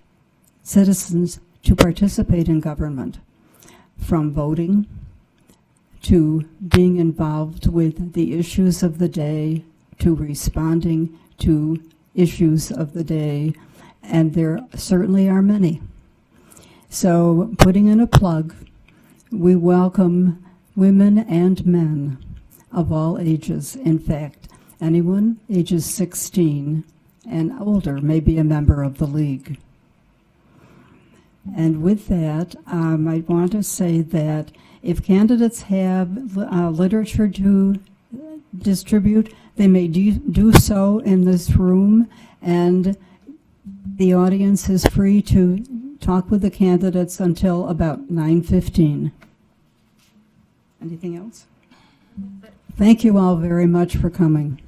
[SPEAKER 14] citizens to participate in government, from voting to being involved with the issues of the day, to responding to issues of the day, and there certainly are many. So, putting in a plug, we welcome women and men of all ages. In fact, anyone ages 16 and older may be a member of the League. And with that, I want to say that if candidates have literature to distribute, they may do so in this room, and the audience is free to talk with the candidates until about 9:15. Anything else? Thank you all very much for coming.